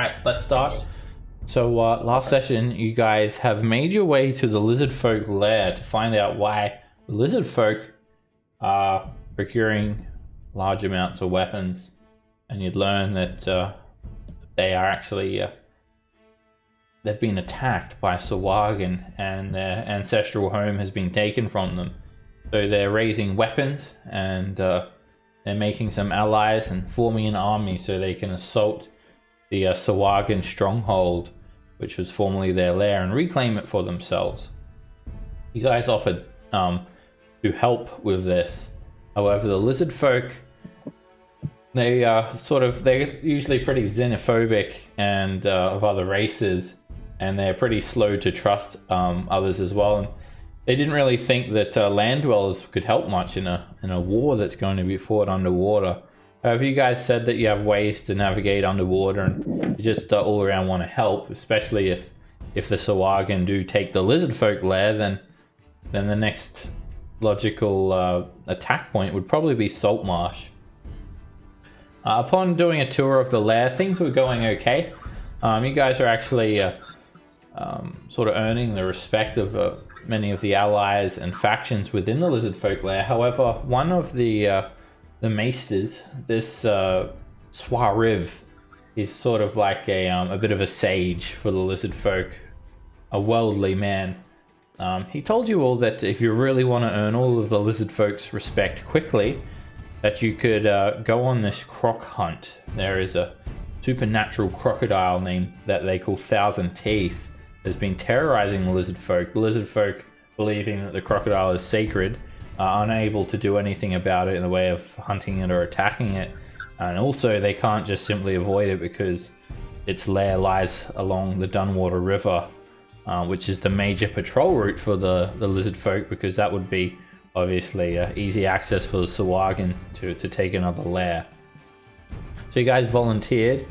Alright, let's start. So last session you guys have made your way to the lizard folk lair to find out why the lizard folk are procuring large amounts of weapons, and you'd learn that they are actually they've been attacked by Sawagan and their ancestral home has been taken from them. So they're raising weapons and they're making some allies and forming an army so they can assault the Sawagan stronghold, which was formerly their lair, and reclaim it for themselves. You guys offered to help with this. However, the lizard folk, they're usually pretty xenophobic and of other races, and they're pretty slow to trust others as well. And they didn't really think that land dwellers could help much in a war that's going to be fought underwater. However, you guys said that you have ways to navigate underwater, and you just all around want to help, especially if the Sawagan do take the lizard folk lair, then the next logical attack point would probably be Saltmarsh. Upon doing a tour of the lair, things were going okay. You guys are actually sort of earning the respect of many of the allies and factions within the lizard folk lair. However, one of the maesters, this Swariv, is sort of like a bit of a sage for the lizard folk, a worldly man. He told you all that if you really want to earn all of the lizard folk's respect quickly, that you could go on this croc hunt. There is a supernatural crocodile named that they call Thousand Teeth that's been terrorizing the lizard folk. The lizard folk, believing that the crocodile is sacred, are unable to do anything about it in the way of hunting it or attacking it. And also they can't just simply avoid it because its lair lies along the Dunwater River, which is the major patrol route for the lizard folk, because that would be obviously easy access for the Sawagan to take another lair. So you guys volunteered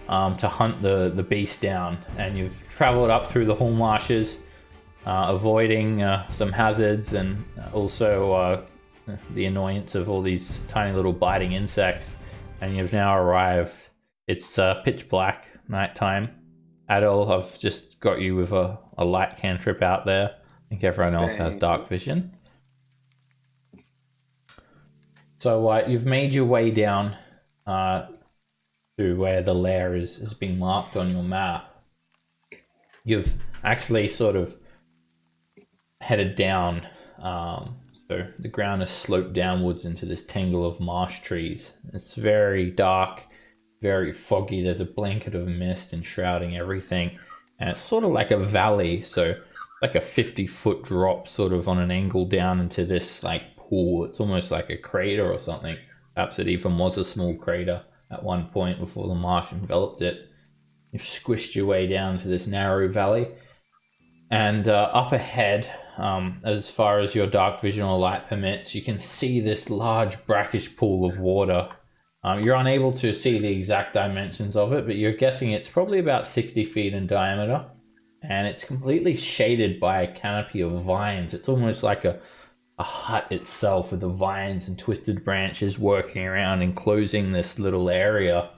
to hunt the beast down, and you've traveled up through the Hall Marshes, avoiding some hazards and also the annoyance of all these tiny little biting insects, and you've now arrived. It's pitch black, nighttime. Adol, I've just got you with a light cantrip out there. I think everyone else has dark vision. So you've made your way down to where the lair is being marked on your map. You've actually sort of headed down, so the ground is sloped downwards into this tangle of marsh trees. It's very dark, very foggy. There's a blanket of mist enshrouding everything, and it's sort of like a valley, so like a 50-foot drop sort of on an angle down into this like pool. It's almost like a crater or something. Perhaps it even was a small crater at one point before the marsh enveloped it. You've squished your way down to this narrow valley, and up ahead, as far as your dark vision or light permits, you can see this large brackish pool of water. You're unable to see the exact dimensions of it, but you're guessing it's probably about 60 feet in diameter, and it's completely shaded by a canopy of vines. It's almost like a hut itself, with the vines and twisted branches working around enclosing this little area,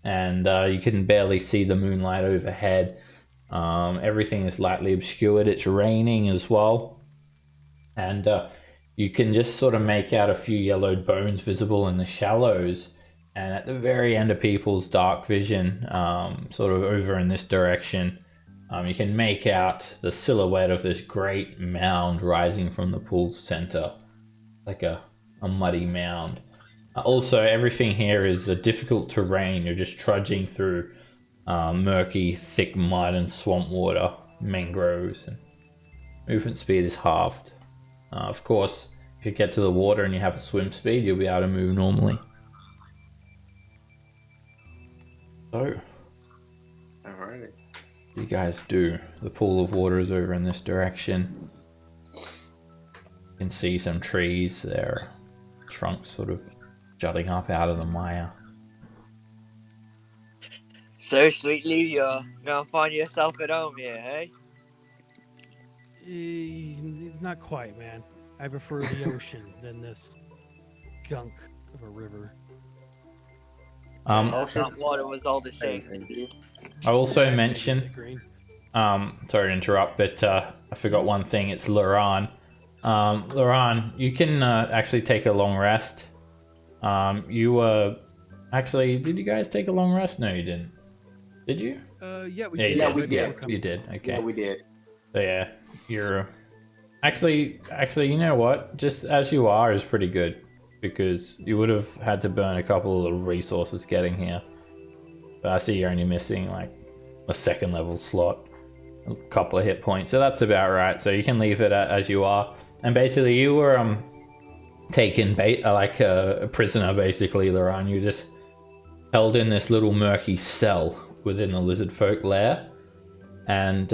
and you can barely see the moonlight overhead. Everything is lightly obscured. It's raining as well, and you can just sort of make out a few yellowed bones visible in the shallows. And at the very end of people's dark vision, sort of over in this direction, you can make out the silhouette of this great mound rising from the pool's center, like a muddy mound. Also, everything here is difficult terrain. You're just trudging through murky, thick mud and swamp water, mangroves, and movement speed is halved. Of course, if you get to the water and you have a swim speed, you'll be able to move normally. So, Alrighty. you guys do. The pool of water is over in this direction. You can see some trees, their trunks sort of jutting up out of the mire. So, sweetly, you're gonna find yourself at home here, hey? Not quite, man. I prefer the ocean than this gunk of a river. Oh, That shit. water was all the same. I also Yeah, mentioned, green. sorry to interrupt, but I forgot one thing. It's Laran. Laran, you can actually take a long rest. You were actually, did you guys take a long rest? No, you didn't. Did you? Yeah, we Yeah, did. you Yeah, did. we right did. before You coming. did. Okay. Yeah, we did. So yeah, you're actually, you know what? Just as you are is pretty good because you would have had to burn a couple of little resources getting here. But I see you're only missing like a second level slot, a couple of hit points, so that's about right. So you can leave it as you are. And basically, you were taken like a prisoner, basically, Laran. You just held in this little murky cell within the lizard folk lair, and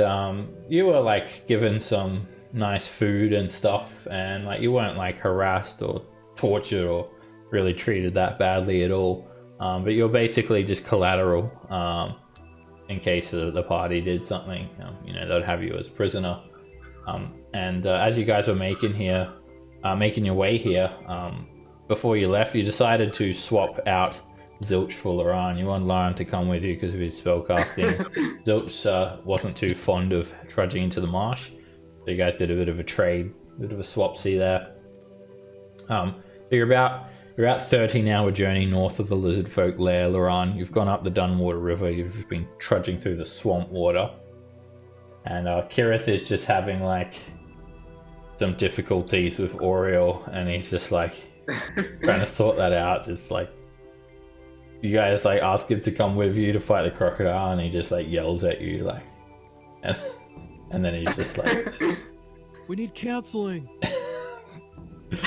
you were like given some nice food and stuff, and like you weren't like harassed or tortured or really treated that badly at all. But you're basically just collateral in case the party did something. You know, they'd have you as prisoner. And as you guys were making your way here, before you left, you decided to swap out Zilch for Laran. You want Laran to come with you because of his spellcasting. Zilch wasn't too fond of trudging into the marsh, so you guys did a bit of a trade, a bit of a swapsy there. So you're about 13-hour journey north of the lizard folk lair, Laran. You've gone up the Dunwater River. You've been trudging through the swamp water, and Kirith is just having like some difficulties with Oriel, and he's just like trying to sort that out. Just like you guys like ask him to come with you to fight the crocodile, and he just like yells at you like, and then he's just like, We need counseling.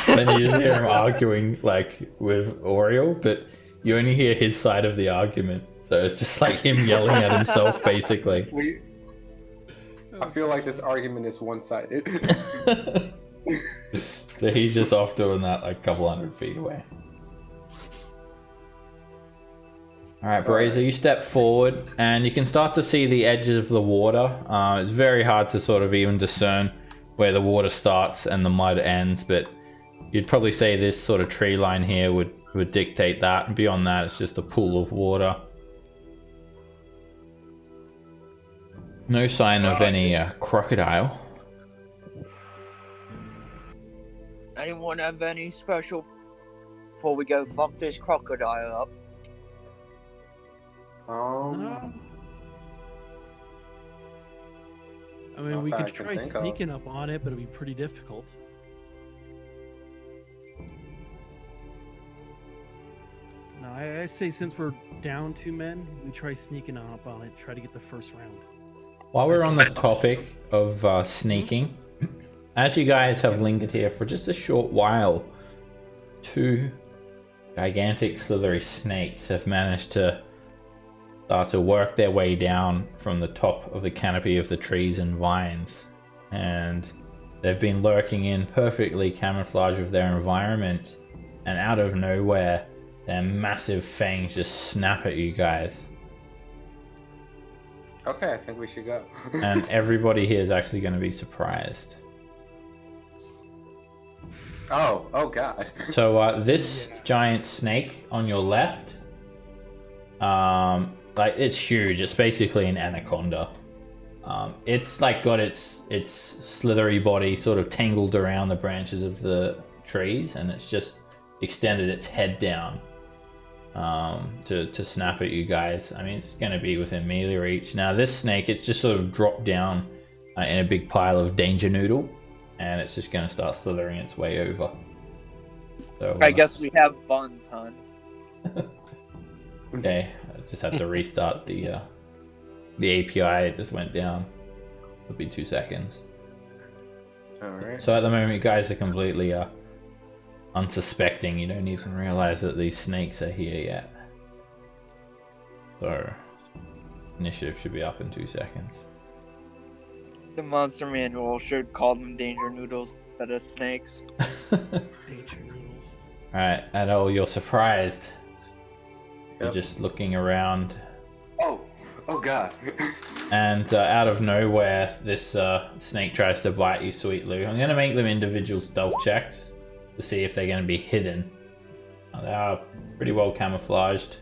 then you just hear him arguing like with Oriel, but you only hear his side of the argument, so it's just like him yelling at himself basically. I feel like this argument is one-sided. So he's just off doing that like a couple 100 feet away. Alright, Brazier, you step forward and you can start to see the edges of the water. It's very hard to sort of even discern where the water starts and the mud ends, but you'd probably say this sort of tree line here would dictate that. And beyond that, it's just a pool of water. No sign of any crocodile. Anyone have any special before we go fuck this crocodile up? No. I mean, Not we that could I can try think of. sneaking up on it, but it'd be pretty difficult. No, I say since we're down 2 men, we try sneaking up on it, try to get the first round. While we're on the topic of sneaking, as you guys have lingered here for just a short while, 2 gigantic slithery snakes have managed to start to work their way down from the top of the canopy of the trees and vines. And they've been lurking in perfectly camouflage with their environment, and out of nowhere, their massive fangs just snap at you guys. Okay, I think we should go. And everybody here is actually going to be surprised. Oh god. So this giant snake on your left, like it's huge. It's basically an anaconda. It's like got its slithery body sort of tangled around the branches of the trees, and it's just extended its head down to snap at you guys. I mean, it's going to be within melee reach. Now this snake, it's just sort of dropped down in a big pile of danger noodle, and it's just going to start slithering its way over. So I guess we have buns, hon. okay, I just had to restart the API. It just went down. It'll be 2 seconds. Alright. So at the moment, you guys are completely unsuspecting. You don't even realize that these snakes are here yet. So initiative should be up in 2 seconds. The monster manual should call them danger noodles instead of snakes. Danger noodles. Alright, Adol, you're surprised. You're Yep. just looking around, Oh god. and out of nowhere, this snake tries to bite you, Sweet Lou. I'm going to make them individual stealth checks to see if they're going to be hidden. They are pretty well camouflaged.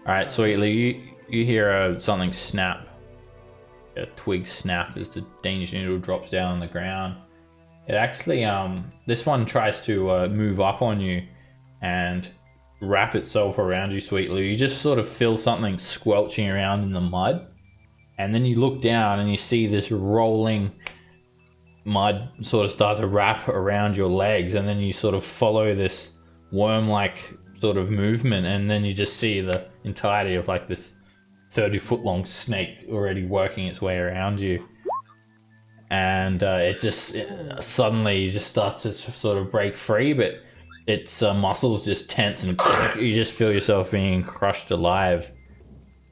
All right, Sweetly, you hear something snap. A twig snap as the danger noodle drops down on the ground. It actually, this one tries to move up on you and wrap itself around you, Sweetly. You just sort of feel something squelching around in the mud, and then you look down and you see this rolling mud sort of start to wrap around your legs, and then you sort of follow this worm-like sort of movement, and then you just see the entirety of like this 30-foot long snake already working its way around you. And suddenly you just start to sort of break free, but its muscles just tense and you just feel yourself being crushed alive.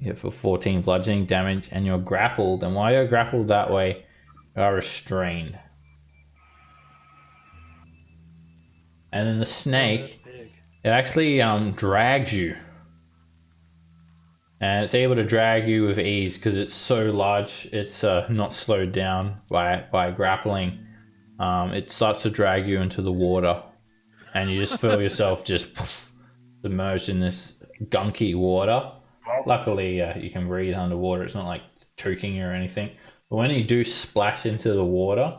You hit for 14 bludgeoning damage, and you're grappled, and while you're grappled that way, you are restrained. And then the snake, it actually drags you. And it's able to drag you with ease because it's so large. It's not slowed down by grappling. It starts to drag you into the water, and you just feel yourself just submerged in this gunky water. Luckily, you can breathe underwater. It's not like choking you or anything. But when you do splash into the water,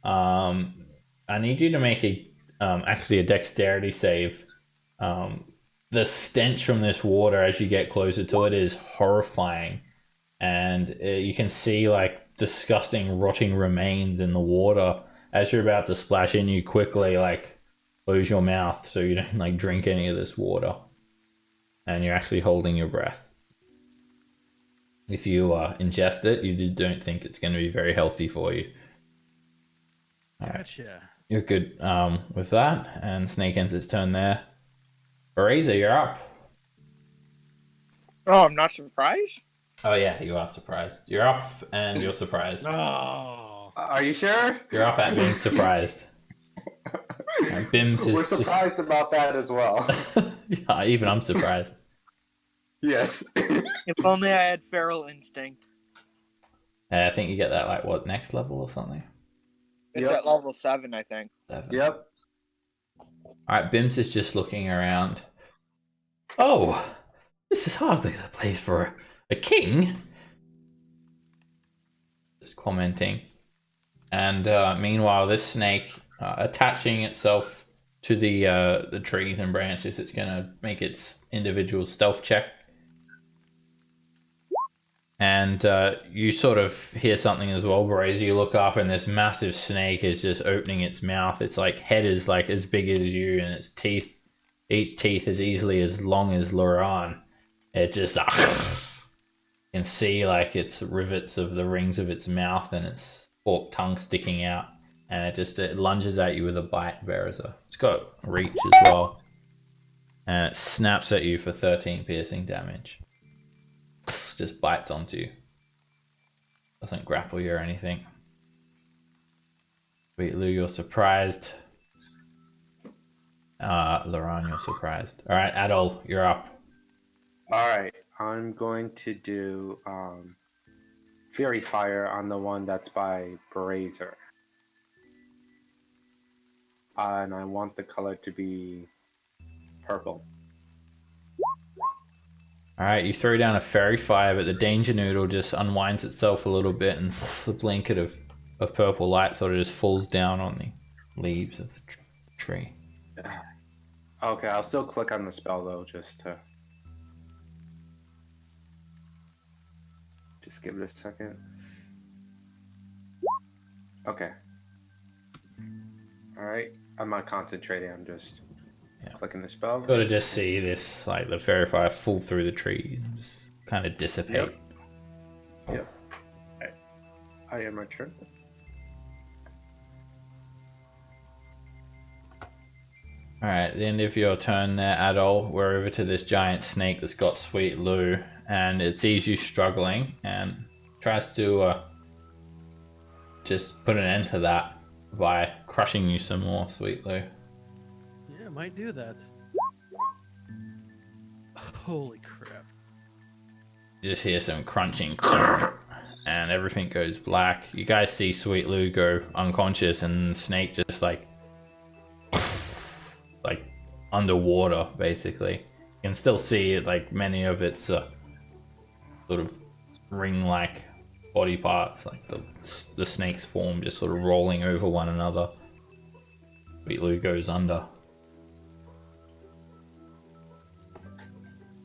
I need you to make actually a dexterity save. The stench from this water as you get closer to it is horrifying, and you can see like disgusting rotting remains in the water. As you're about to splash in, you quickly like close your mouth so you don't like drink any of this water, and you're actually holding your breath. If you ingest it, you don't think it's going to be very healthy for you. Gotcha. You're good with that, and Snake ends its turn there. Razor, you're up. Oh, I'm not surprised. Oh yeah, you are surprised. You're up, and you're surprised. Oh. Are you sure? You're up at being surprised. Bims is We're surprised about that as well. Yeah, even I'm surprised. Yes. If only I had feral instinct. I think you get that like what, next level or something? It's at level 7, I think. 7. Yep. Alright, Bims is just looking around. Oh, this is hardly the place for a king. Just commenting. And meanwhile, this snake attaching itself to the trees and branches, it's gonna make its individual stealth check. And you sort of hear something as well, Braze. You look up and this massive snake is just opening its mouth. Its like head is like as big as you, and its teeth, each teeth is easily as long as Loran. It just you can see like its rivets of the rings of its mouth and its forked tongue sticking out, and it lunges at you with a bite, Bereza. It's got reach as well, and it snaps at you for 13 piercing damage. Just bites onto you. Doesn't grapple you or anything. Sweet Lou, you're surprised. Loran, you're surprised. Alright, Adol, you're up. Alright, I'm going to do Fury Fire on the one that's by Brazier. And I want the color to be purple. Alright, you throw down a fairy fire, but the danger noodle just unwinds itself a little bit, and the blanket of purple light sort of just falls down on the leaves of the tree. Okay, I'll still click on the spell though, just give it a second. Okay. Alright, I'm not concentrating, I'm just clicking the spell. Sort of just see this, like the fairy fire fall through the trees and just kind of dissipate. Yep. I am my turn. Alright, at the end of your turn there, Adol, we're over to this giant snake that's got Sweet Lou, and it sees you struggling and tries to just put an end to that by crushing you some more, Sweet Lou. Yeah, might do that. Holy crap. You just hear some crunching and everything goes black. You guys see Sweet Lou go unconscious, and the snake just like underwater basically. You can still see it, like many of its sort of ring-like body parts, like the snake's form, just sort of rolling over one another. Sweet Lou goes under.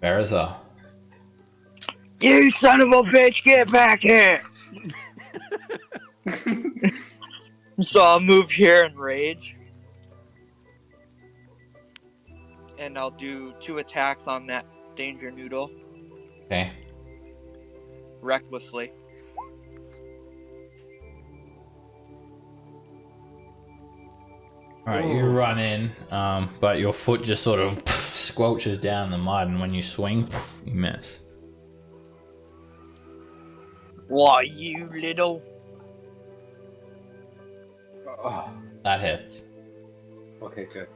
Bereza. You son of a bitch, get back here! So I'll move here and rage. And I'll do 2 attacks on that danger noodle. Okay. Recklessly. Alright, you run in, but your foot just sort of squelches down the mud, and when you swing, you miss. Why, you little... Oh, That hits. okay, good.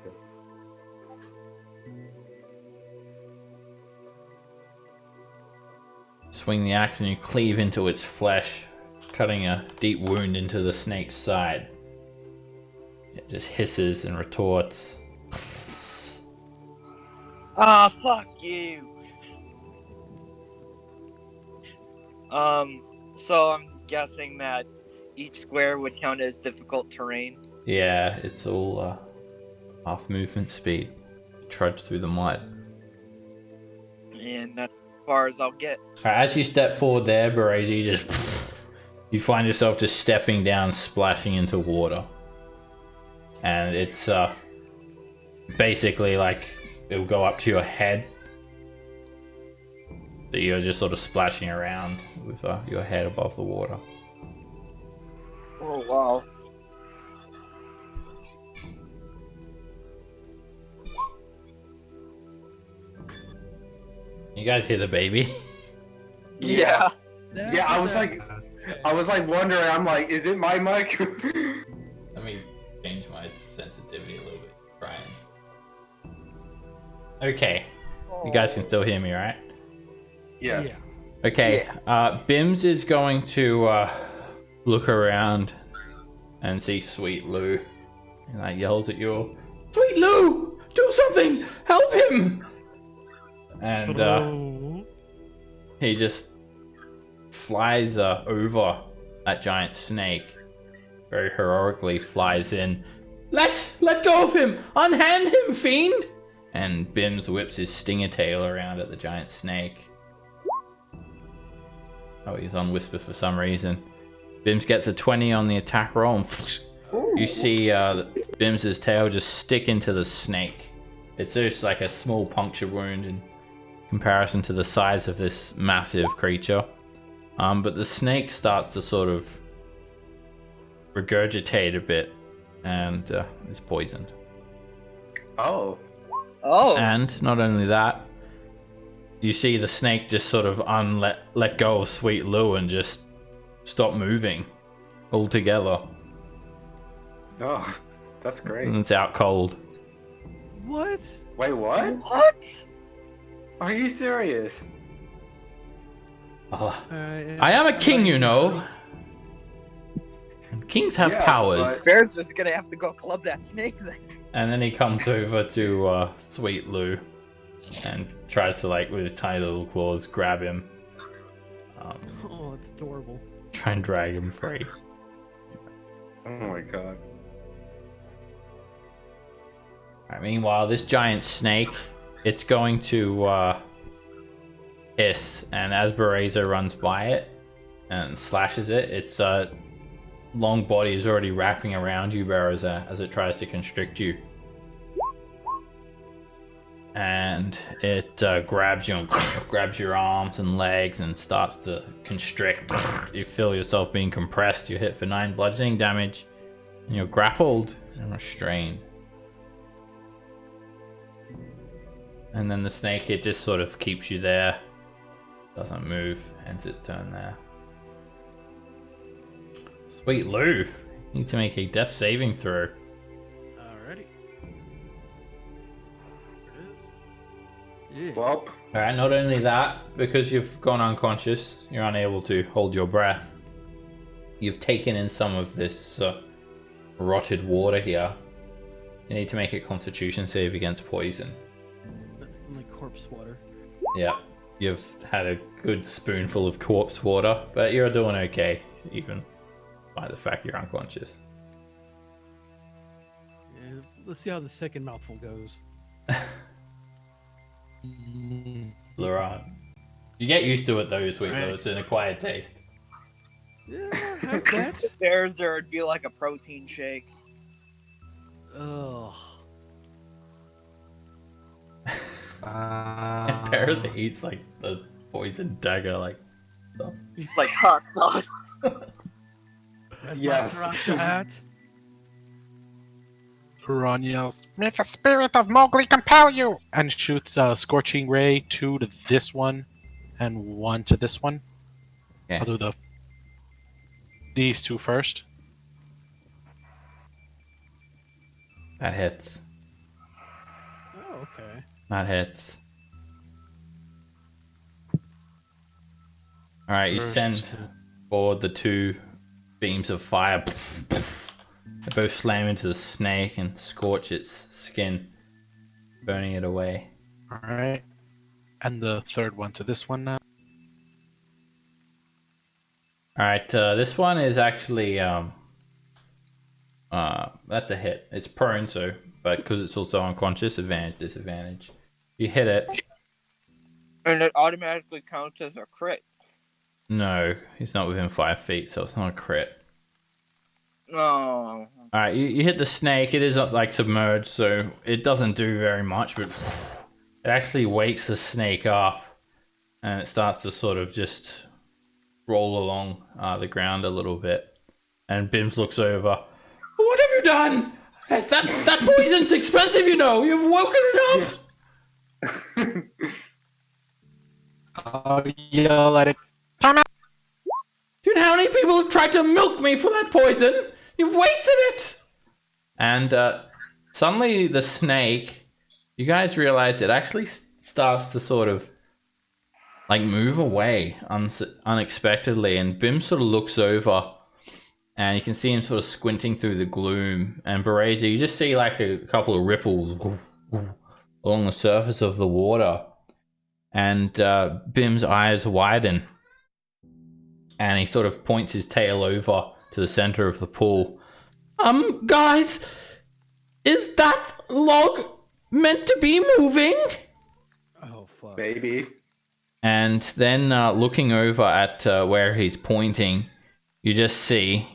Swing the axe and you cleave into its flesh, cutting a deep wound into the snake's side. It just hisses and retorts. Ah, fuck you! So I'm guessing that each square would count as difficult terrain. Yeah, it's all half movement speed. Trudge through the mud. And that's as far as I'll get. As you step forward there, Bereza, you just you find yourself just stepping down, splashing into water. And it's basically like it'll go up to your head. So you're just sort of splashing around with your head above the water. Oh, wow. You guys hear the baby? Yeah. Yeah, I was like wondering. I'm like, is it my mic? Let me change my sensitivity a little bit, Brian. Okay, you guys can still hear me, right? Yes. Okay, Bims is going to look around and see Sweet Lou. And that yells at you, Sweet Lou! Do something! Help him! And he just flies over that giant snake. Very heroically flies in. Let go of him! Unhand him, fiend! And Bims whips his stinger tail around at the giant snake. Oh, he's on Whisper for some reason. Bims gets a 20 on the attack roll, and you see Bims's tail just stick into the snake. It's just like a small puncture wound in comparison to the size of this massive creature. But the snake starts to sort of regurgitate a bit, and is poisoned. Oh. Oh. And not only that, you see the snake just sort of let go of Sweet Lou and just stop moving altogether. Oh, that's great. And it's out cold. What? Wait, what? What? Are you serious? Oh, I am a king, you know. And kings have Yeah, powers. but- Bear's just gonna have to go club that snake then. And then he comes over to Sweet Lou and tries to, like, with his tiny little claws, grab him. Oh, it's adorable. Try and drag him free. Oh my god. Alright, meanwhile, this giant snake, it's going to hiss, and as Bereza runs by it and slashes it, its long body is already wrapping around you, Bereza, as it tries to constrict you. And it grabs you and grabs your arms and legs and starts to constrict. You feel yourself being compressed. You're hit for 9 bludgeoning damage, and you're grappled and restrained. And then the snake, it just sort of keeps you there. Doesn't move. Ends its turn there. Sweet Lou. You need to make a death saving throw. Alrighty. There it is. Yeah. Well, Alright, not only that, because you've gone unconscious, you're unable to hold your breath. You've taken in some of this rotted water here. You need to make a constitution save against poison. But my corpse water. Yeah, you've had a good spoonful of corpse water, but you're doing okay, even by the fact you're unconscious. Yeah, let's see how the second mouthful goes. Laurent. You get used to it though, Sweet Right. Lou. It's an acquired taste. Yeah, have that. There's there would be like a protein shake. Ugh. And Paris eats like the poison dagger, like. Like hot sauce. That's Yes. my sriracha hat. Huron yells, "May the spirit of Mowgli compel you!" and shoots a scorching ray, 2 to this one, and 1 to this one. Okay. I'll do these 2 first. That hits. Oh, okay. That hits. Alright, you First send 2. forward the 2 beams of fire. They both slam into the snake and scorch its skin, burning it away. Alright. And the third one to this one now. Alright, this one is actually that's a hit. It's prone, so but because it's also unconscious, advantage, disadvantage. You hit it. And it automatically counts as a crit. No, he's not within 5 feet, so it's not a crit. Oh. Alright, you hit the snake. It is like submerged, so it doesn't do very much, but it actually wakes the snake up and it starts to sort of just roll along the ground a little bit. And Bims looks over. What have you done? Hey, that poison's expensive, you know. You've woken it up. I'll yell at it. Come out! Dude, how many people have tried to milk me for that poison? You've wasted it! And suddenly the snake, you guys realize it actually starts to sort of like move away unexpectedly. And Bim sort of looks over and you can see him sort of squinting through the gloom. And Bereza, you just see like a couple of ripples along the surface of the water. And Bim's eyes widen. And he sort of points his tail over to the center of the pool. Guys, is that log meant to be moving? Oh, fuck. Maybe. And then looking over at where he's pointing, you just see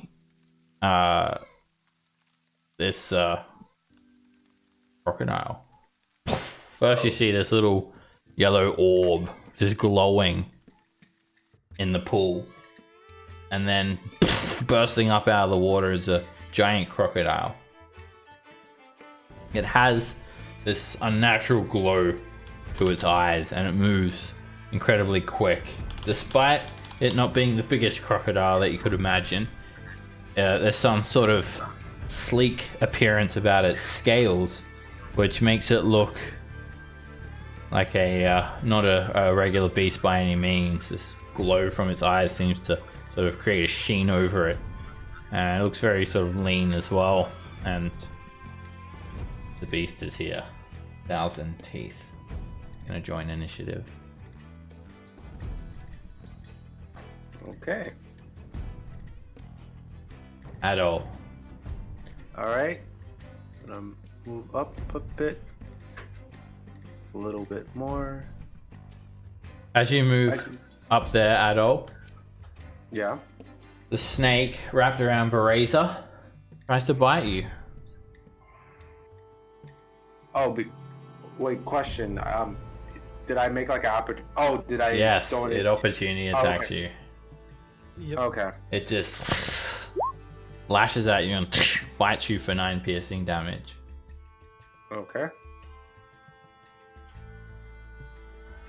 this crocodile. First you see this little yellow orb just glowing in the pool. And then bursting up out of the water is a giant crocodile. It has this unnatural glow to its eyes and it moves incredibly quick. Despite it not being the biggest crocodile that you could imagine, there's some sort of sleek appearance about its scales, which makes it look like not a regular beast by any means. This glow from its eyes seems to sort of create a sheen over it. And it looks very sort of lean as well. And the beast is here. 1,000 teeth. Gonna join initiative. Okay. Adol. Alright. Gonna move up a bit. A little bit more. As you move up there, Adol, Yeah. the snake wrapped around Bereza tries to bite you. Oh, wait, question. Did I make like an did I? Yes, don't it opportunity attacks you. Yep. Okay. It just lashes at you and bites you for 9 piercing damage. Okay.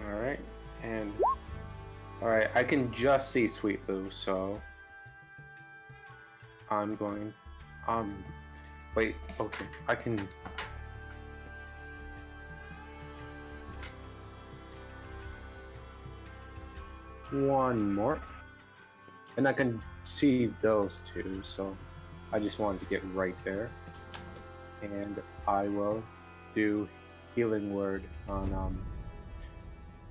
Alright. And alright, I can just see Sweet Lou, so I'm going wait, okay. I can one more. And I can see those two, so I just wanted to get right there. And I will do Healing Word on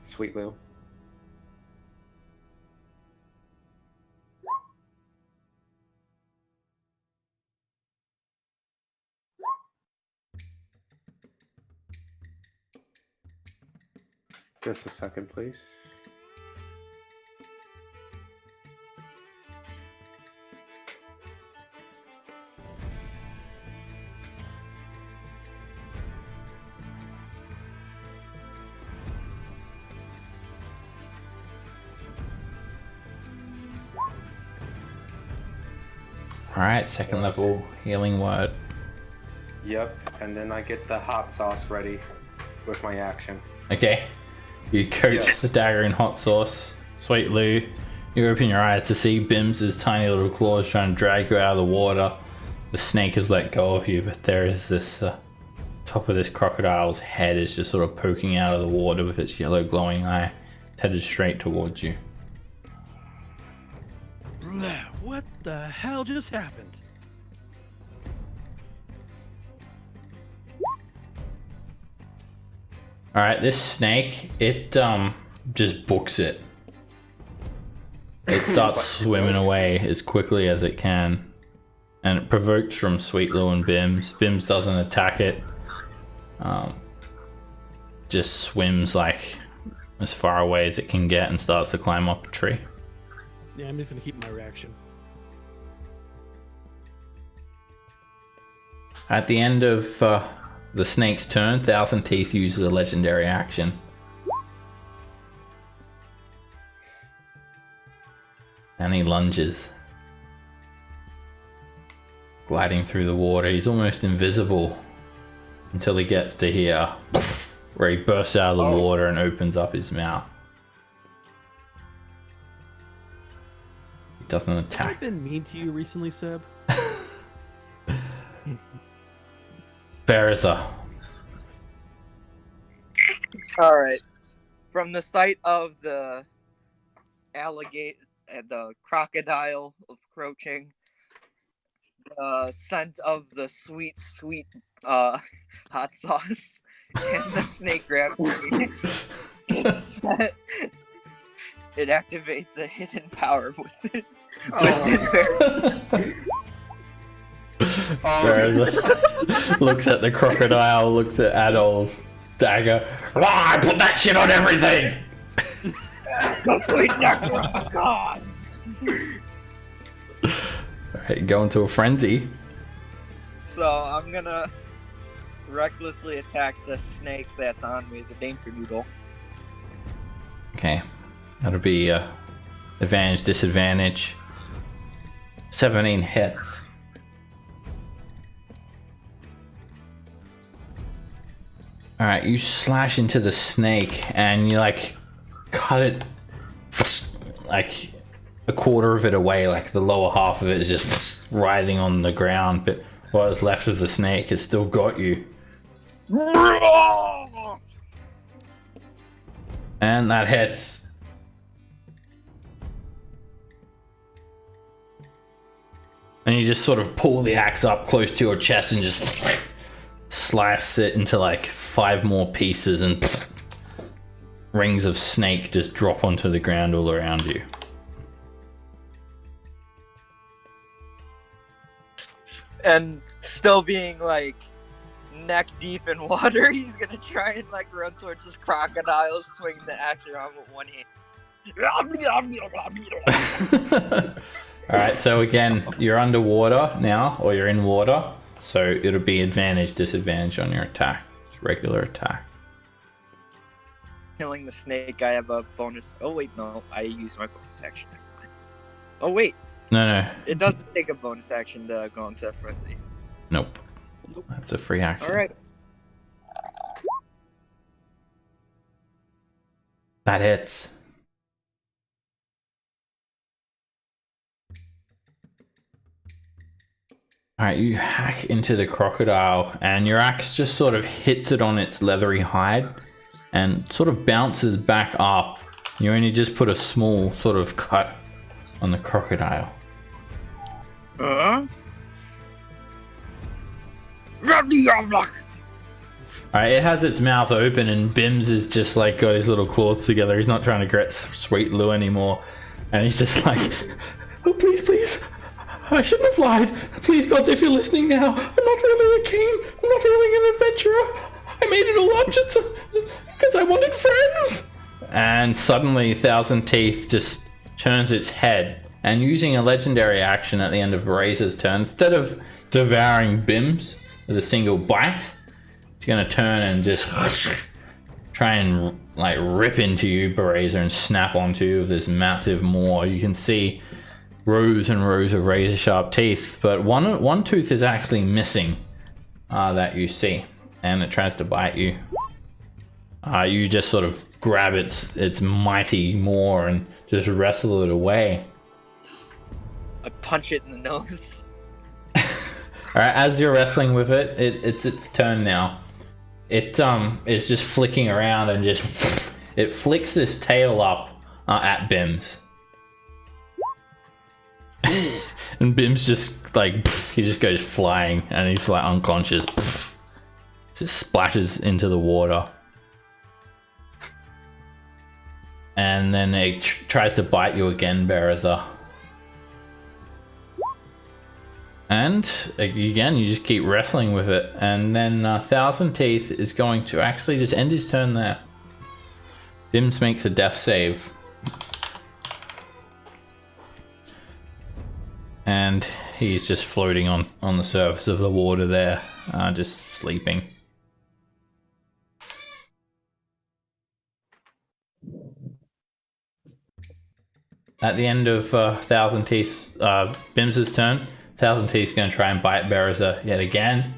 Sweet Lou. Just a second, please. Alright, second level healing word. Yep, and then I get the hot sauce ready with my action. Okay. You coat Yes. the dagger in hot sauce. Sweet Lou, you open your eyes to see Bim's tiny little claws trying to drag you out of the water. The snake has let go of you, but there is this top of this crocodile's head is just sort of poking out of the water with its yellow glowing eye. It's headed straight towards you. What the hell just happened? Alright, this snake, it just books it. It starts swimming away as quickly as it can. And it provokes from Sweet Lou and Bims. Bims doesn't attack it. Just swims like as far away as it can get and starts to climb up a tree. Yeah, I'm just gonna keep my reaction. At the end of the snake's turn, Thousand Teeth uses a legendary action. And he lunges. Gliding through the water. He's almost invisible until he gets to here, where he bursts out of the water and opens up his mouth. He doesn't Have I attack. been mean to you recently, Seb? Bereza. All right. From the sight of the alligator and the crocodile approaching, the scent of the sweet, sweet hot sauce, and the snake grabs me, it activates a hidden power within. Bereza looks at the crocodile, looks at Adol's dagger. I put that shit on everything! The sweet nectar of God. Alright, go into a frenzy. So I'm gonna recklessly attack the snake that's on me, the danger noodle. Okay, that'll be advantage, disadvantage. 17 hits. Alright, you slash into the snake and you like cut it like a quarter of it away, like the lower half of it is just writhing on the ground, but what is left of the snake has still got you. And that hits. And you just sort of pull the axe up close to your chest and just slice it into like 5 more pieces, and rings of snake just drop onto the ground all around you. And still being like neck deep in water, he's gonna try and like run towards this crocodile, swinging the axe around with one hand. Alright, so again, you're underwater now, or you're in water, so it'll be advantage, disadvantage on your attack. It's regular attack. Killing the snake, I have a bonus. Oh wait, no, I use my bonus action. Never mind. Oh wait, No, it doesn't take a bonus action to go into frenzy. nope. That's a free action. All right. That hits. Alright, you hack into the crocodile and your axe just sort of hits it on its leathery hide and sort of bounces back up. You only just put a small sort of cut on the crocodile. Alright, it has its mouth open and Bims is just like got his little claws together. He's not trying to get Sweet Lou anymore. And he's just like, oh please, please. I shouldn't have lied. Please, God, if you're listening now, I'm not really a king. I'm not really an adventurer. I made it all up just because I wanted friends. And suddenly Thousand Teeth just turns its head and using a legendary action at the end of Razor's turn, instead of devouring Bims with a single bite, it's gonna turn and just try and like rip into you, Razor, and snap onto you with this massive maw. You can see rows and rows of razor sharp teeth, but one tooth is actually missing that you see, and it tries to bite you. You just sort of grab its mighty maw and just wrestle it away. I punch it in the nose. Alright, as you're wrestling with it, it's its turn now. It is just flicking around and just it flicks this tail up at Bims. And Bim's just like he just goes flying and he's like unconscious. Just splashes into the water. And then it tries to bite you again, Bereza. And again, you just keep wrestling with it. And then Thousand Teeth is going to actually just end his turn there. Bims makes a death save. And he's just floating on the surface of the water there, just sleeping. At the end of Thousand Teeth's, Bims's turn, Thousand Teeth's going to try and bite Bereza yet again.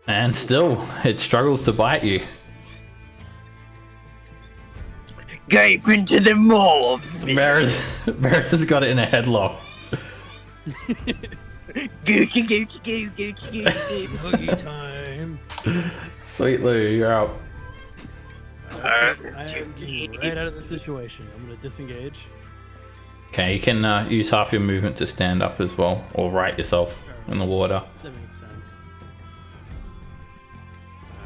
And still, it struggles to bite you. Gape into the maw. Bereza's got it in a headlock. Gucci, Gucci, Gucci, Gucci, Gucci. Huggy time. Sweet Lou, you're up. I am getting right out of the situation. I'm gonna disengage. Okay, you can use half your movement to stand up as well, or right yourself in the water. That makes sense.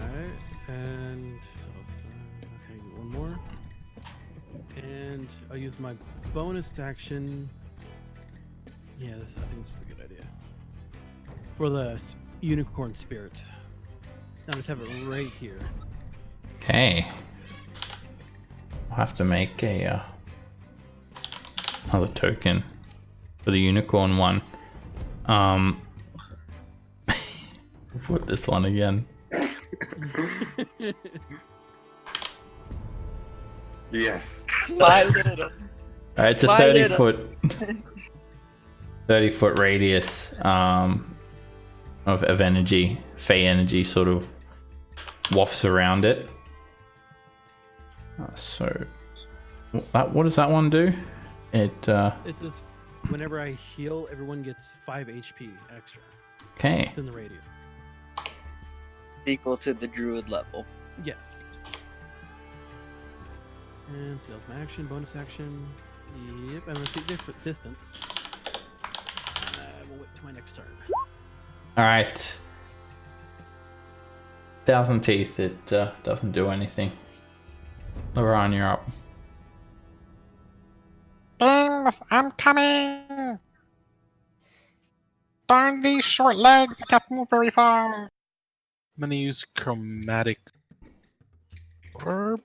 Alright, and that was fine. Okay, one more. And I'll use my bonus action. Yeah, I think this is a good idea. For the unicorn spirit. Now just have it right here. Okay. I'll have to make a another token for the unicorn one. Put this one again. Yes. My little. Alright, it's a My 30 foot radius of energy. Fey energy sort of wafts around it. So what does that one do? It It says whenever I heal, everyone gets 5 HP extra okay. within the radius. Equal to the druid level. Yes. And sales my action, bonus action. Yep, I'm gonna see different distance. I will wait to my next turn. Alright. Thousand Teeth, it doesn't do anything. Laron, you're up. Bims, I'm coming! Darn these short legs, I can't move very far. I'm gonna use Chromatic Orb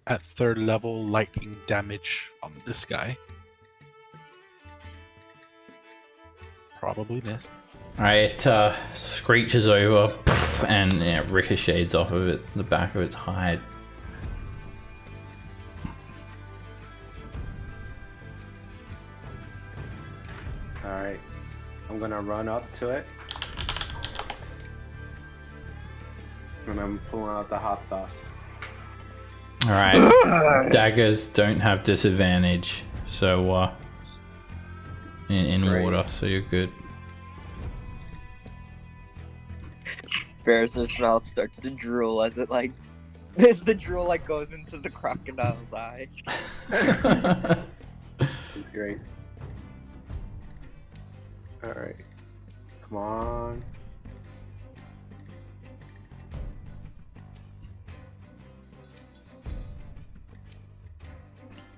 at 3rd level lightning damage on this guy. Probably missed. Alright, it screeches over and it ricochets off of it, the back of its hide. Alright. I'm gonna run up to it. And I'm pulling out the hot sauce. Alright, daggers don't have disadvantage, so in Great. water, so you're good. Bear's mouth starts to drool as it like as the drool like goes into the crocodile's eye. It's great. Alright. Come on.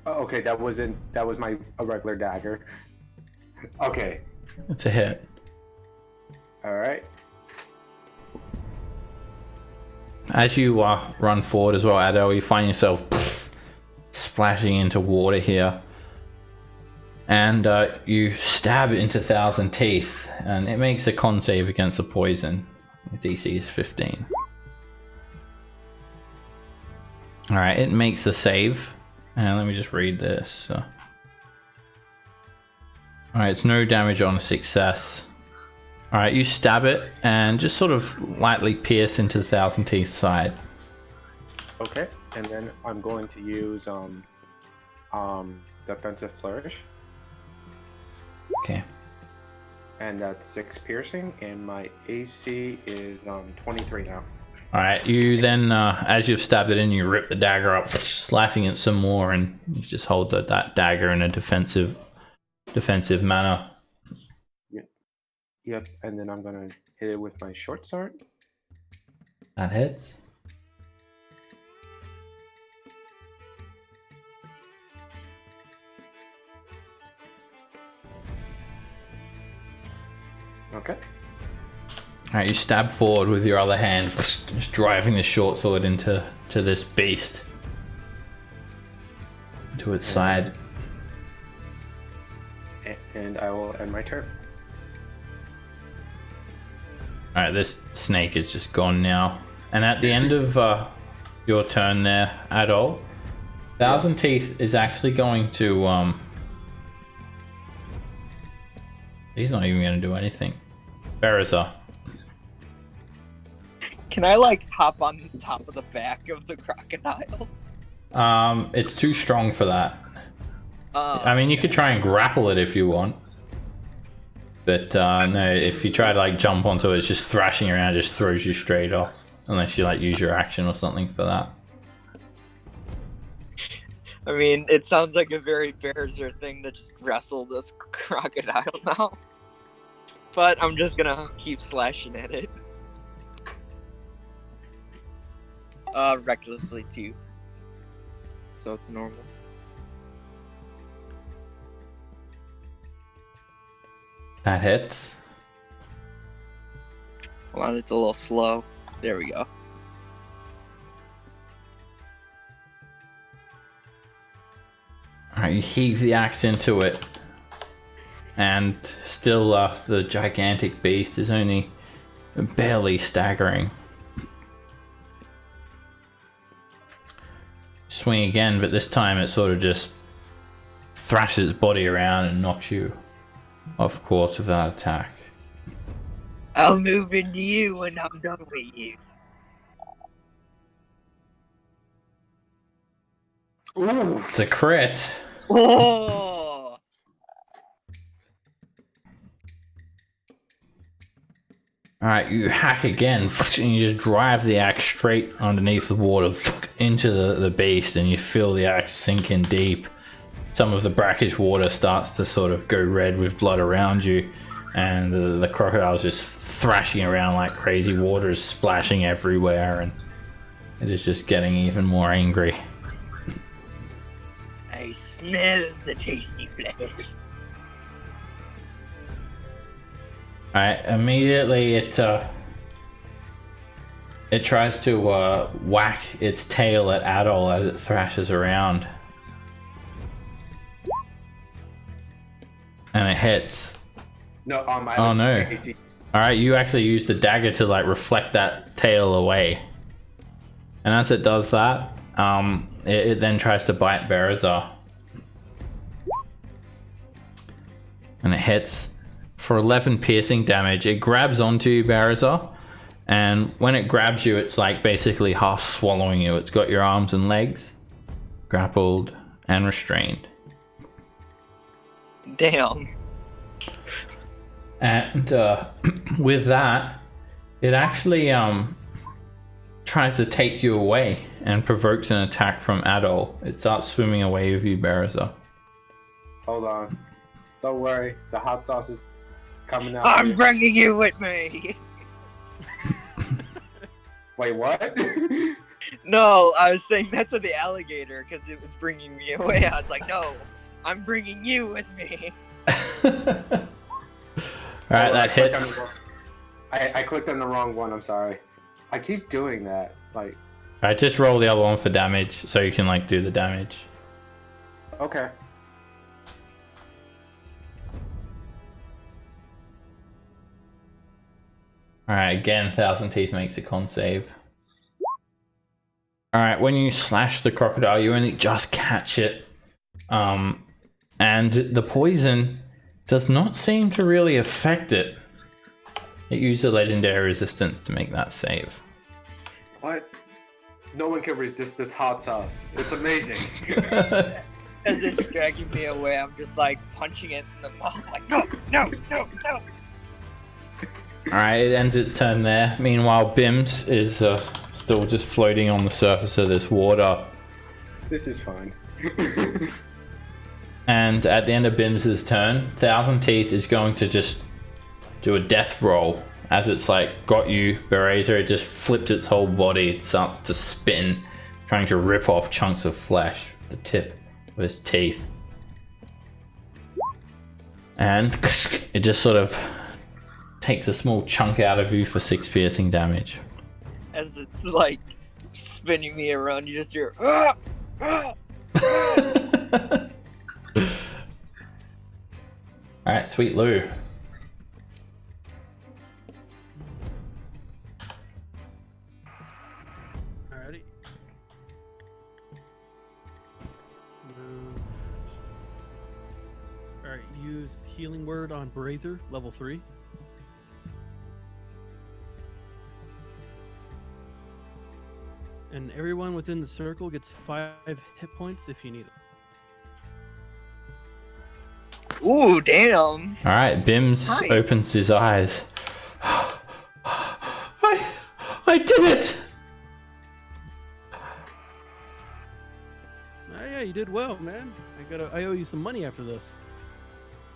Oh, okay, that was my a regular dagger. Okay. It's a hit. All right. As you run forward as well, Adele, you find yourself splashing into water here. And you stab it into Thousand Teeth, and it makes a con save against the poison. The DC is 15. Alright, it makes the save. And let me just read this. Alright, it's no damage on a success. Alright, you stab it and just sort of lightly pierce into the Thousand Teeth side. Okay, and then I'm going to use defensive flourish. Okay. And that's 6 piercing, and my AC is 23 now. Alright, you then, as you've stabbed it in, you rip the dagger up, slashing it some more, and you just hold that dagger in a defensive manner. Yep, and then I'm gonna hit it with my short sword. That hits. Okay. Alright, you stab forward with your other hand, just driving the short sword into this beast. To its side. And I will end my turn. Alright, this snake is just gone now. And at the end of your turn there, Adol, Thousand Teeth is actually going to... He's not even going to do anything. Berazar. Can I like hop on the top of the back of the crocodile? It's too strong for that. I mean, you could try and grapple it if you want. But no, if you try to like jump onto it, it's just thrashing around, just throws you straight off. Unless you like use your action or something for that. I mean, it sounds like a very Bearzer thing to just wrestle this crocodile now. But I'm just gonna keep slashing at it. Recklessly too. So it's normal. That hits. Hold on, it's a little slow. There we go. Alright, you heave the axe into it. And still the gigantic beast is only barely staggering. Swing again, but this time it sort of just thrashes its body around and knocks you off course without attack. I'll move into you when I'm done with you. Ooh. It's a crit. Oh! Alright, you hack again, and you just drive the axe straight underneath the water into the beast, and you feel the axe sink in deep. Some of the brackish water starts to sort of go red with blood around you, and the crocodile's just thrashing around like crazy. Water is splashing everywhere, and it is just getting even more angry. I smell the tasty flesh. Alright, immediately it tries to whack its tail at Adol as it thrashes around. And it hits. No, Oh no. Alright, you actually use the dagger to like reflect that tail away. And as it does that, it then tries to bite Berazar. And it hits for 11 piercing damage. It grabs onto you, Berazar. And when it grabs you, it's like basically half swallowing you. It's got your arms and legs grappled and restrained. Damn. And with that, it actually tries to take you away and provokes an attack from Adol. It starts swimming away with you, Berazar. Hold on. Don't worry. The hot sauce is... coming out. I'm here. bringing you with me. Wait, what? No, I was saying that to the alligator because it was bringing me away. I was like, no, I'm bringing you with me. Alright, Oh, that I clicked on hits. the wrong- I clicked on the wrong one. I'm sorry. I keep doing that. Like, Alright, just roll the other one for damage so you can like do the damage. okay. Alright, again, Thousand Teeth makes a con save. Alright, when you slash the crocodile, you only just catch it. And the poison does not seem to really affect it. It used a legendary resistance to make that save. What? No one can resist this hot sauce. It's amazing. As it's dragging me away, I'm just like punching it in the mouth, like, no, no, no, no. Alright, it ends its turn there. Meanwhile, Bims is still just floating on the surface of this water. This is fine. And at the end of Bim's turn, Thousand Teeth is going to just do a death roll. As it's like got you, Bereza, it just flipped its whole body. It starts to spin, trying to rip off chunks of flesh with the tip of its teeth. And it just sort of takes a small chunk out of you for 6 piercing damage. As it's like spinning me around, you just hear, ah, ah, ah. Alright, Sweet Lou. Alrighty. Move. Alright, use Healing Word on Brazier, level 3. And everyone within the circle gets 5 hit points if you need it. Ooh, damn. Alright, Bims Hi. opens his eyes. I did it! Yeah, you did well, man. I owe you some money after this.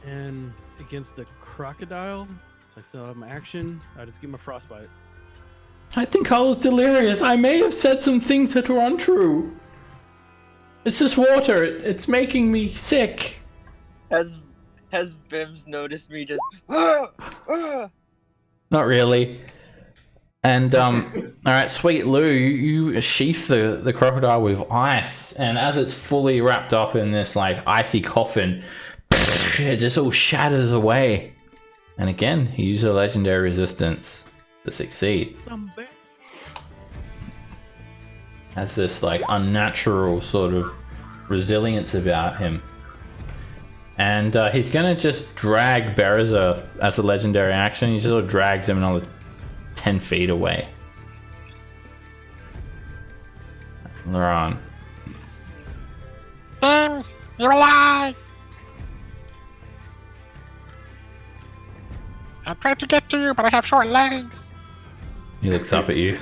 And against a crocodile, so I still have my action. I just give him a frostbite. I think I was delirious. I may have said some things that were untrue. It's this water. It's making me sick. Has Bims noticed me just, ah, ah. Not really. And alright, Sweet Lou, you sheath the crocodile with ice, and as it's fully wrapped up in this like icy coffin, it just all shatters away. And again, he used a legendary resistance to succeed. Some bear. Has this like unnatural sort of resilience about him. And he's gonna just drag Bereza as a legendary action. He just sort of drags him another 10 feet away. Laron. Bims, you're alive! I tried to get to you, but I have short legs. He looks up at you.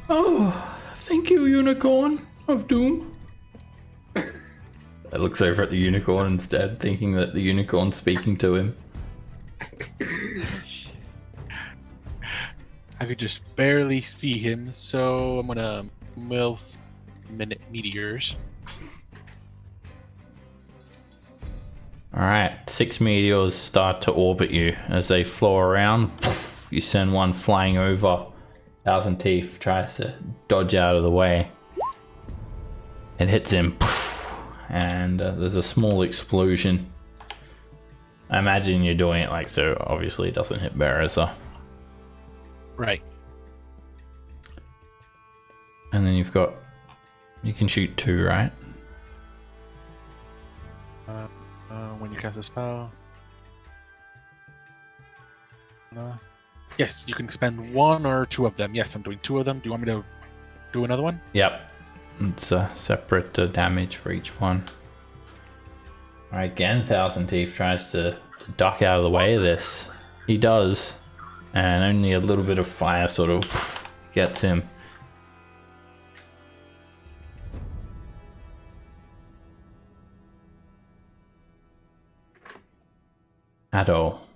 Oh, thank you, Unicorn of Doom. I looks over at the unicorn instead, thinking that the unicorn's speaking to him. I could just barely see him, so I'm gonna mill meteors. Alright, 6 meteors start to orbit you. As they flow around, you send one flying over. Thousand Teeth tries to dodge out of the way. It hits him, and there's a small explosion. I imagine you're doing it like so, obviously it doesn't hit Bereza. Right. And then you've got, you can shoot 2, right? When you cast a spell. Yes, you can spend 1 or 2 of them. Yes, I'm doing 2 of them. Do you want me to do another one? Yep. It's a separate damage for each one. Alright, again, Thousand Teeth tries to duck out of the way of this. He does. And only a little bit of fire sort of gets him. At all.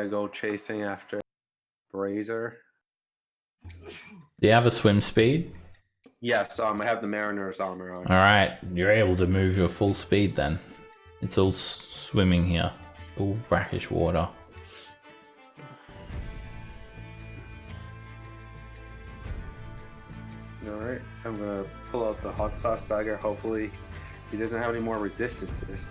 gonna go chasing after Brazier. Do you have a swim speed? Yes, I have the Mariner's armor on. Alright, you're able to move your full speed then. It's all swimming here. All brackish water. Alright, I'm gonna pull out the hot sauce dagger. Hopefully he doesn't have any more resistances.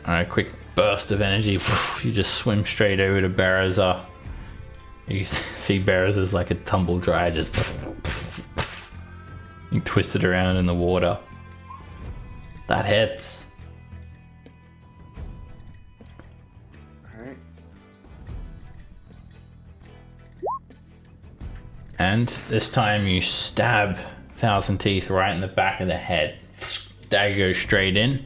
Alright, quick burst of energy. You just swim straight over to Bereza. You see Bereza's like a tumble dry, just you twist it around in the water. That hits. Alright. And this time you stab Thousand Teeth right in the back of the head. Dagger goes straight in.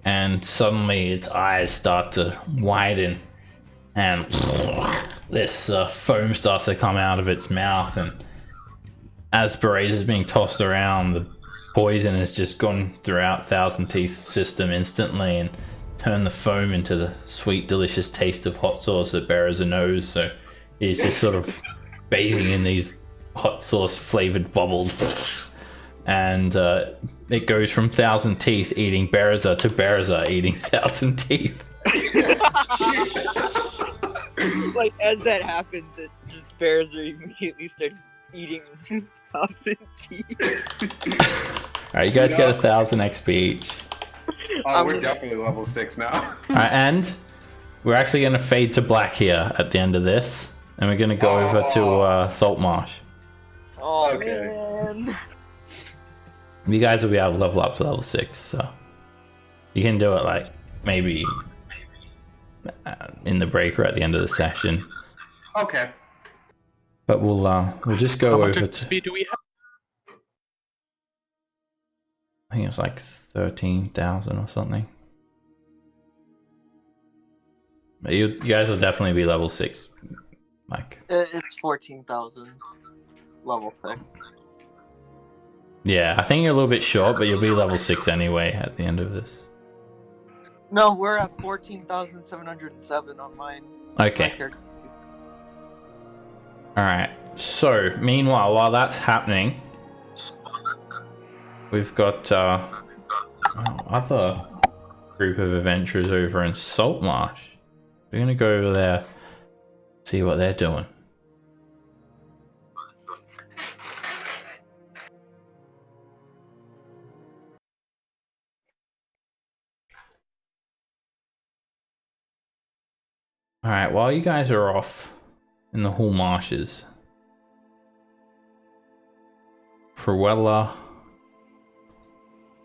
And suddenly its eyes start to widen. And this foam starts to come out of its mouth. And as Bereza is being tossed around, the poison has just gone throughout Thousand Teeth's system instantly and turned the foam into the sweet, delicious taste of hot sauce that Bereza knows. So he's just sort of bathing in these hot sauce flavored bubbles. And it goes from Thousand Teeth eating Bereza to Bereza eating Thousand Teeth. Like, as that happens, it just Bearzer immediately starts eating Thousand Teeth. Alright, you guys get 1,000 XP each. Oh, we're definitely level 6 now. Alright, and we're actually going to fade to black here at the end of this. And we're going to go over to Saltmarsh. Oh, Okay. man. You guys will be able to level up to level 6, so you can do it like maybe in the break or at the end of the session. Okay. But we'll just How go much over to, XP do we have? I think it's like 13,000 or something. But you guys will definitely be level 6, Mike. It's 14,000. Level 6. Yeah, I think you're a little bit short, but you'll be level 6 anyway at the end of this. No, we're at 14,707 on mine. Okay. My character. Alright, so meanwhile, while that's happening, we've got other group of adventurers over in Saltmarsh. We're gonna go over there, see what they're doing. Alright, while you guys are off in the Hull Marshes, Fruella,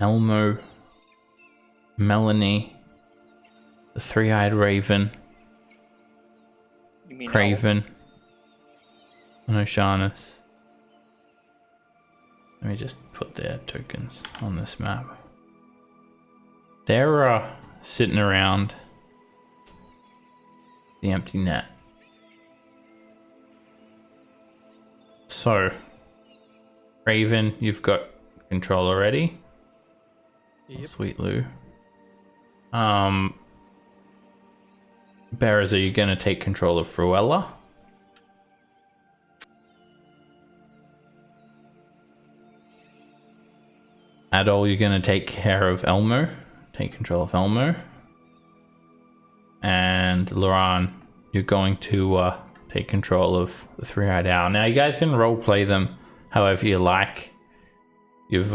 Elmo, Melanie, the Three-Eyed Raven, You mean Craven, and Oceanus. Let me just put their tokens on this map. They're sitting around the empty net. So, Raven, you've got control already. Yep. Sweet Lou. Bearers, are you going to take control of Fruella? Adol, you're going to take care of Elmo. Take control of Elmo. And Loran, you're going to take control of the Three-Eyed Owl. Now, you guys can roleplay them however you like. You've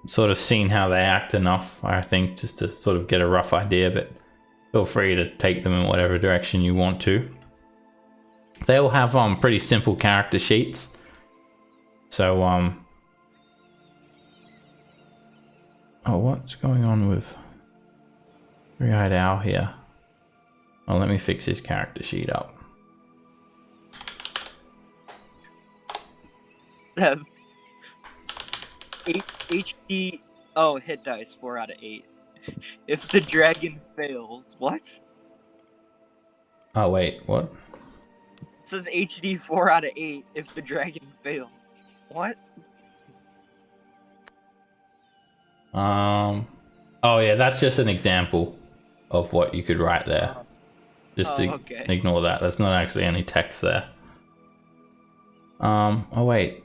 sort of seen how they act enough, I think, just to sort of get a rough idea, but feel free to take them in whatever direction you want to. They all have pretty simple character sheets. So, oh, what's going on with Three-Eyed Owl here? Oh, let me fix his character sheet up. Have 8 HD. Oh, hit dice 4 out of 8. If the dragon fails, what? Oh, wait, what? It says HD 4 out of 8 if the dragon fails. What? Oh yeah, that's just an example of what you could write there. Just okay. ignore that. There's not actually any text there. Oh wait.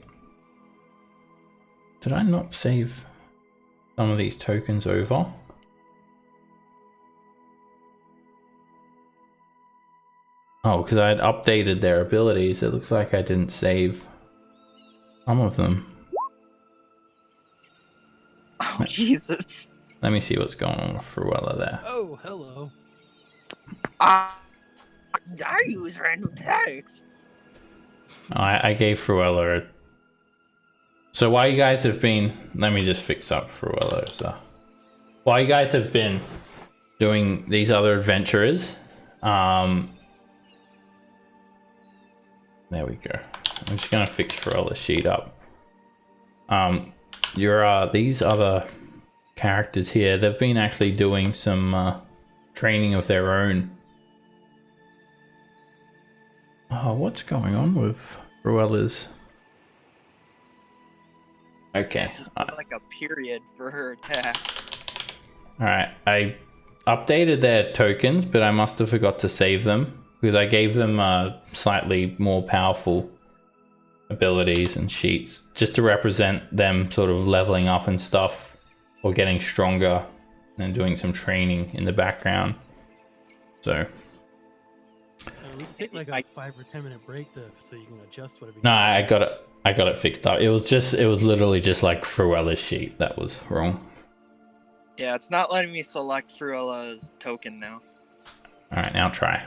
Did I not save some of these tokens over? Oh, because I had updated their abilities. It looks like I didn't save some of them. Oh, Jesus. Let me see what's going on with Fruella there. Oh, hello. I use random text. I gave Fruella a... So while you guys have been... Let me just fix up Fruella. So while you guys have been doing these other adventurers, there we go. I'm just gonna fix Fruella's sheet up. These other characters here, they've been actually doing some training of their own. Oh, what's going on with Fruella's? Okay. Just like a period for her attack. Alright, I updated their tokens, but I must have forgot to save them because I gave them slightly more powerful abilities and sheets just to represent them sort of leveling up and stuff or getting stronger and doing some training in the background. So We can take like a 5 or 10 minute break so you can adjust whatever. no, I got it fixed up. It was literally just like Fruella's sheet that was wrong. Yeah, it's not letting me select Fruella's token now. All right, now try.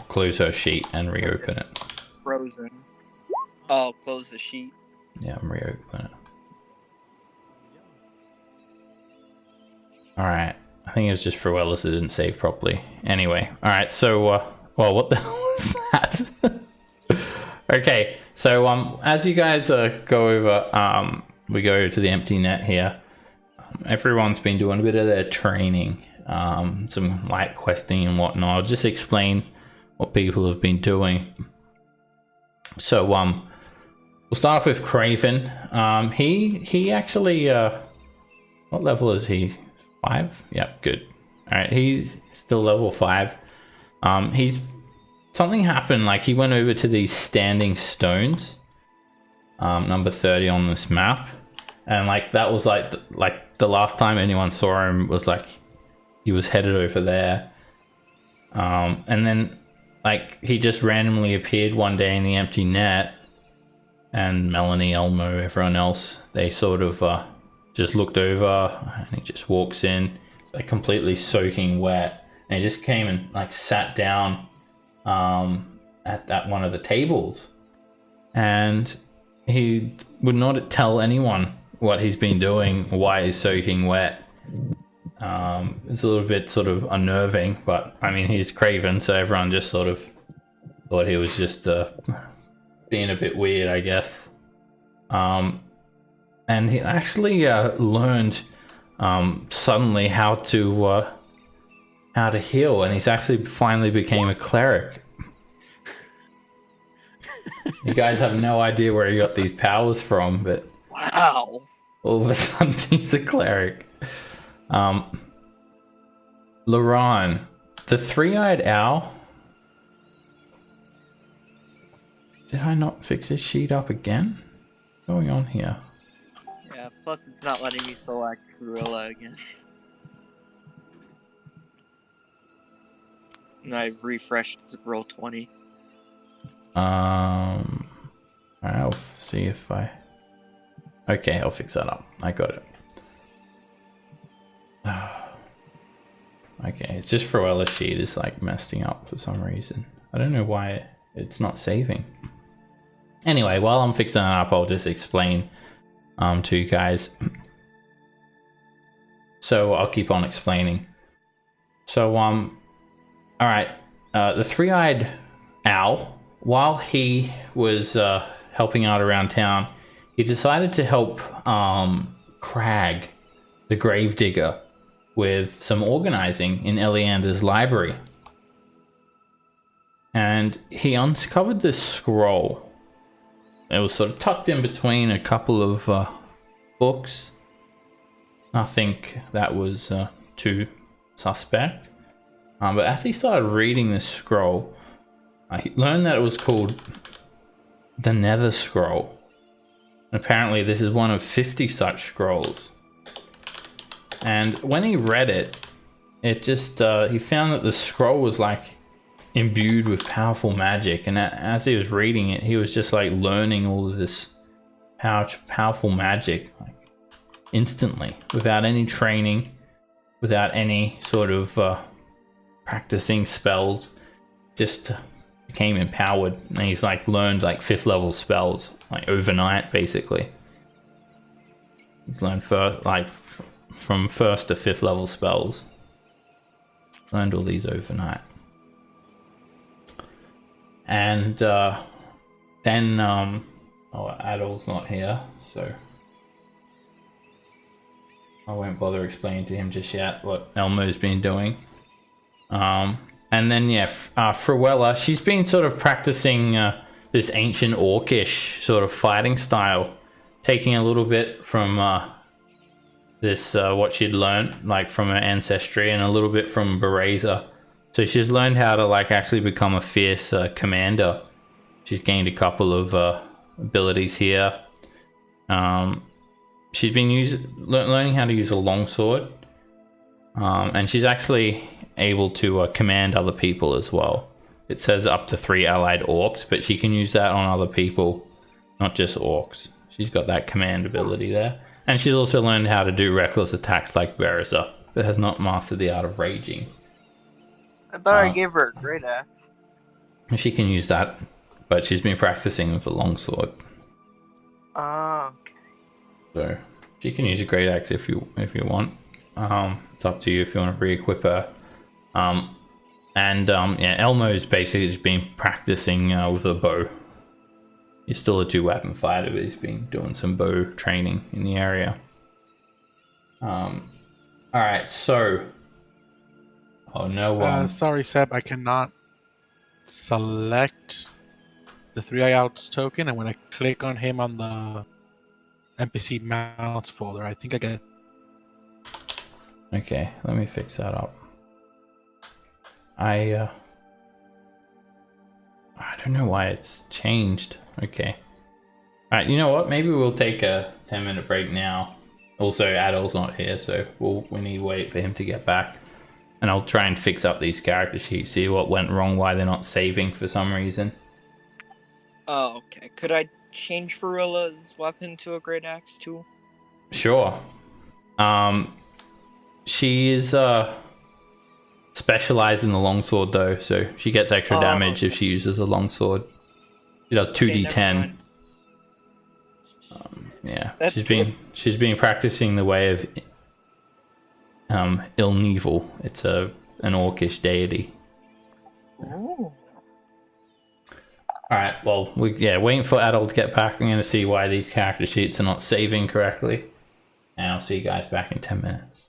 Close her sheet and reopen it. Frozen. Oh, close the sheet. Yeah, I'm reopen it. All right, I think it was just Fruella's that didn't save properly. Anyway, all right, so well, what the hell was that? Okay, so as you guys go over, we go to the empty net here. Everyone's been doing a bit of their training, some light questing and whatnot. I'll just explain what people have been doing. So we'll start off with Craven. He actually what level is he? 5? Yep, good. All right, he's still level 5. Something happened, like he went over to these standing stones, number 30 on this map, and like that was like the last time anyone saw him was like he was headed over there, and then like he just randomly appeared one day in the empty net, and Melanie, Elmo, everyone else, they sort of just looked over, and he just walks in, like completely soaking wet, and he just came and like sat down at one of the tables, and he would not tell anyone what he's been doing, why he's soaking wet. It's a little bit sort of unnerving, but I mean, he's Craven, so everyone just sort of thought he was just being a bit weird, I guess. And he actually learned suddenly how to heal, and he's actually finally became a cleric. You guys have no idea where he got these powers from, but Wow. all of a sudden he's a cleric. Laron, the three-eyed owl. Did I not fix his sheet up again? What's going on here? Yeah, plus it's not letting me select Fruella again. And I've refreshed roll 20. I'll see if I... Okay, I'll fix that up. I got it. Okay, it's just Fruella's sheet is like messing up for some reason. I don't know why it's not saving. Anyway, while I'm fixing that up, I'll just explain to you guys. So I'll keep on explaining. So all right, the three-eyed owl, while he was helping out around town, he decided to help Crag, the gravedigger, with some organizing in Eleander's library. And he uncovered this scroll. it was sort of tucked in between a couple of books. Nothing that was too suspect. But as he started reading this scroll, he learned that it was called the Nether Scroll. Apparently this is one of 50 such scrolls. And when he read it, it just, he found that the scroll was like imbued with powerful magic. And as he was reading it, he was just like learning all of this powerful magic like instantly, without any training, without any sort of practicing spells, just became empowered. And he's like learned like 5th level spells like overnight basically. He's learned from 1st to 5th level spells. Learned all these overnight. And then Adol's not here, so I won't bother explaining to him just yet what Elmo's been doing. And then yeah, Fruella, she's been sort of practicing this ancient orcish sort of fighting style, taking a little bit from this what she'd learned like from her ancestry, and a little bit from Bereza. So she's learned how to like actually become a fierce commander. She's gained a couple of abilities here. She's been learning how to use a longsword, and she's actually able to command other people as well. It says up to 3 allied orcs, but she can use that on other people, not just orcs. She's got that command ability there. And she's also learned how to do reckless attacks like Bereza, but has not mastered the art of raging. I thought I gave her a great axe. She can use that, but she's been practicing with a longsword. Ah, okay. So she can use a great axe if you want. It's up to you if you want to re-equip her. Yeah, Elmo's basically just been practicing with a bow. He's still a 2-weapon fighter, but he's been doing some bow training in the area. Alright, so... Oh, no. Sorry, Seb, I cannot select the 3 outs token, and when I click on him on the NPC mounts folder, I think I get... Okay, let me fix that up. I don't know why it's changed. Okay. Alright, you know what? Maybe we'll take a 10-minute break now. Also, Adol's not here, so we need to wait for him to get back. And I'll try and fix up these character sheets, see what went wrong, why they're not saving for some reason. Oh, okay. Could I change Fruella's weapon to a great axe too? Sure. She is specialized in the longsword though, so she gets extra damage if she uses a longsword. She does 2d10. Yeah, she's been practicing the way of Ilneval. It's an orcish deity. Ooh. Alright, well, waiting for Adol to get back. I'm going to see why these character sheets are not saving correctly. And I'll see you guys back in 10 minutes.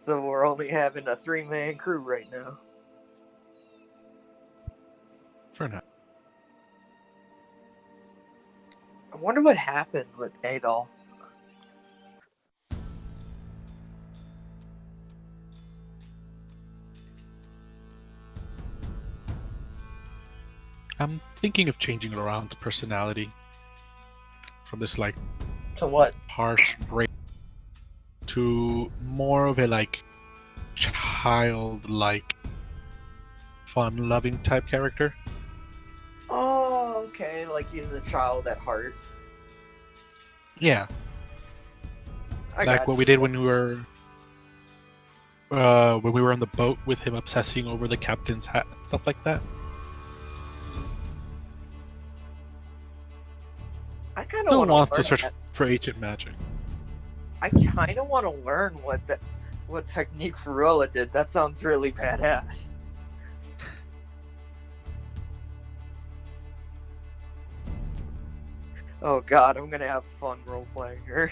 So we're only having a 3-man crew right now. For now. I wonder what happened with Adol. I'm thinking of changing around personality from this like To what? harsh break to more of a like childlike, fun-loving type character. Oh, okay. Like he's a child at heart. Yeah, I like got what you. we did when we were when we were on the boat with him obsessing over the captain's hat, stuff like that. I kind of Still want wants to to search learn. for ancient magic. I kind of want to learn what technique Ferrola did. That sounds really badass. Oh god, I'm gonna have fun role playing her.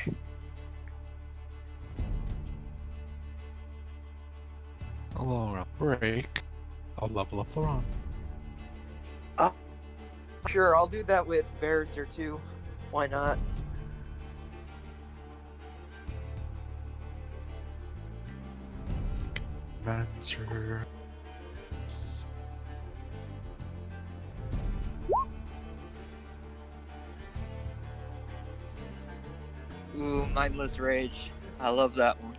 Alright, break. I'll level up Laurent. Sure, I'll do that with Bearser too. Why not? Mancer. Ooh, Mindless Rage. I love that one.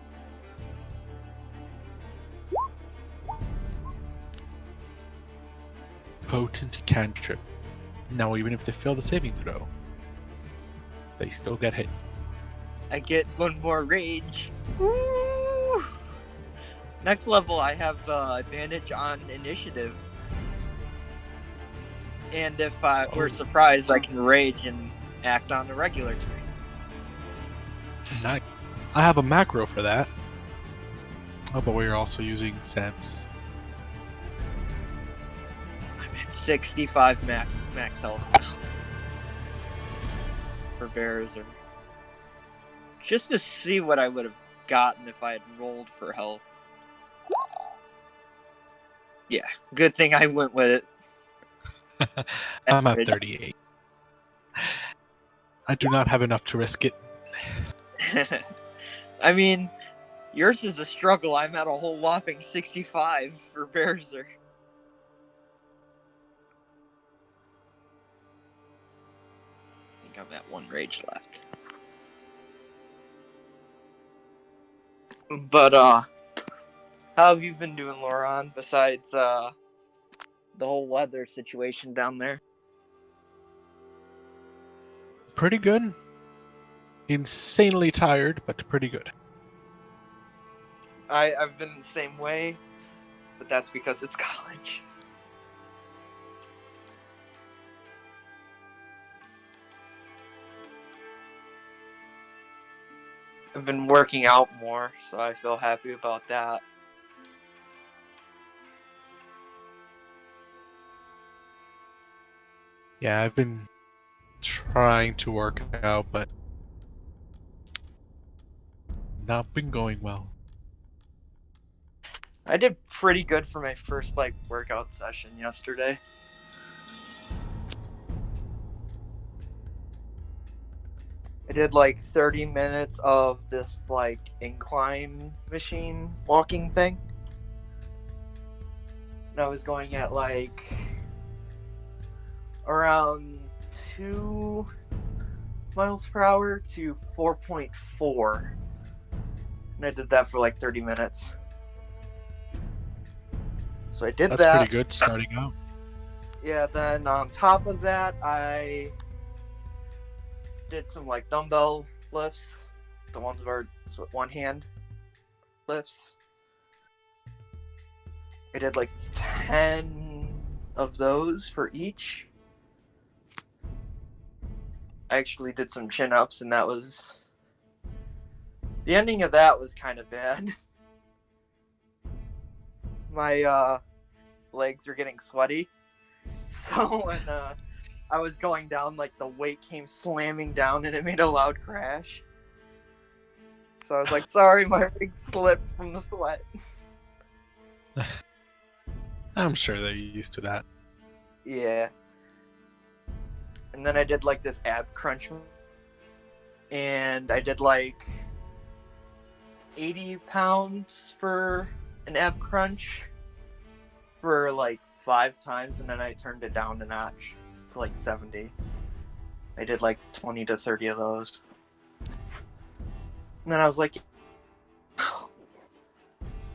Potent cantrip. Now, even if they fail the saving throw, they still get hit. I get one more rage. Woo! Next level, I have advantage on initiative. And if we're surprised, I can rage and act on the regular turn. Nice. I have a macro for that. Oh, but we're also using Sam's. I'm at 65 max health now. For Bearser. Just to see what I would have gotten if I had rolled for health. Yeah, good thing I went with it. I'm at 38. I do not have enough to risk it. I mean, yours is a struggle. I'm at a whole whopping 65 for Bearser. I think I'm at one rage left. But, how have you been doing, Laurent, besides, the whole weather situation down there? Pretty good. Insanely tired, but pretty good. I've been the same way, but that's because it's college. I've been working out more, so I feel happy about that. Yeah, I've been trying to work out, but not been going well. I did pretty good for my first workout session yesterday. I did 30 minutes of this incline machine walking thing. And I was going at around 2 miles per hour to 4.4. And I did that for 30 minutes. So I did That's that. pretty good starting out. Yeah, then on top of that, I did some dumbbell lifts. The ones where it's with one hand lifts. I did 10 of those for each. I actually did some chin-ups, and that was... The ending of that was kind of bad. My legs were getting sweaty. So when I was going down, the weight came slamming down, and it made a loud crash. So I was like, sorry, my leg slipped from the sweat. I'm sure they're used to that. Yeah. And then I did this ab crunch. And I did 80 pounds for an ab crunch for 5 times, and then I turned it down a notch to 70. I did 20 to 30 of those. And then I was like,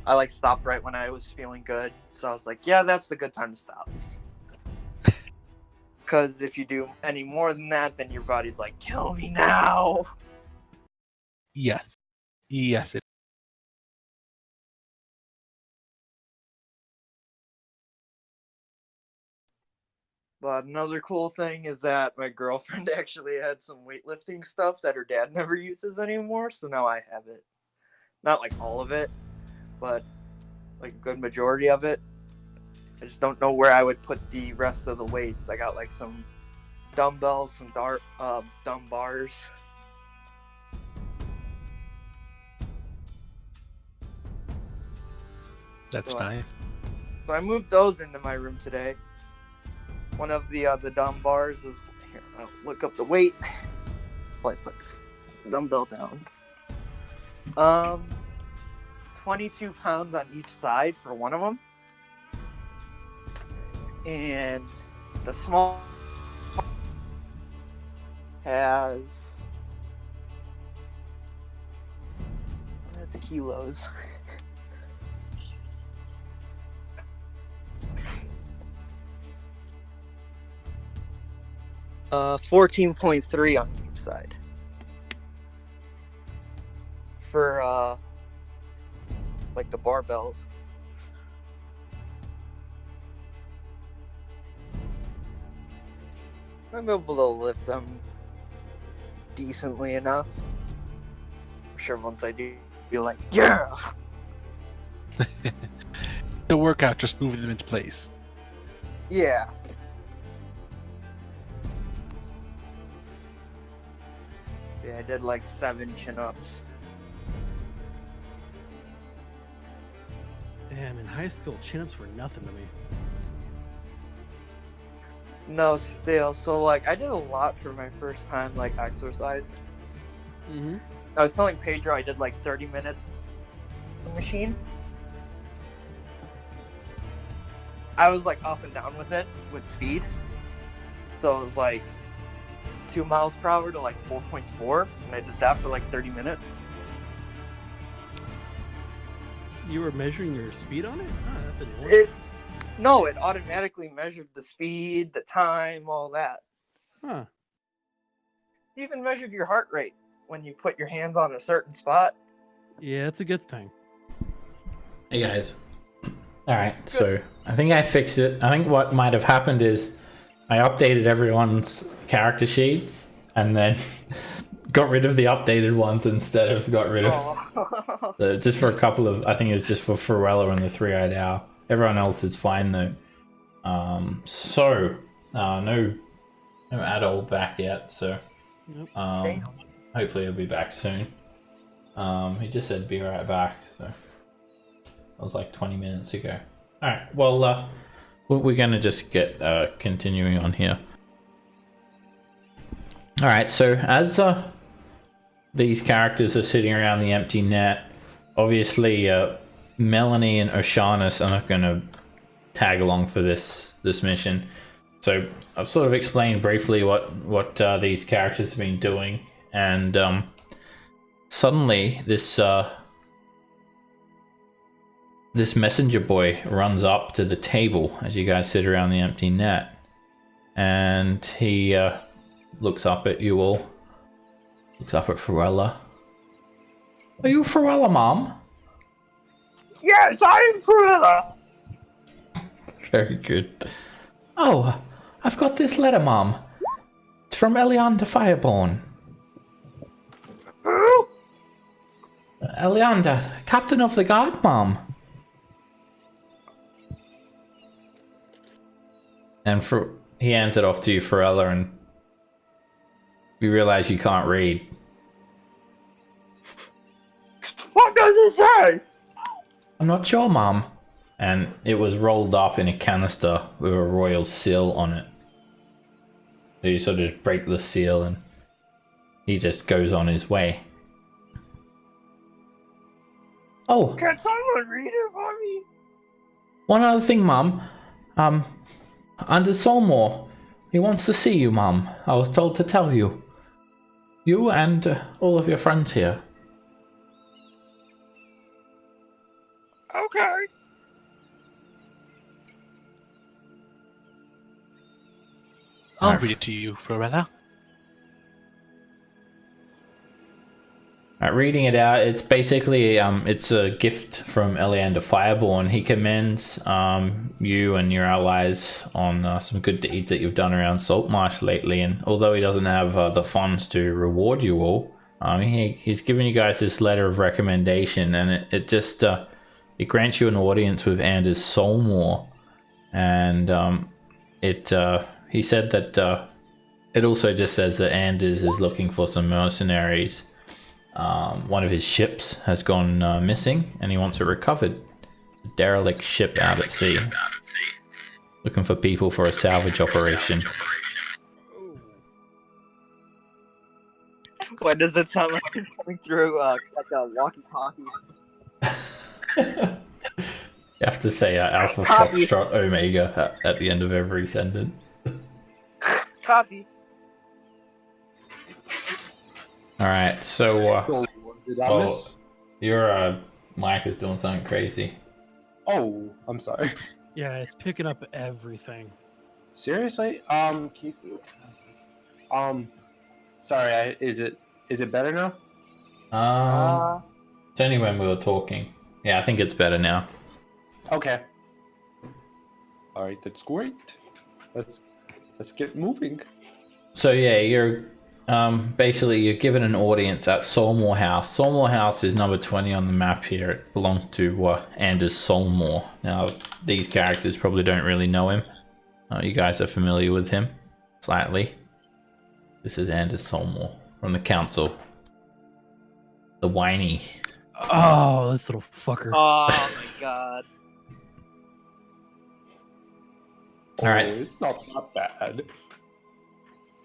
I stopped right when I was feeling good. So I was like, yeah, that's the good time to stop. Because if you do any more than that, then your body's like, kill me now. Yes. Yes, it But another cool thing is that my girlfriend actually had some weightlifting stuff that her dad never uses anymore, so now I have it. Not like all of it, but like a good majority of it. I just don't know where I would put the rest of the weights. I got like some dumbbells, some dumb bars. That's So nice. So I moved those into my room today. One of the dumb bars is here. I'll look up the weight. While I put this dumbbell down. 22 pounds on each side for one of them, and the small has that's kilos. 14.3 on each side for like the barbells. I'm able to lift them decently enough. I'm sure once I do, be like, yeah. The workout just moved them into place. Yeah. Yeah, I did like 7 chin-ups. Damn, in high school, chin-ups were nothing to me. No, still. So like, I did a lot for my first time like exercise. Mm-hmm. I was telling Pedro I did like 30 minutes on the machine. I was like up and down with it with speed. So it was like 2 miles per hour to like 4.4, and I did that for like 30 minutes. You were measuring your speed on it? Oh, that's a new one. It automatically measured the speed, the time, all that. Huh. It even measured your heart rate when you put your hands on a certain spot. Yeah, it's a good thing. Hey guys. Alright, so I think I fixed it. I think what might have happened is I updated everyone's character sheets and then got rid of the updated ones instead of got rid of... Oh. So just for a couple of... I think it was just for Pharrella and the Three-Eyed Owl. Everyone else is fine though. No adult back yet, so... Damn. Hopefully he'll be back soon. He just said be right back, so... That was like 20 minutes ago. Alright, well, we're gonna just get continuing on here. Alright, so as these characters are sitting around the empty net, obviously Melanie and Oshanis are not gonna tag along for this mission. So I've sort of explained briefly what these characters have been doing, and suddenly this messenger boy runs up to the table as you guys sit around the empty net, and he looks up at you all, looks up at Pharrella. Are you Pharrella, Mom? Yes, I am Pharrella. Very good. Oh, I've got this letter, Mom. It's from Elianda Fireborn. Who? Elianda, Captain of the Guard, Mom. And he hands it off to you, Pharrella, and you realize you can't read. What does it say? I'm not sure, Mom. And it was rolled up in a canister with a royal seal on it. So you sort of break the seal and he just goes on his way. Oh, Can someone read it for me? one other thing, Mom. Under Saltmarsh, he wants to see you, Mom. I was told to tell you. You and all of your friends here. Okay. I'll read it to you, Florella. Reading it out, it's basically it's a gift from Eleander Fireborn. He commends you and your allies on some good deeds that you've done around Saltmarsh lately, and although he doesn't have the funds to reward you all, he's given you guys this letter of recommendation, and it just it grants you an audience with Anders Solmore, and he said that it also just says that Anders is looking for some mercenaries. One of his ships has gone missing, and he wants it recovered. A derelict ship out at sea. Looking for people for a salvage operation. Why does it sound like it's coming through like a walkie-talkie? You have to say Alpha Copy. Foxtrot Omega at the end of every sentence. Copy. Alright, so Did I miss? your mic is doing something crazy. Oh, I'm sorry. Yeah, it's picking up everything. Seriously? Keep. Sorry. Is it better now? It's only when we were talking. Yeah, I think it's better now. Okay. All right, that's great. Let's get moving. So yeah, you're basically you're given an audience at Solmore House. Solmore House is number 20 on the map here. It belongs to Anders Solmore. Now, these characters probably don't really know him. You guys are familiar with him slightly. This is Anders Solmore from the council. The whiny. Oh, this little fucker. Oh my god. All right. It's not bad.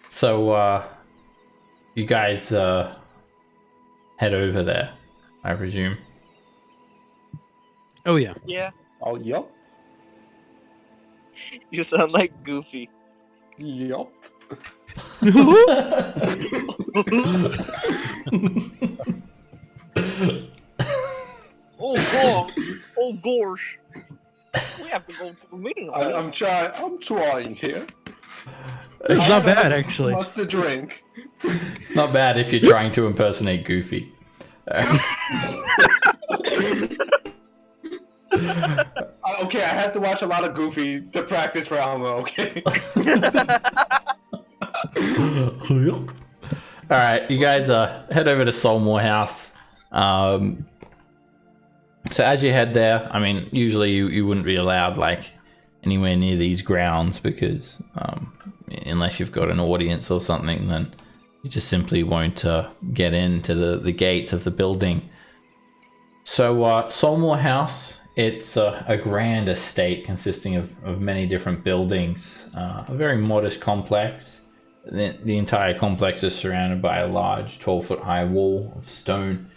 So you guys head over there, I presume. Oh yeah. Yeah. Oh, yup. You sound like Goofy. Yup. Oh god. Oh gosh. We have to go to the meeting. I'm trying here. It's not bad actually. What's the drink? It's not bad if you're trying to impersonate Goofy. Okay, I have to watch a lot of Goofy to practice for Alma, okay? Alright, you guys head over to Solmore House. So as you head there, I mean, usually you wouldn't be allowed like anywhere near these grounds because unless you've got an audience or something, then you just simply won't get into the gates of the building. So Solmore House, it's a grand estate consisting of many different buildings, a very modest complex. The entire complex is surrounded by a large 12-foot high wall of stone,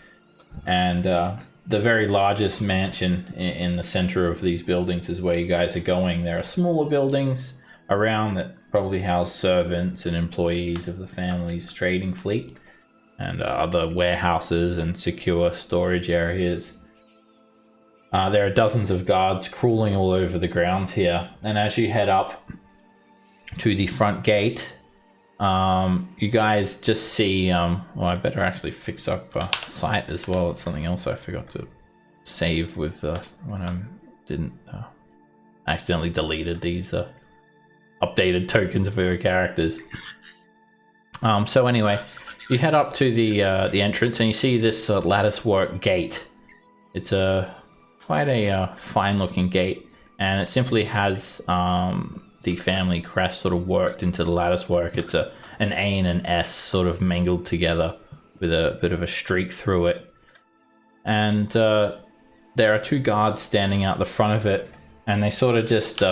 and the very largest mansion in the center of these buildings is where you guys are going. There are smaller buildings around that probably house servants and employees of the family's trading fleet, and other warehouses and secure storage areas. There are dozens of guards crawling all over the grounds here, and as you head up to the front gate, you guys just see, well, I better actually fix up sight as well. It's something else I forgot to save with when I didn't accidentally deleted these updated tokens for your characters. So anyway, you head up to the entrance and you see this lattice work gate. It's quite a fine looking gate, and it simply has the family crest sort of worked into the lattice work. It's an A and an S sort of mangled together with a bit of a streak through it. And there are two guards standing out the front of it, and they sort of just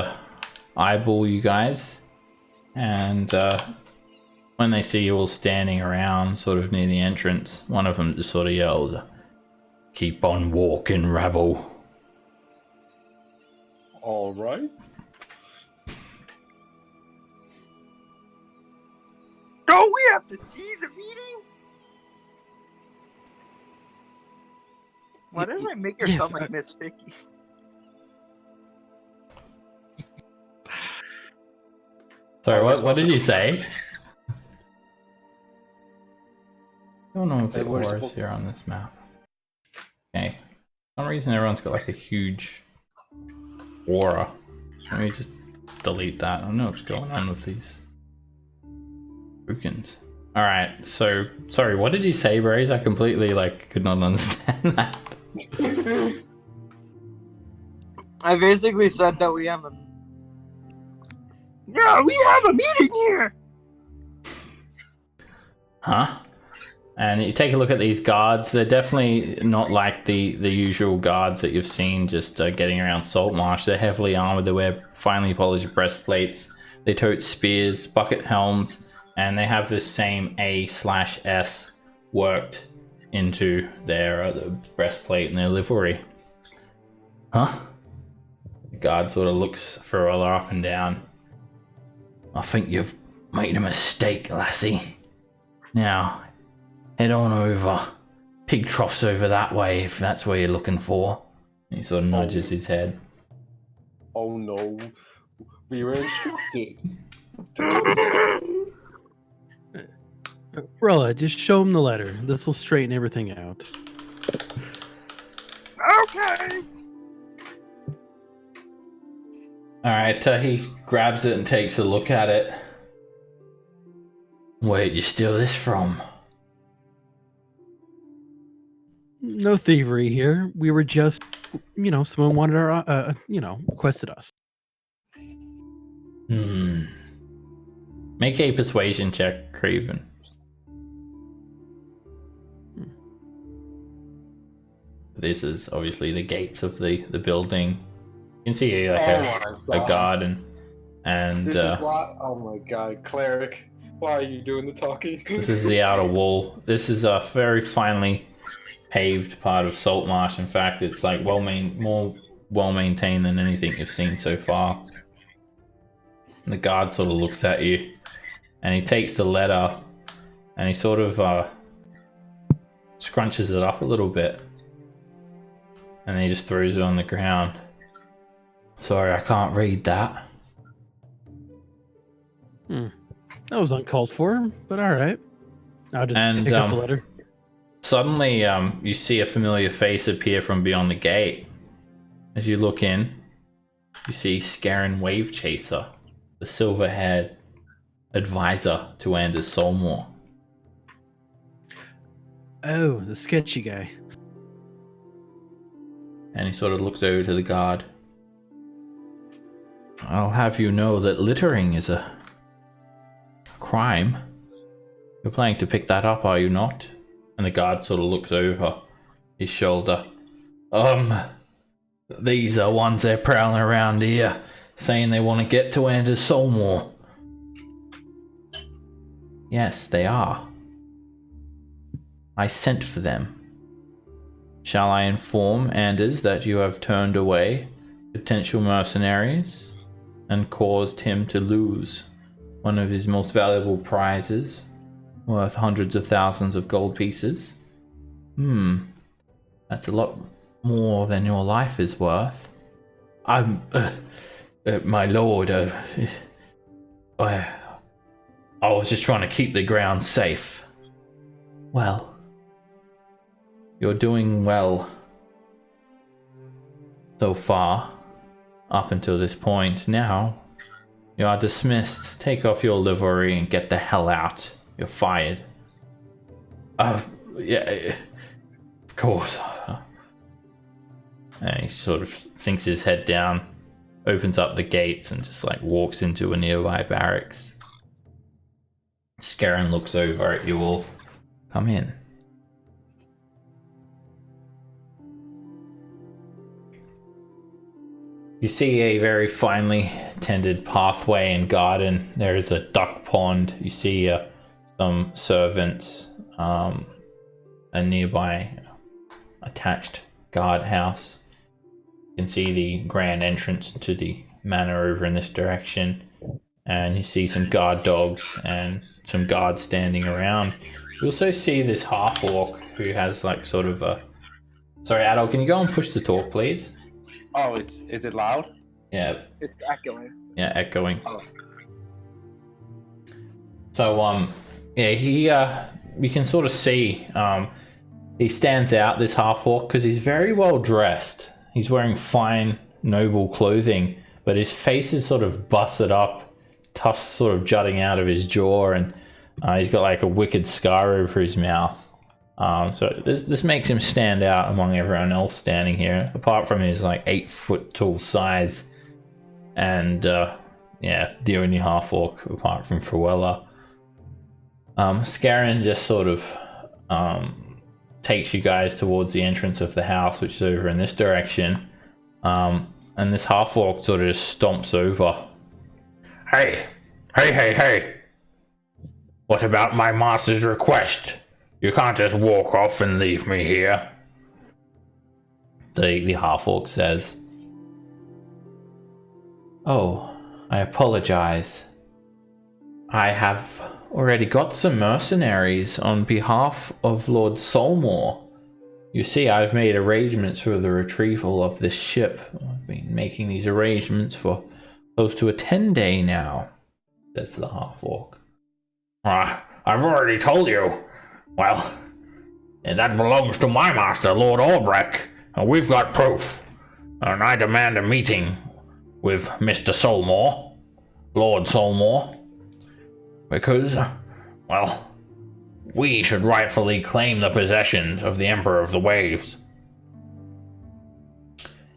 eyeball you guys. And when they see you all standing around sort of near the entrance, one of them just sort of yells, "Keep on walking, rabble." All right. Don't we have to see the meeting? Why does it make her Yes, sound like Miss Vicky? Sorry, what did you say? don't know if the Hey, we're aura is suppo- here on this map. Okay. For some reason everyone's got like a huge aura. Let me just delete that. I don't know what's going on with these tokens. Alright, so sorry, what did you say, Braze? I completely could not understand that. I basically said that we have a. Yeah, we have a meeting here. Huh? And you take a look at these guards, they're definitely not like the usual guards that you've seen just getting around Saltmarsh. They're heavily armored, they wear finely polished breastplates, they tote spears, bucket helms, and they have this same A/S worked into their breastplate and their livery. Huh? The guard sort of looks Ferrella up and down. I think you've made a mistake, lassie. Now, head on over. Pig trough's over that way, if that's where you're looking for. He sort of nudges his head. Oh no, we were instructed. Rella, just show him the letter. This will straighten everything out. Okay. Alright, he grabs it and takes a look at it. Where'd you steal this from? No thievery here. We were just, someone wanted our, requested us. Make a persuasion check, Craven. This is obviously the gates of the building. You can see a guard and This is why. Oh my god, cleric, why are you doing the talking? this is the outer wall. This is a very finely paved part of Saltmarsh. In fact, it's like more well maintained than anything you've seen so far. And the guard sort of looks at you, and he takes the letter, and he sort of scrunches it up a little bit, and then he just throws it on the ground. Sorry, I can't read that. That was uncalled for, but all right. I'll just And, pick up the letter. Suddenly, you see a familiar face appear from beyond the gate. As you look in, you see Scarin Wavechaser, the silver-haired advisor to Anders Solmore. Oh, the sketchy guy. And he sort of looks over to the guard. I'll have you know that littering is a crime. You're planning to pick that up, are you not? And the guard sort of looks over his shoulder. These are ones they're prowling around here, saying they want to get to Anders Solmore. Yes, they are. I sent for them. Shall I inform Anders that you have turned away potential mercenaries and caused him to lose one of his most valuable prizes, worth hundreds of thousands of gold pieces? That's a lot more than your life is worth. My lord, I was just trying to keep the ground safe. Well, you're doing well so far, up until this point. Now, you are dismissed. Take off your livery and get the hell out. You're fired. Yeah, of course. And he sort of sinks his head down, opens up the gates, and just walks into a nearby barracks. Scarin looks over at you all. Come in. You see a very finely tended pathway and garden. There is a duck pond. You see some servants, a nearby attached guardhouse. You can see the grand entrance to the manor over in this direction. And you see some guard dogs and some guards standing around. You also see this half-orc who has sort of a... Sorry, Adol, can you go and push the talk, please? Oh, is it loud? Yeah. It's echoing. Yeah, echoing. Oh. So, yeah, he you can sort of see he stands out, this half-orc, because he's very well dressed. He's wearing fine, noble clothing, but his face is sort of busted up, tusks sort of jutting out of his jaw, and he's got like a wicked scar over his mouth. So this makes him stand out among everyone else standing here, apart from his like 8-foot tall size. And yeah, the only half-orc apart from Fruella. Scarron just sort of takes you guys towards the entrance of the house, which is over in this direction. And this half-orc sort of just stomps over. Hey! What about my master's request? You can't just walk off and leave me here. The half-orc says. Oh, I apologize. I have already got some mercenaries on behalf of Lord Saltmarsh. You see, I've made arrangements for the retrieval of this ship. I've been making these arrangements for close to a 10-day now, says the half-orc. I've already told you. Well, that belongs to my master, Lord Albrecht, and we've got proof. And I demand a meeting with Mr. Saltmarsh, Lord Saltmarsh, because, well, we should rightfully claim the possessions of the Emperor of the Waves.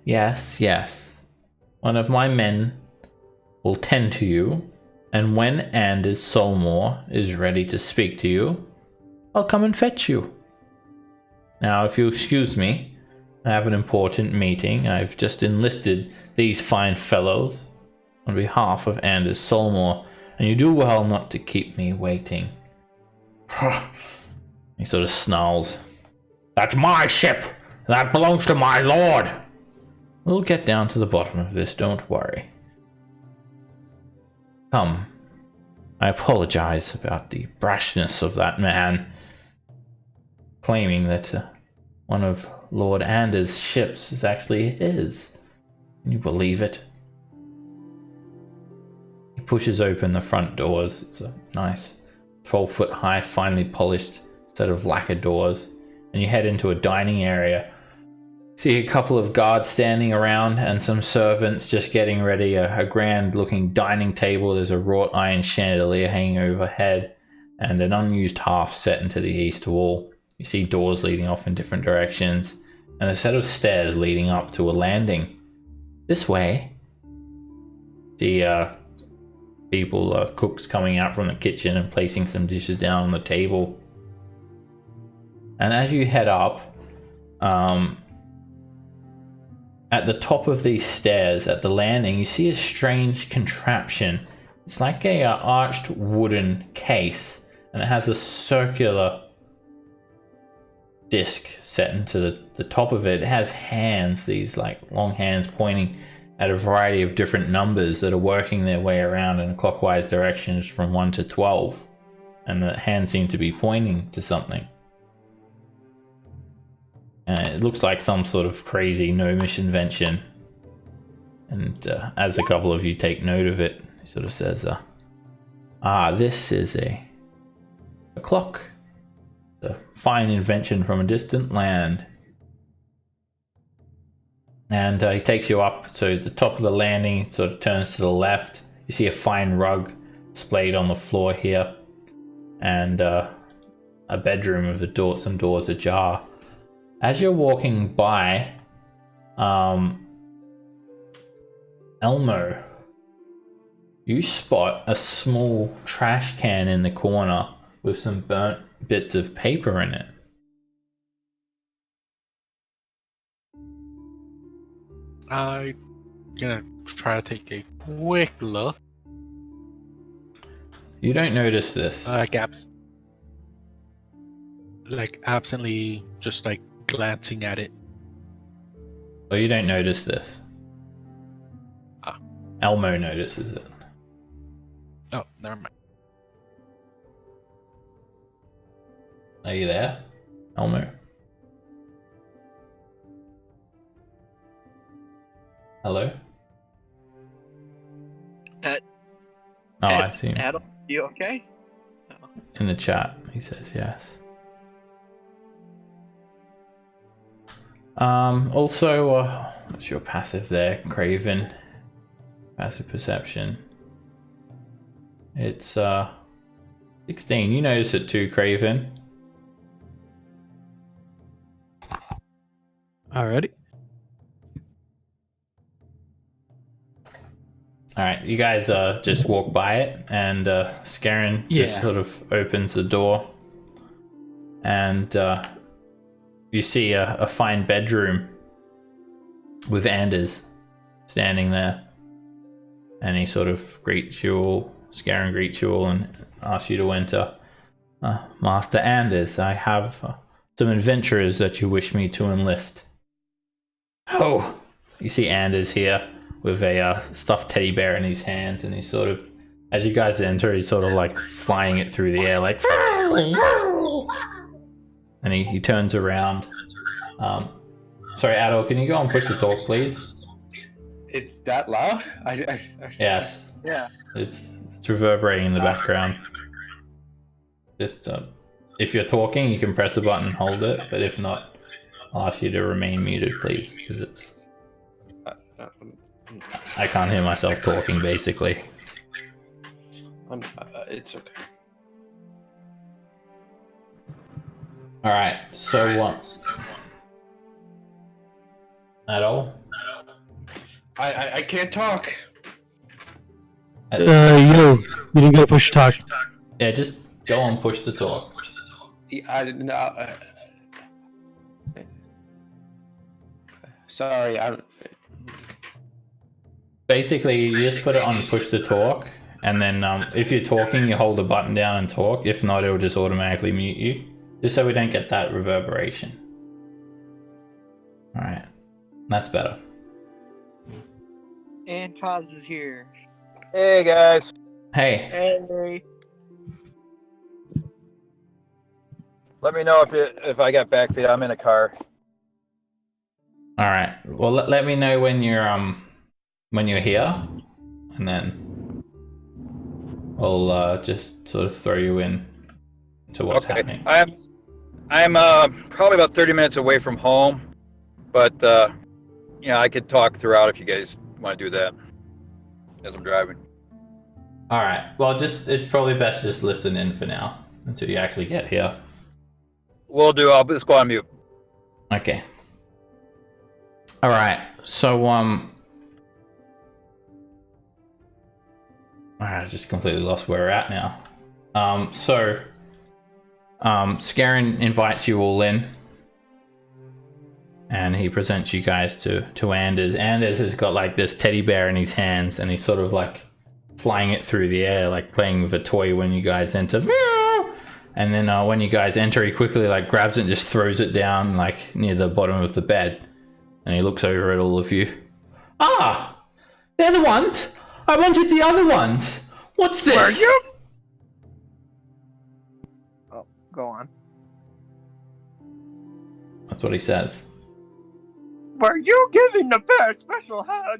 Yes. One of my men will tend to you, and when Anders Saltmarsh is ready to speak to you, I'll come and fetch you. Now, if you excuse me, I have an important meeting. I've just enlisted these fine fellows on behalf of Anders Saltmarsh, and you do well not to keep me waiting. He sort of snarls. That's my ship! That belongs to my lord! We'll get down to the bottom of this, don't worry. Come. I apologize about the brashness of that man, claiming that one of Lord Anders' ships is actually his. Can you believe it? He pushes open the front doors. It's a nice 12-foot high, finely polished set of lacquer doors, and you head into a dining area. See a couple of guards standing around and some servants just getting ready a grand looking dining table. There's a wrought iron chandelier hanging overhead and an unused hearth set into the east wall. You see doors leading off in different directions and a set of stairs leading up to a landing. This way. The people, cooks coming out from the kitchen and placing some dishes down on the table. And as you head up, at the top of these stairs, at the landing, you see a strange contraption. It's like a arched wooden case, and it has a circular disc set into the top of it. It has hands, these like long hands pointing at a variety of different numbers that are working their way around in clockwise directions from 1 to 12. And the hands seem to be pointing to something. It looks like some sort of crazy gnomish invention. And as a couple of you take note of it, he sort of says, this is a clock. A fine invention from a distant land. And he takes you up to the top of the landing, sort of turns to the left. You see a fine rug displayed on the floor here. And a bedroom with some doors ajar. As you're walking by, Elmo, you spot a small trash can in the corner with some burnt bits of paper in it. I'm gonna try to take a quick look. You don't notice this. Gaps. Like absently, just like glancing at it. Well, you don't notice this. Ah. Elmo notices it. Oh, never mind. Are you there, Elmo? Hello? I see him Adam, you okay? in the chat. He says yes. Also, what's your passive there, Craven? Passive perception. It's 16. You notice it too, Craven. Alrighty. Alright, you guys just walk by it, and Scarin just Yeah. sort of opens the door, and you see a fine bedroom with Anders standing there, and he sort of greets you all. Scarin greets you all and asks you to enter. Master Anders, I have some adventurers that you wish me to enlist. Oh, you see Anders here with a stuffed teddy bear in his hands, and he's sort of, as you guys enter, he's sort of like flying it through the air, like, and he turns around. Sorry, Adol, can you go and push the talk, please? It's that loud? Yes, Yeah. it's reverberating in the background. Just if you're talking, you can press the button and hold it, but if not, I'll ask you to remain muted, please, because it's I can't hear myself talking, basically. It's okay. All right, so what? Adol? I can't talk. You didn't go push talk. Yeah, just go on, push the talk. I didn't know. Sorry, Basically, you just put it on push to talk, and then if you're talking, you hold the button down and talk. If not, it'll just automatically mute you, just so we don't get that reverberation. All right, that's better. And Kaz is here. Hey guys. Hey, Hey. Let me know if I got backfeed. I'm in a car. all right. Well, let me know when you're here, and then I'll just sort of throw you in to what's happening. I'm probably about 30 minutes away from home, but I could talk throughout if you guys want to do that as I'm driving. All right. Well, it's probably best just listen in for now until you actually get here. Will do. I'll just go on mute. Okay. All right. So I just completely lost where we're at now. Scarin invites you all in, and he presents you guys to Anders. Anders has got like this teddy bear in his hands, and he's sort of like flying it through the air, like playing with a toy when you guys enter. And then when you guys enter, he quickly like grabs it and just throws it down like near the bottom of the bed. And he looks over at all of you. Ah, they're the ones. I wanted the other ones. What's this? Were you? Oh, go on. That's what he says. Were you giving the bear a special hug?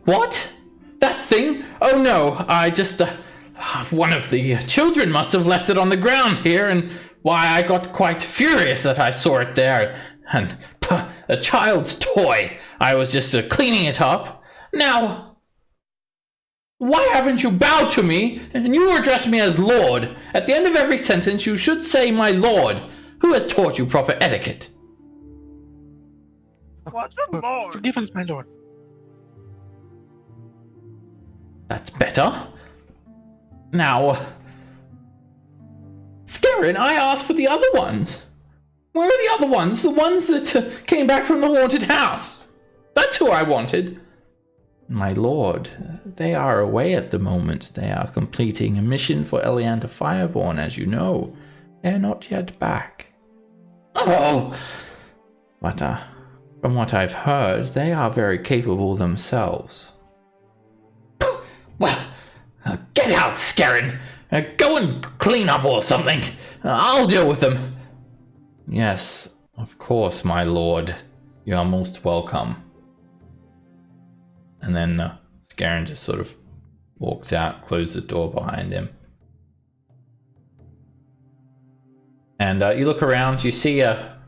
What? That thing? Oh no, I just... one of the children must have left it on the ground here, and why I got quite furious that I saw it there. And a child's toy. I was just cleaning it up. Now, why haven't you bowed to me? And you address me as Lord. At the end of every sentence, you should say my Lord. Who has taught you proper etiquette? What's a lord? Forgive us, my lord. That's better. Now, Scarin, I asked for the other ones. Where are the other ones? The ones that came back from the haunted house. That's who I wanted. My lord, they are away at the moment. They are completing a mission for Elianta Fireborn, as you know. They're not yet back. Oh! But, from what I've heard, they are very capable themselves. Well, get out, Scarin. Go and clean up or something. I'll deal with them. Yes, of course, my lord. You are most welcome. And then Scarin just sort of walks out, closes the door behind him. And you look around, you see a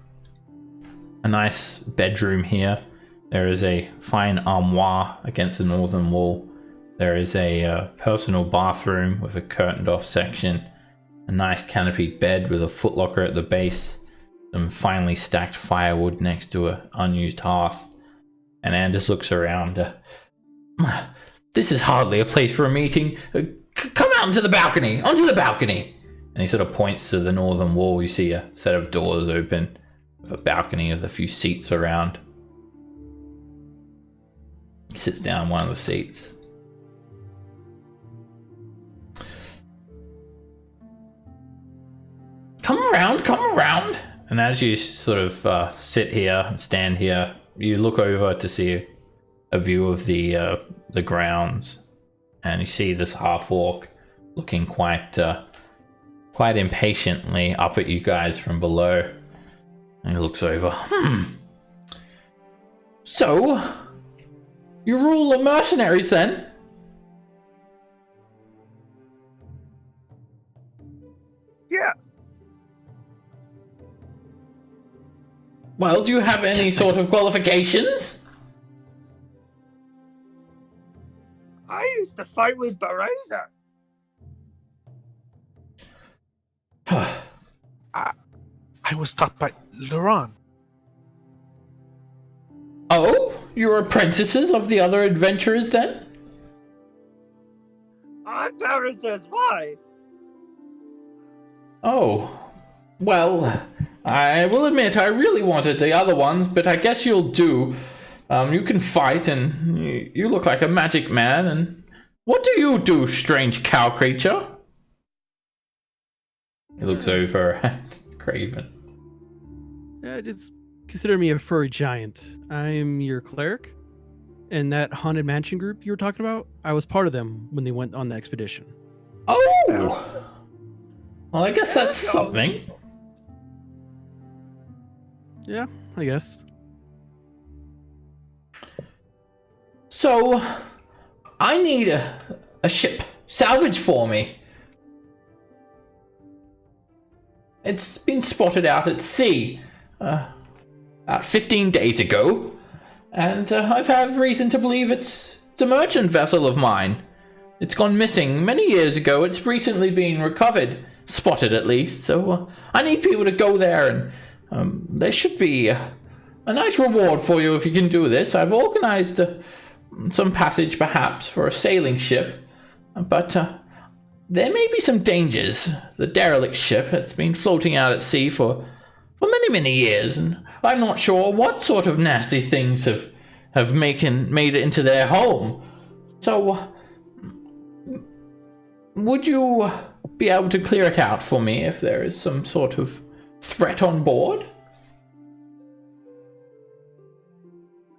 nice bedroom here. There is a fine armoire against the northern wall. There is a personal bathroom with a curtained off section. A nice canopied bed with a footlocker at the base. Some finely stacked firewood next to an unused hearth. And Anders looks around. This is hardly a place for a meeting. Come out onto the balcony! Onto the balcony! And he sort of points to the northern wall. You see a set of doors open with a balcony with a few seats around. He sits down on one of the seats. Come around. And as you sort of sit here and stand here, you look over to see a view of the grounds, and you see this half-orc looking quite impatiently up at you guys from below. And he looks over. So, you rule the mercenaries then? Yeah. Well, do you have any sort of qualifications? I used to fight with Bereza. I was taught by Laurent. Oh, you're apprentices of the other adventurers then? I'm Bereza's wife. Oh, well, I will admit I really wanted the other ones, but I guess you'll do. You can fight, and you look like a magic man, and what do you do, strange cow creature? He looks over at Craven. Just consider me a furry giant. I'm your cleric. And that haunted mansion group you were talking about, I was part of them when they went on the expedition. Oh! Well, I guess that's something. Yeah, I guess. So, I need a ship. Salvage for me. It's been spotted out at sea about 15 days ago, and I've had reason to believe it's a merchant vessel of mine. It's gone missing many years ago. It's recently been recovered, spotted at least, so I need people to go there, and there should be a nice reward for you if you can do this. I've organized some passage perhaps for a sailing ship, but there may be some dangers. The derelict ship has been floating out at sea for many years, and I'm not sure what sort of nasty things have made it into their home. So, would you be able to clear it out for me if there is some sort of threat on board?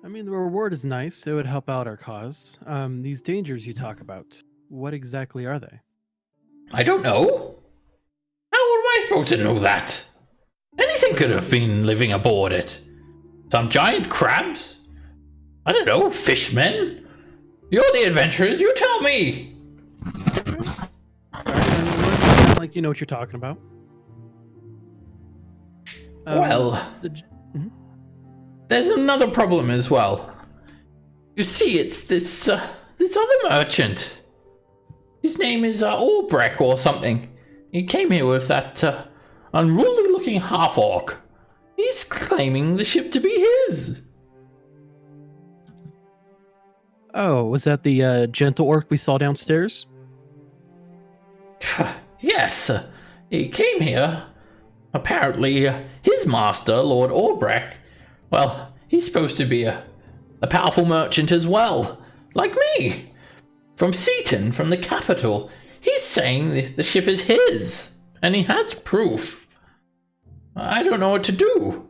I mean, the reward is nice. It would help out our cause. These dangers you talk about, what exactly are they? I don't know. How am I supposed to know that? Anything could have been living aboard it. Some giant crabs? I don't know, fishmen? You're the adventurers, you tell me! Like you know what you're talking about. Well, there's another problem as well. You see, it's this other merchant. His name is Albrecht or something. He came here with that unruly-looking half-orc. He's claiming the ship to be his. Oh, was that the gentle orc we saw downstairs? Yes, he came here. Apparently, his master, Lord Albrecht, well, he's supposed to be a powerful merchant as well, like me. From Seaton, from the capital. He's saying the ship is his, and he has proof. I don't know what to do.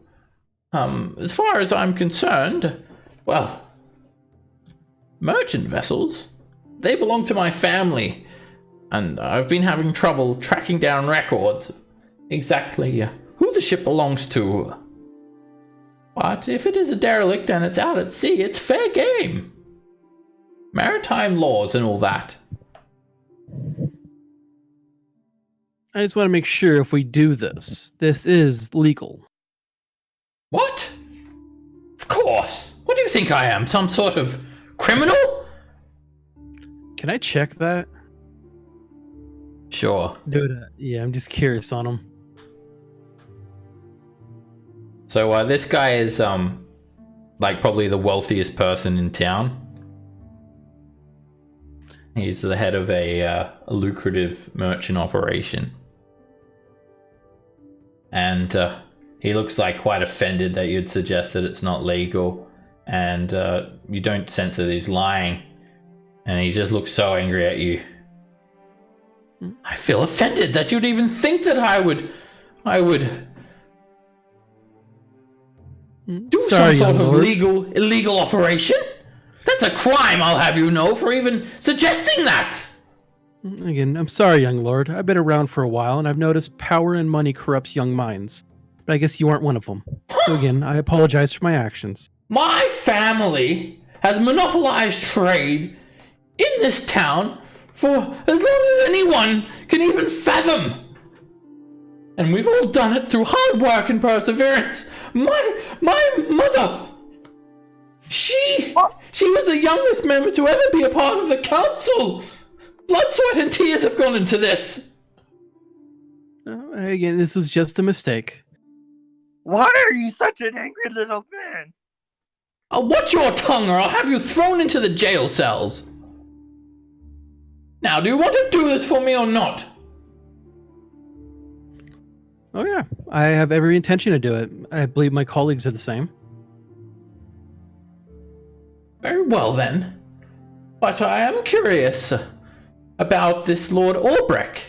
As far as I'm concerned, well, merchant vessels, they belong to my family, and I've been having trouble tracking down records of exactly who the ship belongs to. But if it is a derelict and it's out at sea, it's fair game. Maritime laws and all that. I just want to make sure if we do this, this is legal. What? Of course. What do you think I am? Some sort of criminal? Can I check that? Sure. Dude, yeah, I'm just curious on him. So this guy is like probably the wealthiest person in town. He's the head of a lucrative merchant operation. And he looks like quite offended that you'd suggest that it's not legal. And you don't sense that he's lying. And he just looks so angry at you. I feel offended that you'd even think that I would do Sorry, some sort young of lord. illegal operation. That's a crime, I'll have you know, for even suggesting that. Again, I'm sorry, young lord. I've been around for a while, and I've noticed power and money corrupts young minds. But I guess you aren't one of them. So again, I apologize for my actions. My family has monopolized trade in this town for as long as anyone can even fathom. And we've all done it through hard work and perseverance. My mother, she was the youngest member to ever be a part of the council. Blood, sweat, and tears have gone into this. Again, this was just a mistake. Why are you such an angry little man? I'll watch your tongue or I'll have you thrown into the jail cells. Now, do you want to do this for me or not? Oh yeah, I have every intention to do it. I believe my colleagues are the same. Very well then. But I am curious about this Lord Albrecht.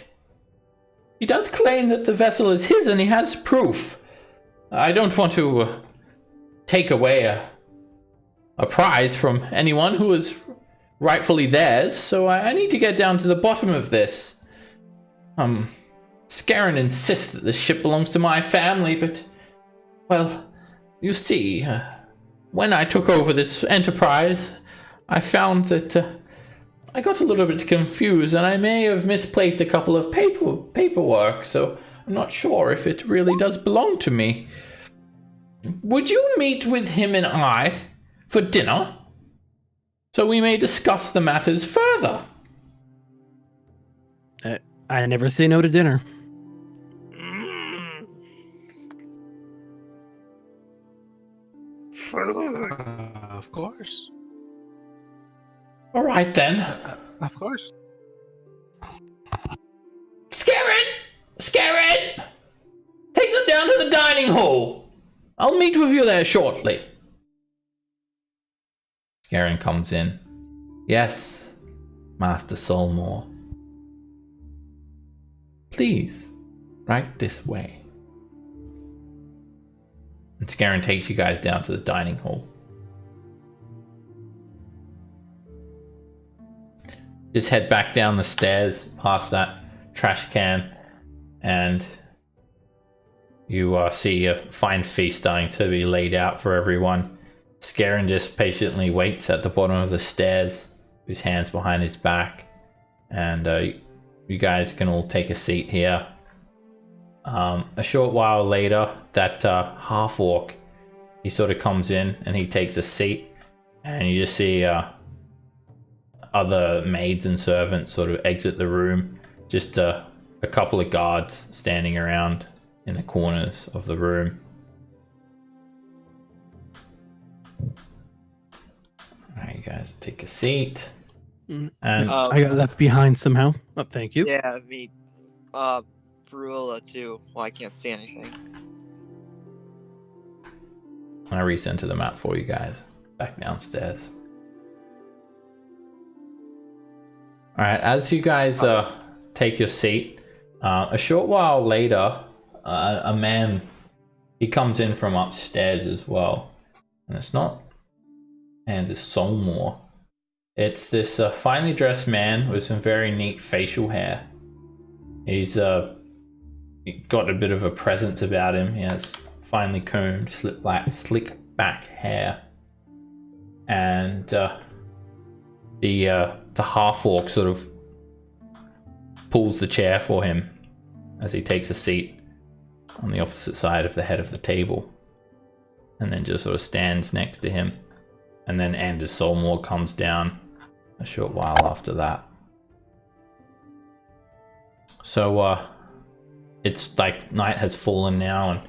He does claim that the vessel is his and he has proof. I don't want to take away a prize from anyone who is rightfully theirs, so I need to get down to the bottom of this. Scarron insists that the ship belongs to my family, but, well, you see, when I took over this enterprise, I found that I got a little bit confused and I may have misplaced a couple of paperwork, so I'm not sure if it really does belong to me. Would you meet with him and I for dinner, so we may discuss the matters further? I never say no to dinner. Of course. All right then. Of course. Scarron! Take them down to the dining hall. I'll meet with you there shortly. Scarron comes in. Yes, Master Solmore. Please, right this way. And Scarron takes you guys down to the dining hall. Just head back down the stairs past that trash can, and you see a fine feast starting to be laid out for everyone. Scarron just patiently waits at the bottom of the stairs, his hands behind his back, and you guys can all take a seat here. A short while later, that half-orc, he sort of comes in and he takes a seat, and you just see other maids and servants sort of exit the room. Just a couple of guards standing around in the corners of the room. Alright, you guys take a seat. And I got left behind somehow. Oh, thank you. Yeah, me. Brula too. Well, I can't see anything. I recenter the map for you guys. Back downstairs. Alright, as you guys take your seat, a short while later, a man, he comes in from upstairs as well. And it's not Anders Solmore. It's this finely dressed man with some very neat facial hair. He's got a bit of a presence about him. He has finely combed, slick back hair. And the half-orc sort of pulls the chair for him as he takes a seat on the opposite side of the head of the table, and then just sort of stands next to him. And then Anders Solmore comes down a short while after that. So it's like night has fallen now, and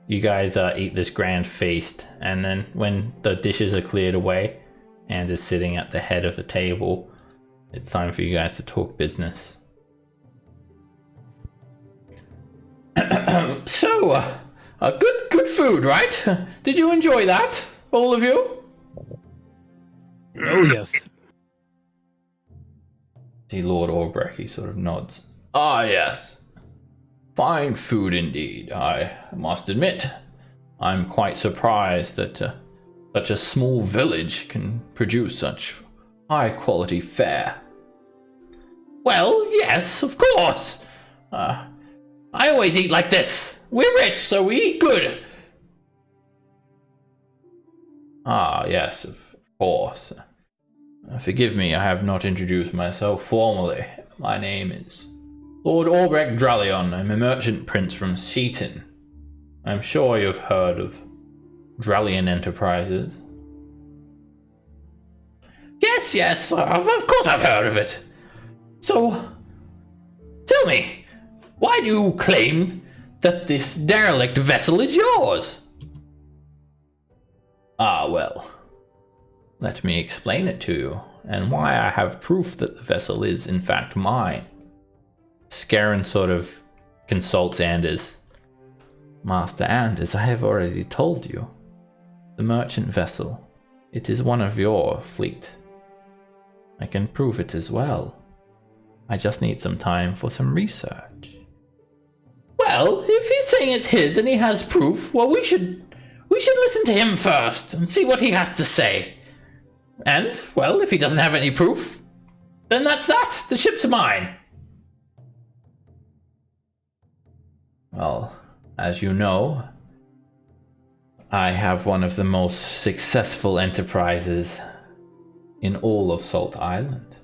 you guys eat this grand feast. And then when the dishes are cleared away, Anders sitting at the head of the table, it's time for you guys to talk business. So, good food, right? Did you enjoy that, all of you? Oh, yes. See Lord Albrecht, he sort of nods. Ah, yes. Fine food indeed, I must admit. I'm quite surprised that such a small village can produce such high-quality fare. Well, yes, of course. I always eat like this. We're rich, so we eat good. Ah, yes, of course. Forgive me, I have not introduced myself formally. My name is Lord Albrecht Dralion. I'm a merchant prince from Seaton. I'm sure you've heard of Dralion Enterprises. Yes, of course I've heard of it. So, tell me, why do you claim that this derelict vessel is yours? Ah, well, let me explain it to you, and why I have proof that the vessel is in fact mine. Scarron sort of consults Anders. Master Anders, I have already told you. The merchant vessel, it is one of your fleet. I can prove it as well. I just need some time for some research. Well, if he's saying it's his and he has proof, well, we should listen to him first and see what he has to say. And, well, if he doesn't have any proof, then that's that. The ship's mine. Well, as you know, I have one of the most successful enterprises in all of Salt Island.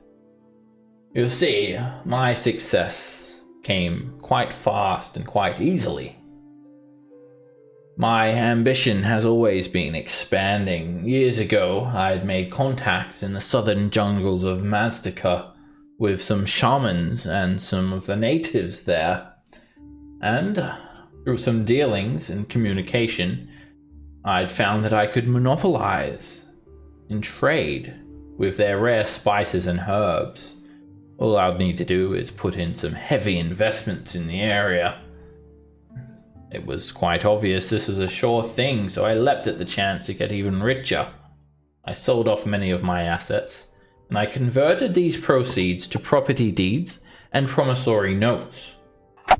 You see, my success came quite fast and quite easily. My ambition has always been expanding. Years ago, I had made contacts in the southern jungles of Mazdaca with some shamans and some of the natives there. And through some dealings and communication, I'd found that I could monopolize and trade with their rare spices and herbs. All I'd need to do is put in some heavy investments in the area. It was quite obvious this was a sure thing, so I leapt at the chance to get even richer. I sold off many of my assets, and I converted these proceeds to property deeds and promissory notes.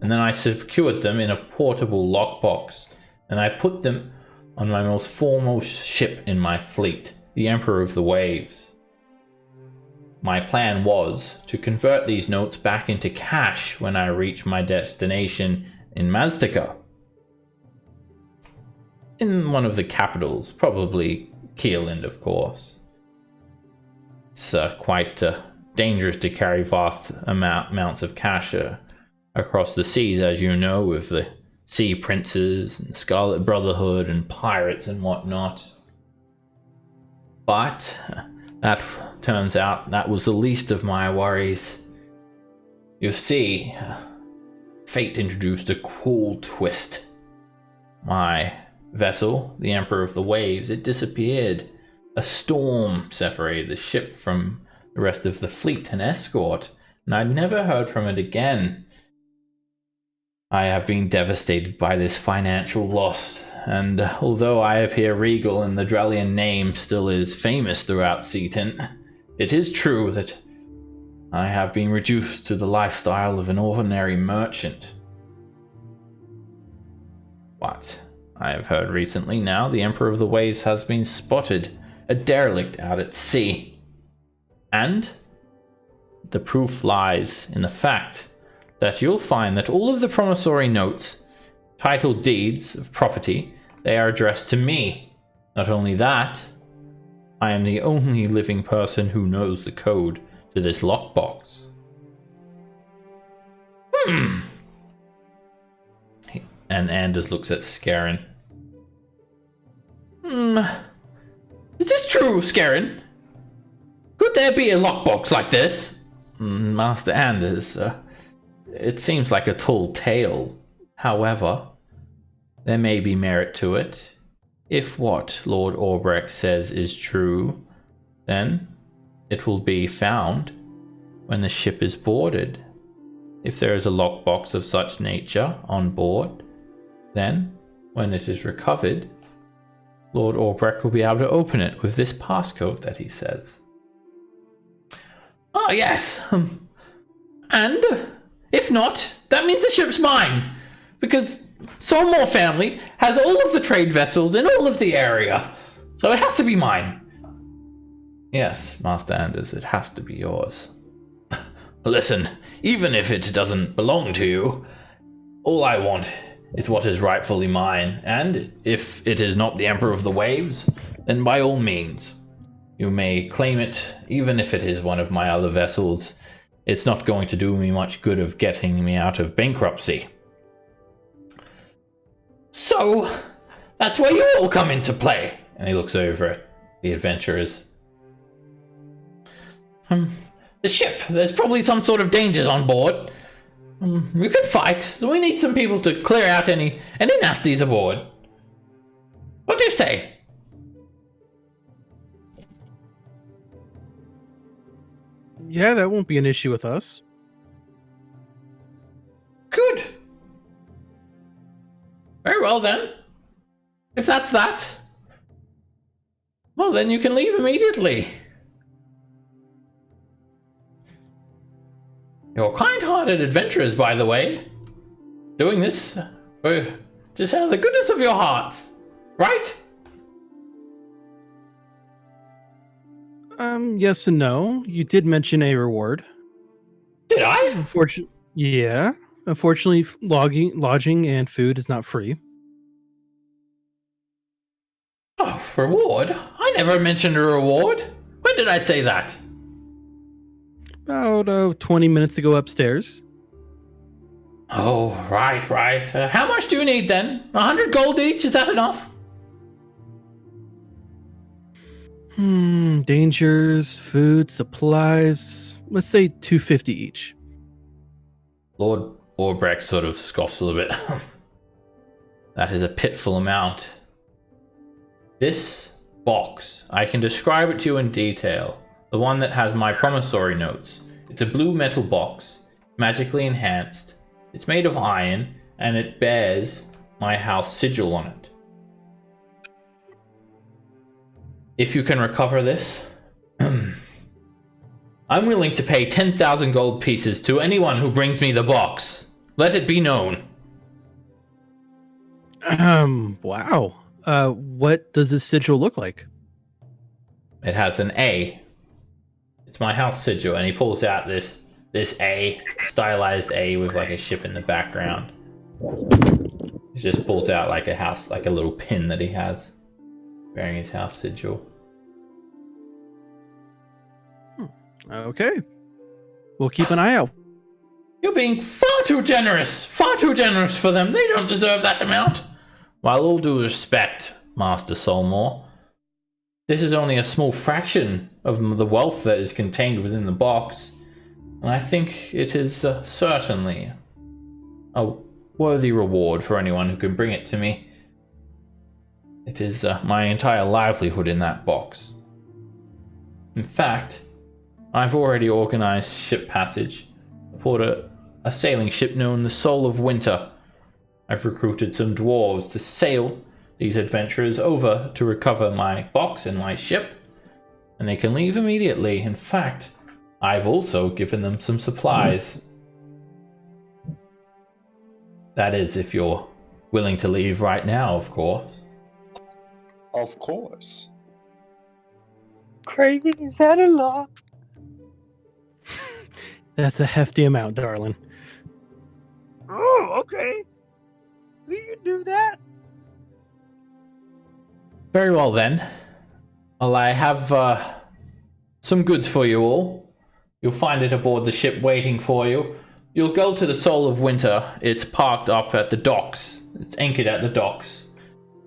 And then I secured them in a portable lockbox, and I put them on my most foremost ship in my fleet, the Emperor of the Waves. My plan was to convert these notes back into cash when I reached my destination in Mazdaca. In one of the capitals, probably Keeland, of course. It's quite dangerous to carry vast amounts of cash across the seas, as you know, with the Sea Princes and Scarlet Brotherhood and pirates and whatnot. But that turns out that was the least of my worries. You see, fate introduced a cool twist. My vessel, the Emperor of the Waves, it disappeared. A storm separated the ship from the rest of the fleet and escort, and I'd never heard from it again. I have been devastated by this financial loss, and although I appear regal and the Dralion name still is famous throughout Seaton, it is true that I have been reduced to the lifestyle of an ordinary merchant. But I have heard recently now the Emperor of the Waves has been spotted, a derelict out at sea. And the proof lies in the fact that you'll find that all of the promissory notes, title deeds of property, they are addressed to me. Not only that, I am the only living person who knows the code to this lockbox. And Anders looks at Scarin. Is this true, Scarin? Could there be a lockbox like this? Master Anders, it seems like a tall tale. However, there may be merit to it. If what Lord Orbrecht says is true, then it will be found when the ship is boarded. If there is a lockbox of such nature on board, then, when it is recovered, Lord Orbrecht will be able to open it with this passcode that he says. Oh, yes. And if not, that means the ship's mine. Because Saltmarsh family has all of the trade vessels in all of the area. So it has to be mine. Yes, Master Anders, it has to be yours. Listen, even if it doesn't belong to you, all I want is what is rightfully mine. And if it is not the Emperor of the Waves, then by all means, you may claim it, even if it is one of my other vessels. It's not going to do me much good of getting me out of bankruptcy. So, that's where you all come into play. And he looks over at the adventurers. The ship, there's probably some sort of dangers on board. We could fight, so we need some people to clear out any nasties aboard. What do you say? Yeah, that won't be an issue with us. Good. Very well then. If that's that, well then you can leave immediately. You're kind-hearted adventurers, by the way. Doing this for just out of the goodness of your hearts, right? Yes and no. You did mention a reward. Did I? Unfortunately, lodging and food is not free. Oh, reward? I never mentioned a reward. When did I say that? About 20 minutes ago upstairs. Oh, right. How much do you need then? 100 gold each? Is that enough? Dangers, food, supplies. Let's say 250 each. Lord Orbrecht sort of scoffs a little bit. That is a pitiful amount. This box, I can describe it to you in detail. The one that has my promissory notes. It's a blue metal box, magically enhanced. It's made of iron, and it bears my house sigil on it. If you can recover this, I'm willing to pay 10,000 gold pieces to anyone who brings me the box. Let it be known. Wow. What does this sigil look like? It has an A. It's my house sigil, and he pulls out this A, stylized A with like a ship in the background. He just pulls out like a house, like a little pin that he has, bearing his house sigil. Okay. We'll keep an eye out. You're being far too generous for them. They don't deserve that amount. While all due respect, Master Saltmarsh, this is only a small fraction of the wealth that is contained within the box, and I think it is certainly a worthy reward for anyone who can bring it to me. It is my entire livelihood in that box. In fact, I've already organized ship passage aboard a sailing ship known the Soul of Winter. I've recruited some dwarves to sail these adventurers over to recover my box and my ship, and they can leave immediately. In fact, I've also given them some supplies. That is, if you're willing to leave right now, of course. Of course. Craven, is that a lot? That's a hefty amount, darling. Oh, okay. We can do that. Very well then. Well, I have some goods for you all. You'll find it aboard the ship waiting for you. You'll go to the Soul of Winter. It's parked up at the docks It's anchored at the docks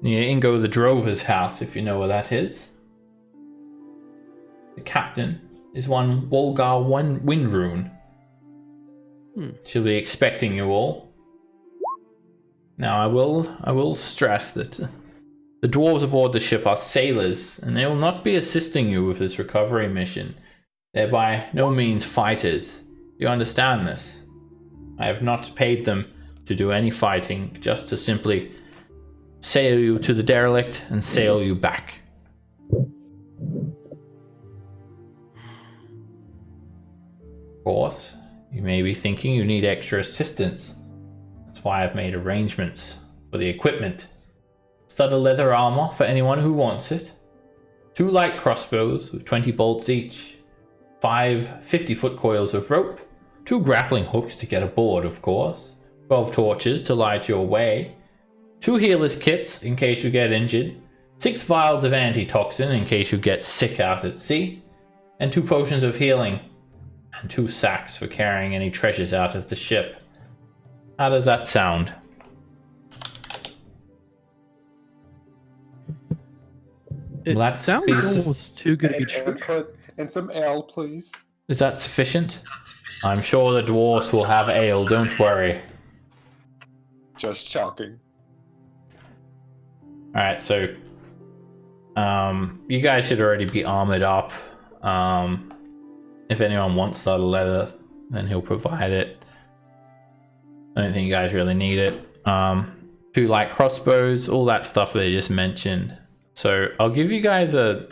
near Ingo the Drover's house, if you know where that is. The captain is one Wolgar Windrune. She'll be expecting you all. Now I will stress that the dwarves aboard the ship are sailors, and they will not be assisting you with this recovery mission. They're by no means fighters. You understand this? I have not paid them to do any fighting, just to simply sail you to the derelict and sail you back. Of course, you may be thinking you need extra assistance. That's why I've made arrangements for the equipment. Studded leather armor for anyone who wants it. 2 light crossbows with 20 bolts each. 5 50-foot coils of rope. 2 grappling hooks to get aboard, of course. 12 torches to light your way. 2 healer's kits in case you get injured. 6 vials of antitoxin in case you get sick out at sea. And 2 potions of healing. And 2 sacks for carrying any treasures out of the ship. How does that sound? It sounds almost too good to be true. And some ale, please. Is that sufficient? I'm sure the dwarves will have ale, don't worry. Just checking. Alright, so you guys should already be armored up. If anyone wants that leather, then he'll provide it. I don't think you guys really need it. 2 light crossbows, all that stuff they just mentioned. So I'll give you guys a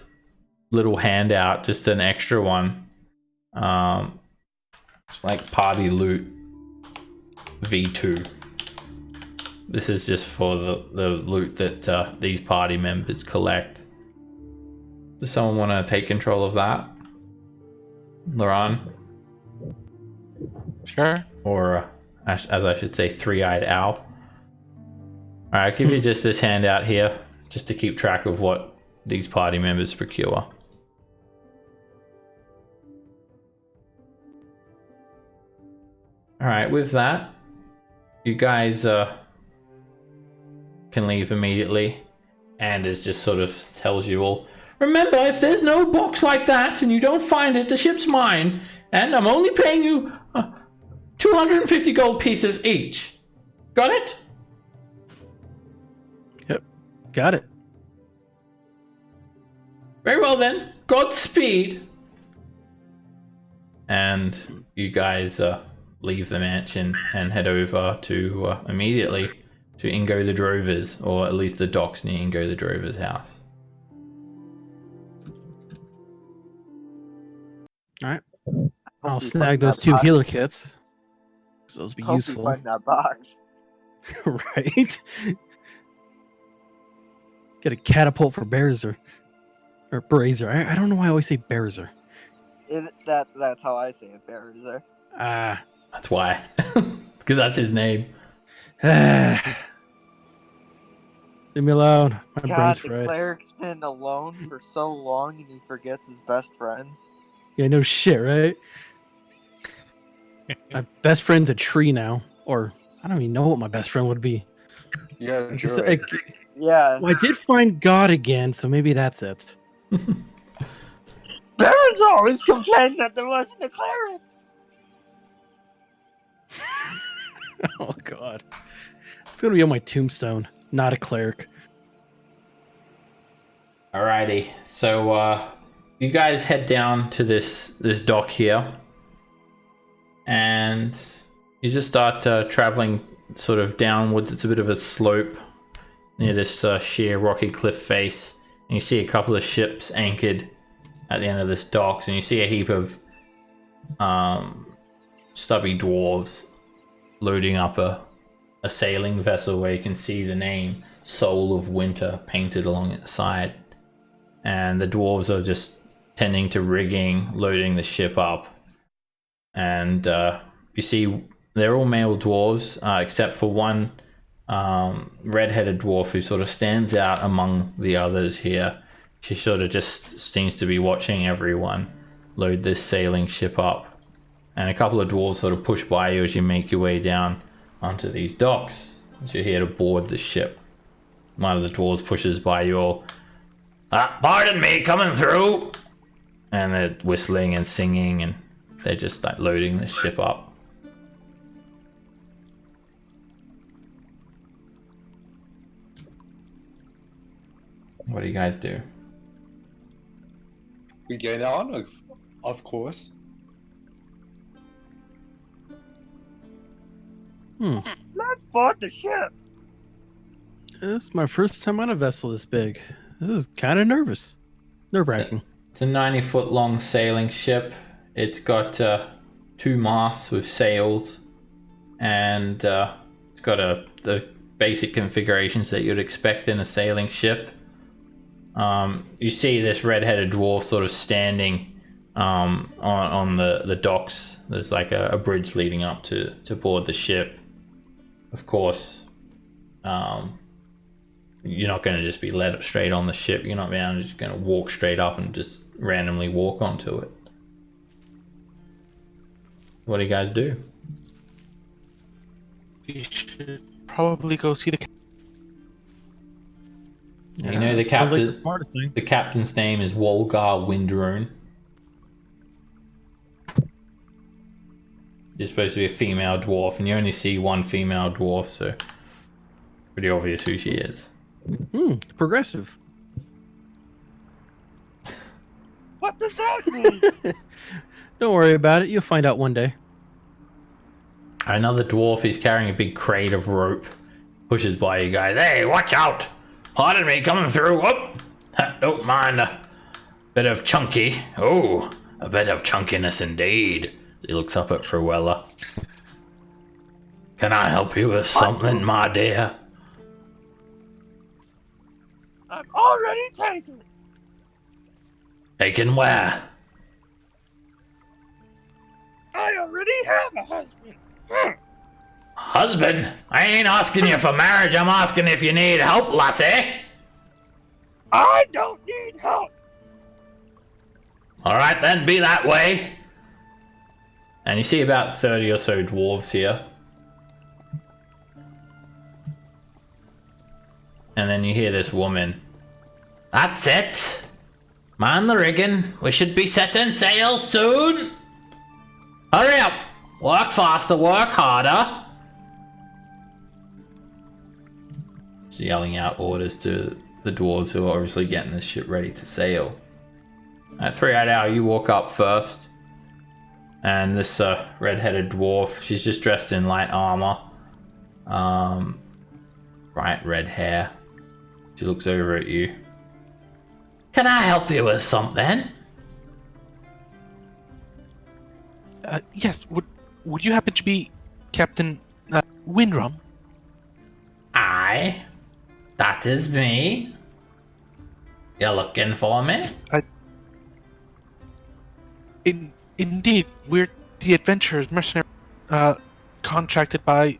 little handout, just an extra one. It's like party loot V2. This is just for the loot that these party members collect. Does someone want to take control of that? Laurent? Sure. Or as I should say, 3-eyed owl. Alright, I'll give you just this handout here, just to keep track of what these party members procure. Alright, with that, you guys can leave immediately. Anders just sort of tells you all, remember, if there's no box like that and you don't find it, the ship's mine, and I'm only paying you 250 gold pieces each. Got it? Yep, got it. Very well then. Godspeed. And you guys leave the mansion and head over to immediately to Ingo the Drover's, or at least the docks near Ingo the Drover's house. Alright. I'll snag those 2 healer kits. Those will be useful. Find that box. Right? Get a catapult for Bearzer. Or Brazier. I don't know why I always say Bearzer. That's how I say it, Bearzer. That's why. Because that's his name. Leave me alone. My God, brain's the fried. cleric's been alone for so long and he forgets his best friends. Yeah, no shit, right? My best friend's a tree now. Or, I don't even know what my best friend would be. Yeah, Yeah. Well, I did find God again, so maybe that's it. Bears always complained that there wasn't a cleric. Oh, God. It's going to be on my tombstone. Not a cleric. Alrighty, so you guys head down to this dock here, and you just start traveling sort of downwards. It's a bit of a slope near this sheer rocky cliff face, and you see a couple of ships anchored at the end of this docks, and you see a heap of stubby dwarves loading up a sailing vessel where you can see the name Soul of Winter painted along its side. And the dwarves are just tending to rigging, loading the ship up. And you see they're all male dwarves, except for one red-headed dwarf who sort of stands out among the others here. She sort of just seems to be watching everyone load this sailing ship up. And a couple of dwarves sort of push by you as you make your way down onto these docks. as you're here to board the ship. One of the dwarves pushes by you all. Pardon me, coming through! And they're whistling and singing, and they're just like loading the ship up. What do you guys do? We get on, of course. Let's board the ship. This is my first time on a vessel this big. This is kind of nerve-wracking. It's a 90-foot long sailing ship. It's got 2 masts with sails, and it's got the basic configurations that you'd expect in a sailing ship. You see this red-headed dwarf sort of standing on the docks. There's like a bridge leading up to board the ship. Of course, you're not going to just be led straight on the ship. You're not just going to walk straight up and just randomly walk onto it. What do you guys do? We should probably go see the. You know the sounds captain. like the smartest thing. The captain's name is Wolgar Windrune. You're supposed to be a female dwarf, and you only see one female dwarf, so pretty obvious who she is. Progressive. What does that mean? Don't worry about it. You'll find out one day. Another dwarf is carrying a big crate of rope. Pushes by you guys. Hey, watch out! Pardon me, coming through. Whoop! Don't mind a bit of chunky. Oh, a bit of chunkiness indeed. He looks up at Fruella. Can I help you with something, my dear? I'm already taken. Taken where? I already have a husband. Husband? I ain't asking you for marriage. I'm asking if you need help, lassie. I don't need help. All right, then, be that way. And you see about 30 or so dwarves here. And then you hear this woman. That's it. Mind the rigging. We should be setting sail soon. Hurry up. Work faster, work harder. She's yelling out orders to the dwarves who are obviously getting this ship ready to sail. At 3-eyed owl, you walk up first. And this red-headed dwarf, she's just dressed in light armor. Bright red hair. She looks over at you. Can I help you with something? Yes. Would you happen to be Captain Windrum? Aye. That is me. You're looking for me? Indeed, we're the adventurers, mercenary, contracted by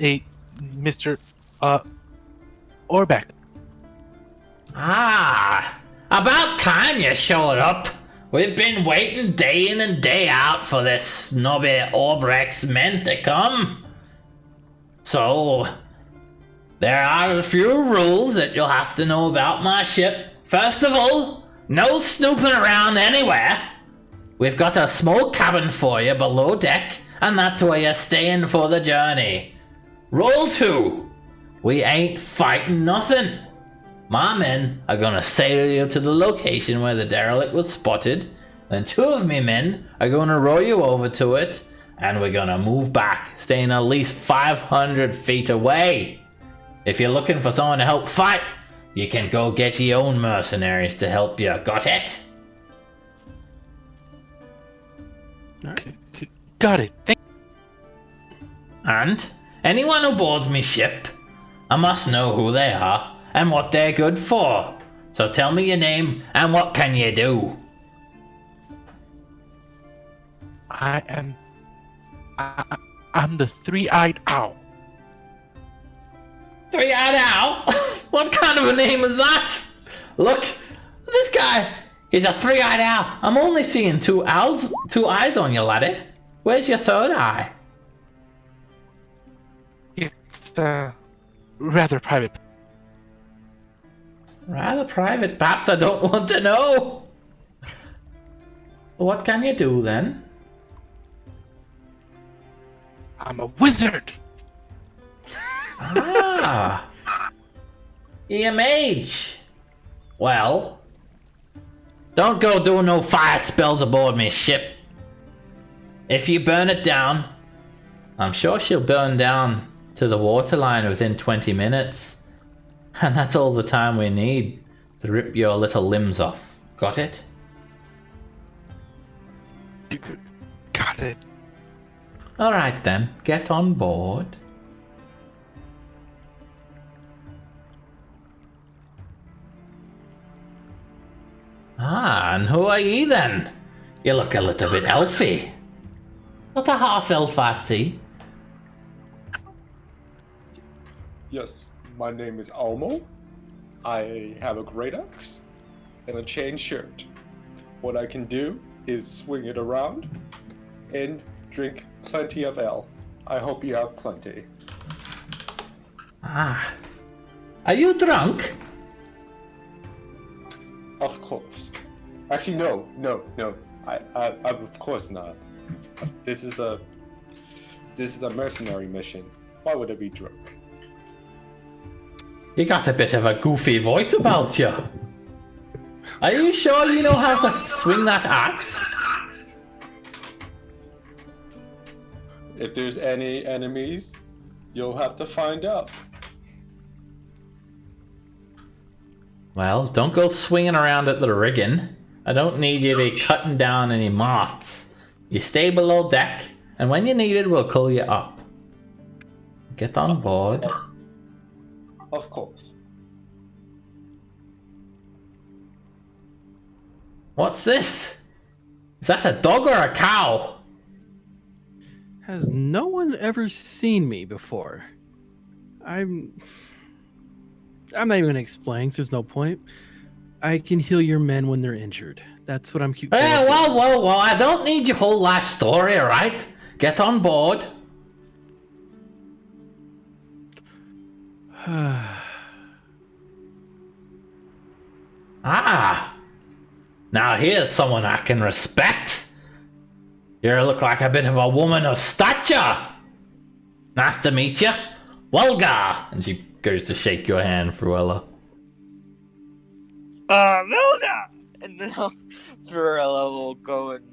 a Mr. Orbeck. Ah, about time you showed up. We've been waiting day in and day out for this snobby Orbrecht's men to come. So, there are a few rules that you'll have to know about my ship. First of all, no snooping around anywhere. We've got a small cabin for you below deck, and that's where you're staying for the journey. Rule 2. We ain't fighting nothing. My men are gonna sail you to the location where the derelict was spotted, then 2 of me men are gonna row you over to it, and we're gonna move back, staying at least 500 feet away. If you're looking for someone to help fight, you can go get your own mercenaries to help you. Got it? Got it. And anyone who boards me ship, I must know who they are and what they're good for. So tell me your name and what can you do? I'm the 3-eyed owl. 3-eyed owl? What kind of a name is that? Look, this guy is a 3-eyed owl. I'm only seeing 2 eyes on you, laddie. Where's your 3rd eye? It's rather private. Rather private, perhaps I don't want to know. What can you do then? I'm a wizard. Ah, you mage. Well, don't go doing no fire spells aboard me ship. If you burn it down, I'm sure she'll burn down to the waterline within 20 minutes. And that's all the time we need to rip your little limbs off. Got it? Got it. Alright then, get on board. Ah, and who are ye then? You look a little bit elfy. Not a half elf, I see. Yes, my name is Almo. I have a great axe and a chain shirt. What I can do is swing it around and drink plenty of ale. I hope you have plenty. Ah. Are you drunk? Of course. Actually, no. I of course not. This is a mercenary mission. Why would I be drunk? You got a bit of a goofy voice about you. Are you sure you know how to swing that axe? If there's any enemies, you'll have to find out. Well, don't go swinging around at the rigging. I don't need you to be cutting down any masts. You stay below deck, and when you need it, we'll call you up. Get on board. Of course. What's this? Is that a dog or a cow? Has no one ever seen me before? I'm not even gonna explain, 'cause there's no point. I can heal your men when they're injured. That's what I'm keep. Hey, whoa, I don't need your whole life story, alright? Get on board. Ah! Now here's someone I can respect. You look like a bit of a woman of stature. Nice to meet you. Volga! And she goes to shake your hand, Fruella. Milda! And then Varela will go and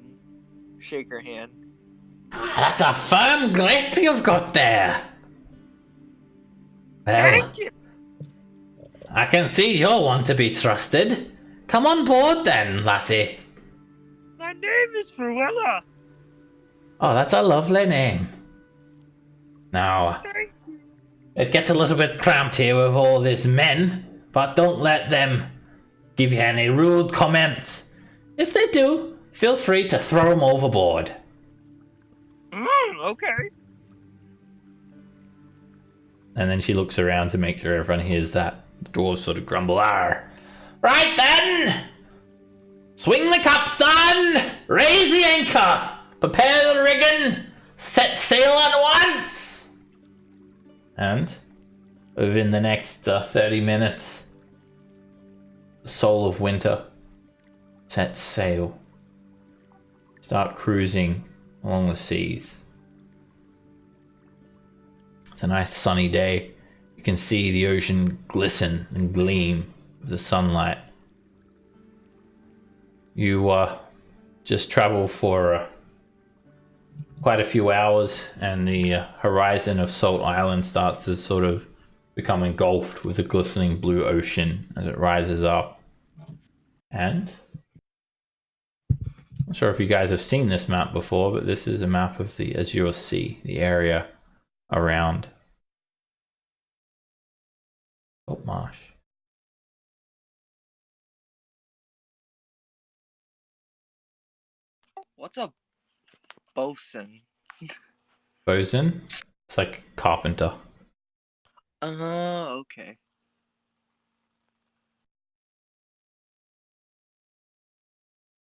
shake her hand. That's a firm grip you've got there. Well, Thank you! I can see you're one to be trusted. Come on board then, lassie. My name is Fruella. Oh, that's a lovely name. Now, Thank you. it gets a little bit cramped here with all these men, but don't let them give you any rude comments. If they do, feel free to throw them overboard. Okay. And then she looks around to make sure everyone hears that. The dwarves sort of grumble, "Arr. Right then! Swing the capstan! Raise the anchor! Prepare the rigging! Set sail at once!" And within the next 30 minutes, the Soul of Winter sets sail. Start cruising along the seas. It's a nice sunny day. You can see the ocean glisten and gleam with the sunlight. You just travel for quite a few hours, and the horizon of Salt Island starts to sort of become engulfed with a glistening blue ocean as it rises up. And I'm not sure if you guys have seen this map before, but this is a map of the Azure Sea, the area around Saltmarsh. What's a bosun? Bosun? It's like carpenter. Okay.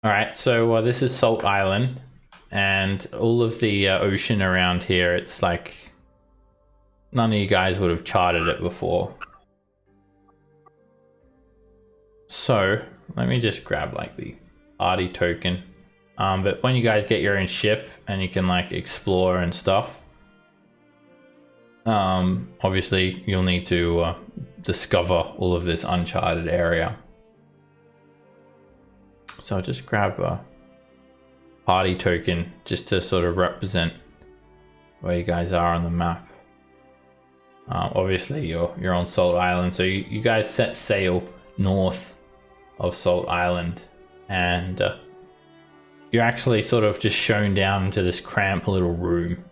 Alright, so this is Salt Island, and all of the ocean around here, it's like none of you guys would have charted it before. So let me just grab like the party token. But when you guys get your own ship and you can like explore and stuff, obviously you'll need to discover all of this uncharted area. So I'll just grab a party token just to sort of represent where you guys are on the map. Obviously you're on Salt Island, so you guys set sail north of Salt Island, and you're actually sort of just shown down into this cramped little room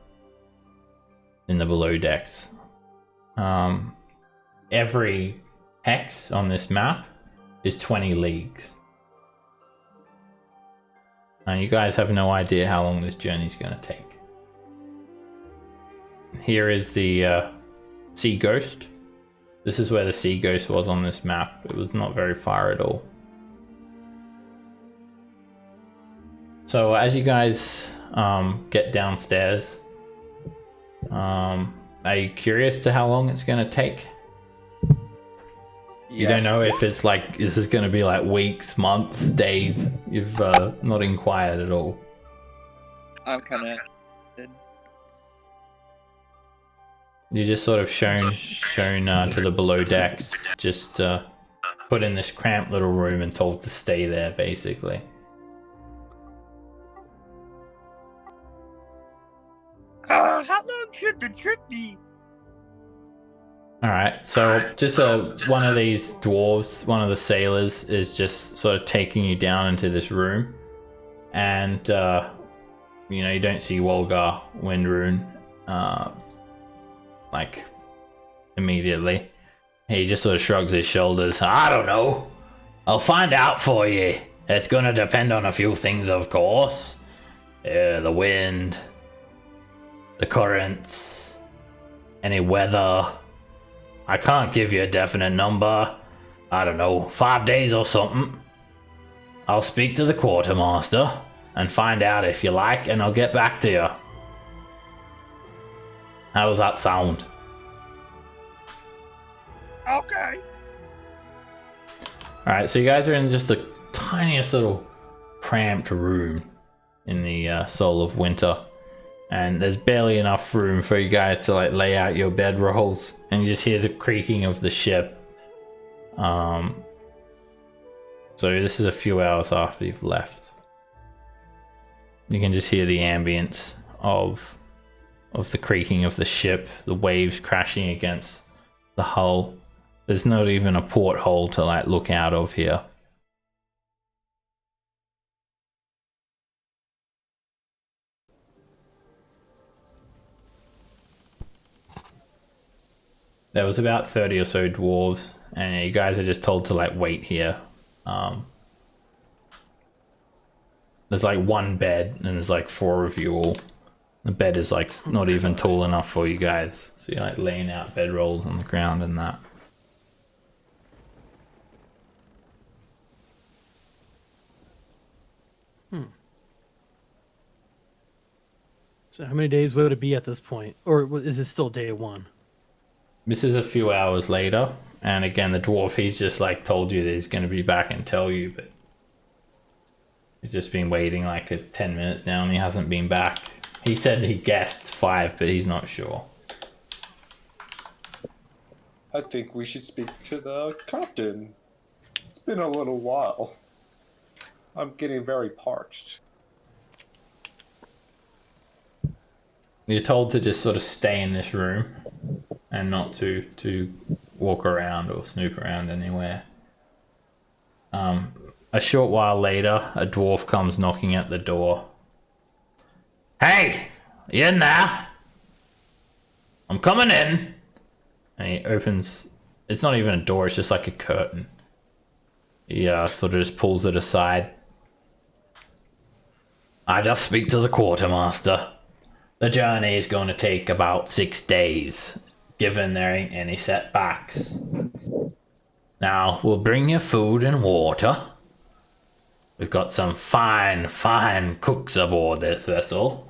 in the below decks. Every hex on this map is 20 leagues. And you guys have no idea how long this journey is going to take. Here is the Sea Ghost. This is where the Sea Ghost was on this map. It was not very far at all. So as you guys get downstairs, are you curious to how long it's going to take? You don't know if it's like, this is going to be like weeks, months, days. You've not inquired at all. I'm kind of. You're just sort of shown to the below decks, just put in this cramped little room and told to stay there, basically. How long should the trip be? Alright, so just one of these dwarves, one of the sailors, is just sort of taking you down into this room. And, you know, you don't see Wolgar Windrune, like, immediately. He just sort of shrugs his shoulders. I don't know. I'll find out for you. It's gonna depend on a few things, of course. The wind, the currents, any weather. I can't give you a definite number. I don't know, 5 days or something. I'll speak to the quartermaster and find out if you like, and I'll get back to you. How does that sound? Okay. Alright, so you guys are in just the tiniest little cramped room in the Soul of Winter. And there's barely enough room for you guys to like lay out your bedrolls, and you just hear the creaking of the ship. So this is a few hours after you've left. You can just hear the ambience of the creaking of the ship, the waves crashing against the hull. There's not even a porthole to like look out of here. There was about 30 or so dwarves, and you guys are just told to like wait here. There's like one bed, and there's like 4 of you all. The bed is like not even tall enough for you guys, so you're like laying out bedrolls on the ground and that. So how many days would it be at this point? Or is it still day 1? This is a few hours later, and again the dwarf, he's just like told you that he's going to be back and tell you, but he's just been waiting like 10 minutes now and he hasn't been back. He said he guessed 5, but he's not sure. I think we should speak to the captain. It's been a little while. I'm getting very parched. You're told to just sort of stay in this room and not to walk around or snoop around anywhere. A short while later, a dwarf comes knocking at the door. Hey, you in there? I'm coming in. And he opens, it's not even a door, it's just like a curtain. He sort of just pulls it aside. I just speak to the quartermaster. The journey is going to take about 6 days, given there ain't any setbacks. Now, we'll bring you food and water. We've got some fine cooks aboard this vessel.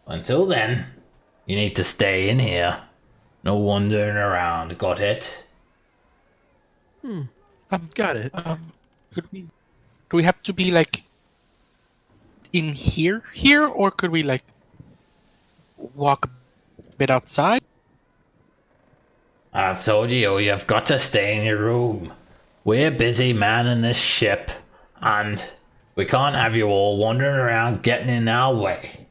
Until then, you need to stay in here No wandering around. Got it? Got it. Do we have to be like in here, or could we like walk a bit outside? I've told you've got to stay in your room. We're busy manning this ship, and we can't have you all wandering around getting in our way.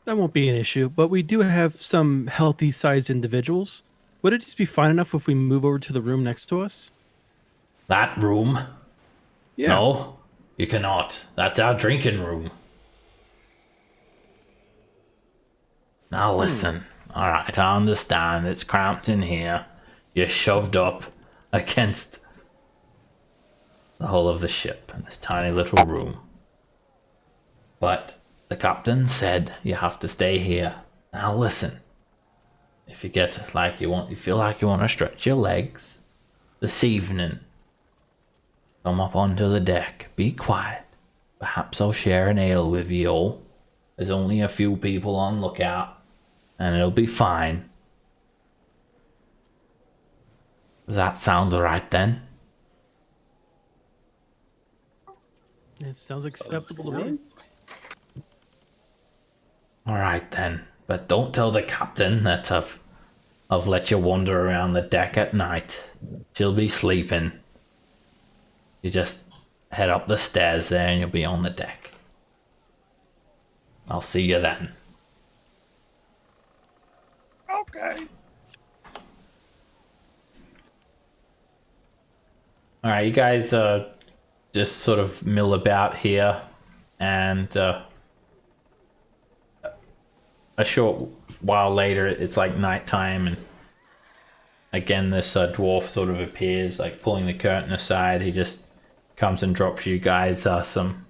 That won't be an issue, but we do have some healthy-sized individuals. Would it just be fine enough if we move over to the room next to us? That room? Yeah. No, you cannot. That's our drinking room. Now listen. Alright, I understand. It's cramped in here. You're shoved up against the hull of the ship in this tiny little room. But the captain said you have to stay here. Now listen. If you get like you feel like you want to stretch your legs this evening, come up onto the deck. Be quiet. Perhaps I'll share an ale with you all. There's only a few people on lookout, and it'll be fine. Does that sound alright then? It sounds acceptable to me. Alright then, but don't tell the captain that I've let you wander around the deck at night. She'll be sleeping. You just head up the stairs there and you'll be on the deck. I'll see you then. Okay. Alright, you guys just sort of mill about here, and a short while later it's like nighttime, and again this dwarf sort of appears, like pulling the curtain aside. He just comes and drops you guys some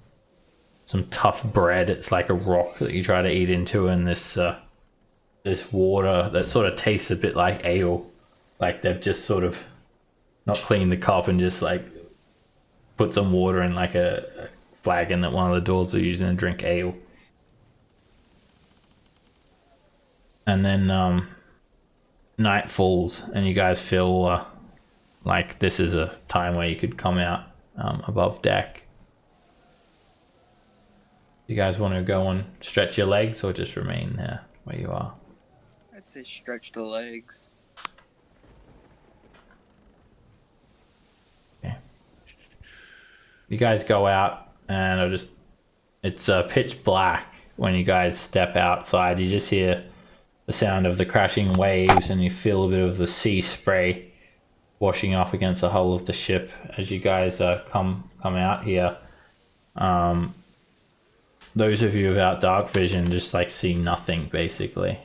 tough bread. It's like a rock that you try to eat into, and this water that sort of tastes a bit like ale, like they've just sort of not cleaned the cup and just like put some water in like a flagon that one of the doors are using to drink ale. And then night falls, and you guys feel like this is a time where you could come out above deck. You guys want to go and stretch your legs, or just remain there where you are? I'd say stretch the legs. Okay. You guys go out, and it's pitch black when you guys step outside. You just hear the sound of the crashing waves, and you feel a bit of the sea spray washing up against the hull of the ship as you guys come out here. Those of you without dark vision just like see nothing basically,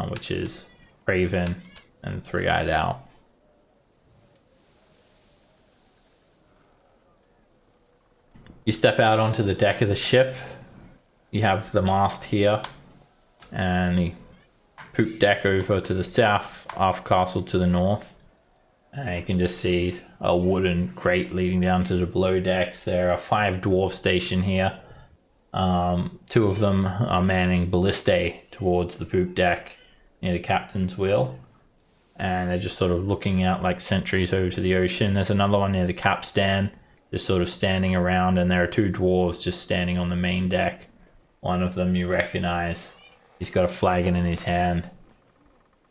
which is Raven and Three-Eyed Owl. You step out onto the deck of the ship. You have the mast here, and the poop deck over to the south, aft castle to the north. And you can just see a wooden crate leading down to the below decks. There are 5 dwarves stationed here. 2 of them are manning ballistae towards the poop deck near the captain's wheel, and they're just sort of looking out like sentries over to the ocean. There's another one near the capstan, just sort of standing around, and there are 2 dwarves just standing on the main deck. One of them you recognize. He's got a flagon in his hand,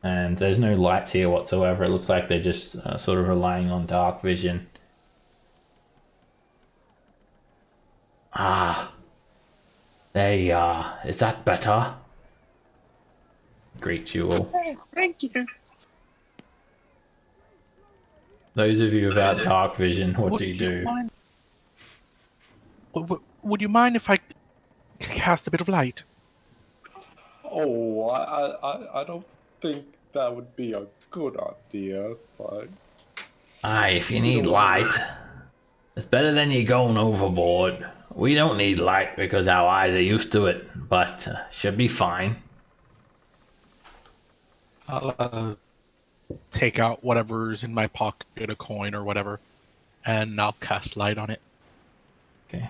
and there's no lights here whatsoever. It looks like they're just sort of relying on dark vision. Ah, there you are. Is that better? Greet you all. Thank you. Those of you without dark vision, what do you do? Would you mind if I cast a bit of light? Oh, I don't think that would be a good idea, but... Aye, if you need light, it's better than you going overboard. We don't need light because our eyes are used to it, but should be fine. I'll take out whatever's in my pocket, a coin or whatever, and I'll cast light on it. Okay.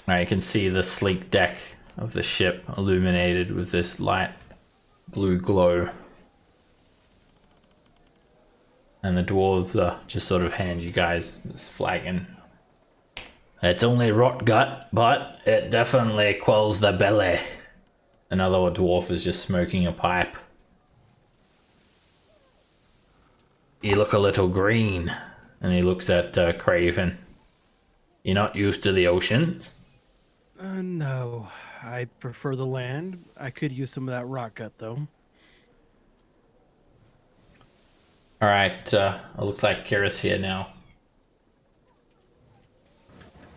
Now you can see the sleek deck of the ship illuminated with this light blue glow. And the dwarves just sort of hand you guys this flagon. It's only rot gut, but it definitely quells the belly. Another dwarf is just smoking a pipe. You look a little green. And he looks at Craven. You're not used to the oceans? No. I prefer the land. I could use some of that rock gut, though. Alright, it looks like Kira's here now.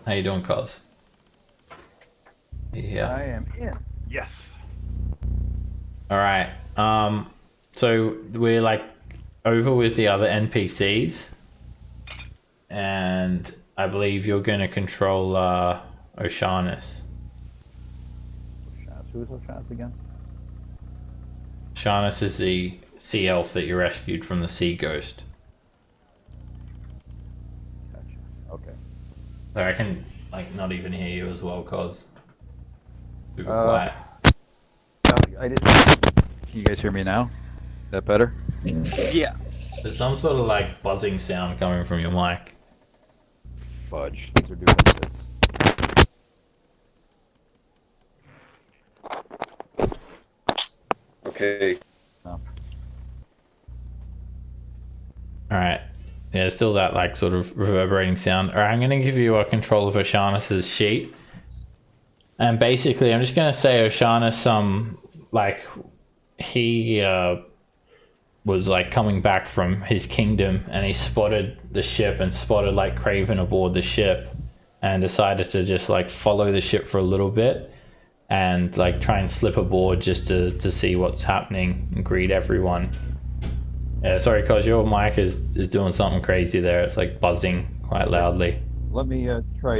How you doing, Cos? Yeah. I am in. Yes. Alright, so we're like over with the other NPCs. And I believe you're going to control Oceanus. Who is Oceanus again? Oceanus is the sea elf that you rescued from the sea ghost. Gotcha. Okay. So I can like not even hear you as well, cause super quiet. I didn't. Can you guys hear me now? Is that better? Yeah. There's some sort of like buzzing sound coming from your mic. Fudge. These are duplicates. Okay. All right. Yeah, still that like sort of reverberating sound. All right, I'm gonna give you a control of Oceanus's sheet, and basically, I'm just gonna say Oceanus, like he was like coming back from his kingdom, and he spotted the ship and spotted like Craven aboard the ship, and decided to just like follow the ship for a little bit, and like try and slip aboard just to see what's happening and greet everyone. Yeah, sorry, cause your mic is doing something crazy there. It's like buzzing quite loudly. Let me try.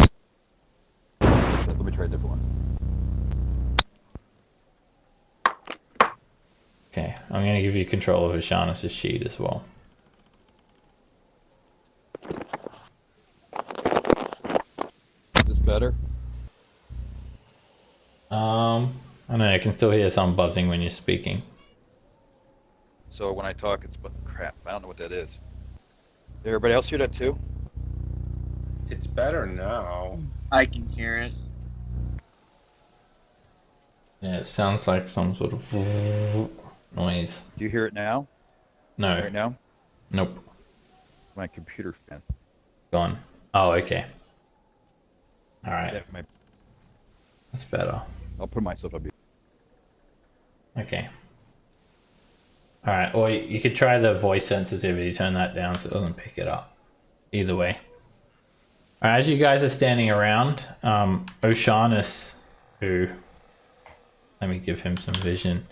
Let me try a different one. Okay, I'm gonna give you control of Oceanus' sheet as well. Is this better? I don't know, I can still hear some buzzing when you're speaking. So when I talk, it's crap. I don't know what that is. Did everybody else hear that too? It's better now. I can hear it. Yeah, it sounds like some sort of noise. Do you hear it now? No, Right now? nope, My computer fan. gone. Oh, okay. All right, Yeah, that's better. I'll put myself up. Okay. All right, or you could try the voice sensitivity, turn that down so it doesn't pick it up. Either way. All right, as you guys are standing around, Oceanus, who, let me give him some vision.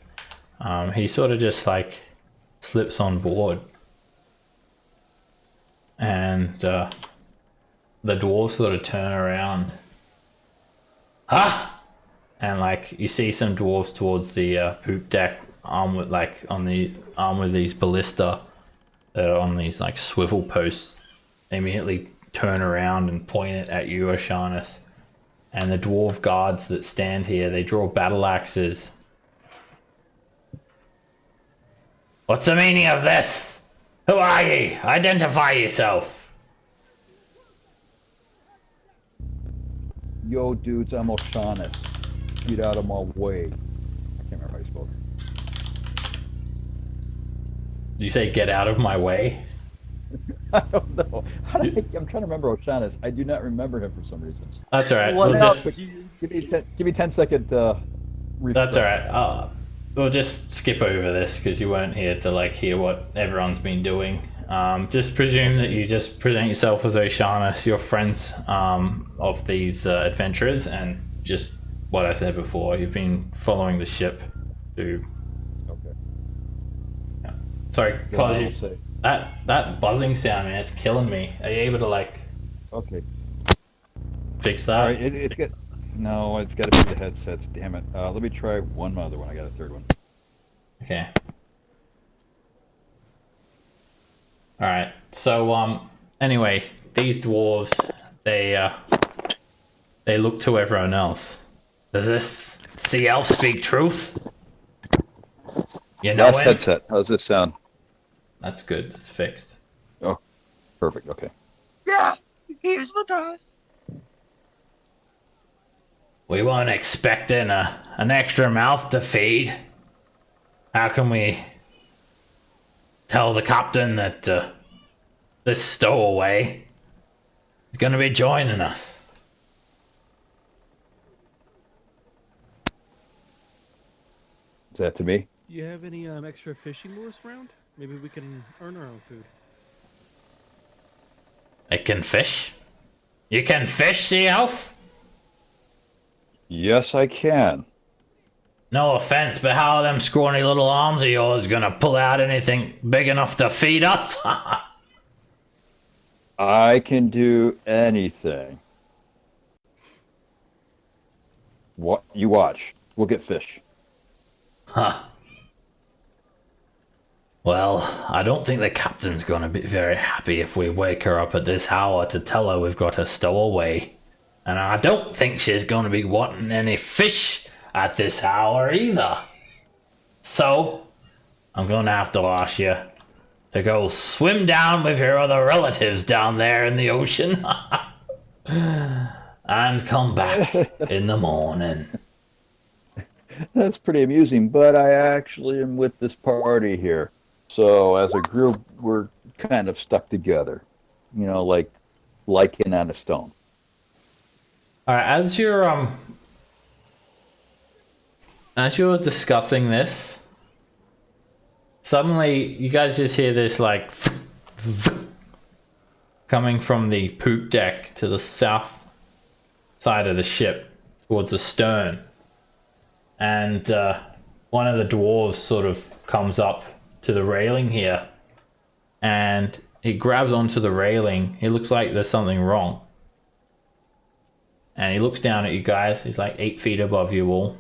He sort of just like slips on board, and the dwarves sort of turn around. Ah! And like you see some dwarves towards the poop deck, armed with like armed with these ballista that are on these like swivel posts. They immediately turn around and point it at you, Oceanus. And the dwarf guards that stand here, they draw battle axes. What's the meaning of this? Who are ye? Identify yourself. Yo, dudes, I'm Oceanus. Get out of my way. I can't remember how I spoke. You say get out of my way? I don't know. I'm trying to remember Oceanus. I do not remember him for some reason. That's alright. What We'll else just do you... Give me 10 second. That's alright. We'll just skip over this because you weren't here to like hear what everyone's been doing. Just presume that you just present yourself as Oceanus, your friends of these adventurers, and just what I said before. You've been following the ship to. Okay. Yeah. Sorry, Yeah, cause I you. will say. That buzzing sound, man, it's killing me. Are you able to like Okay. fix that? All right. It's good. No, it's got to be the headsets. Damn it. Let me try one other one. I got a third one. Okay. All right. So anyway, these dwarves, they look to everyone else. Does this Sea elf speak truth? You know Last him? headset. How's this sound? That's good. It's fixed. Oh, perfect. Okay. Yeah, he's with us. We weren't expecting an extra mouth to feed. How can we tell the captain that this stowaway is going to be joining us? Is that to me? Do you have any extra fishing lures around? Maybe we can earn our own food. I can fish? You can fish, sea elf? Yes, I can. No offense, but how are them scrawny little arms of yours gonna pull out anything big enough to feed us? I can do anything. What you watch? We'll get fish. Huh. Well, I don't think the captain's gonna be very happy if we wake her up at this hour to tell her we've got a stowaway. And I don't think she's gonna be wanting any fish at this hour either. So, I'm gonna have to ask you to go swim down with your other relatives down there in the ocean. And come back in the morning. That's pretty amusing, but I actually am with this party here. So as a group, we're kind of stuck together. You know, like lichen on a stone. Alright, as you're discussing this, suddenly you guys just hear this like coming from the poop deck to the south side of the ship towards the stern. And one of the dwarves sort of comes up to the railing here and he grabs onto the railing. He looks like there's something wrong. And he looks down at you guys. He's like 8 feet above you all.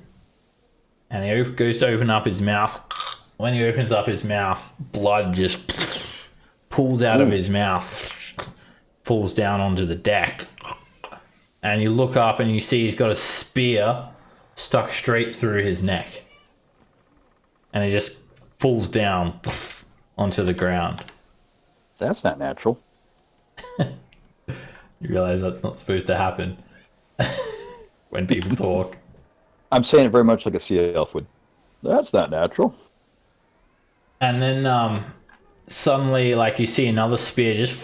And he goes to open up his mouth. When he opens up his mouth, blood just pulls out of his mouth, falls down onto the deck. And you look up and you see he's got a spear stuck straight through his neck. And he just falls down onto the ground. That's not natural. You realize that's not supposed to happen when people talk. I'm saying it very much like a sea elf would. That's not natural. And then suddenly, like, you see another spear just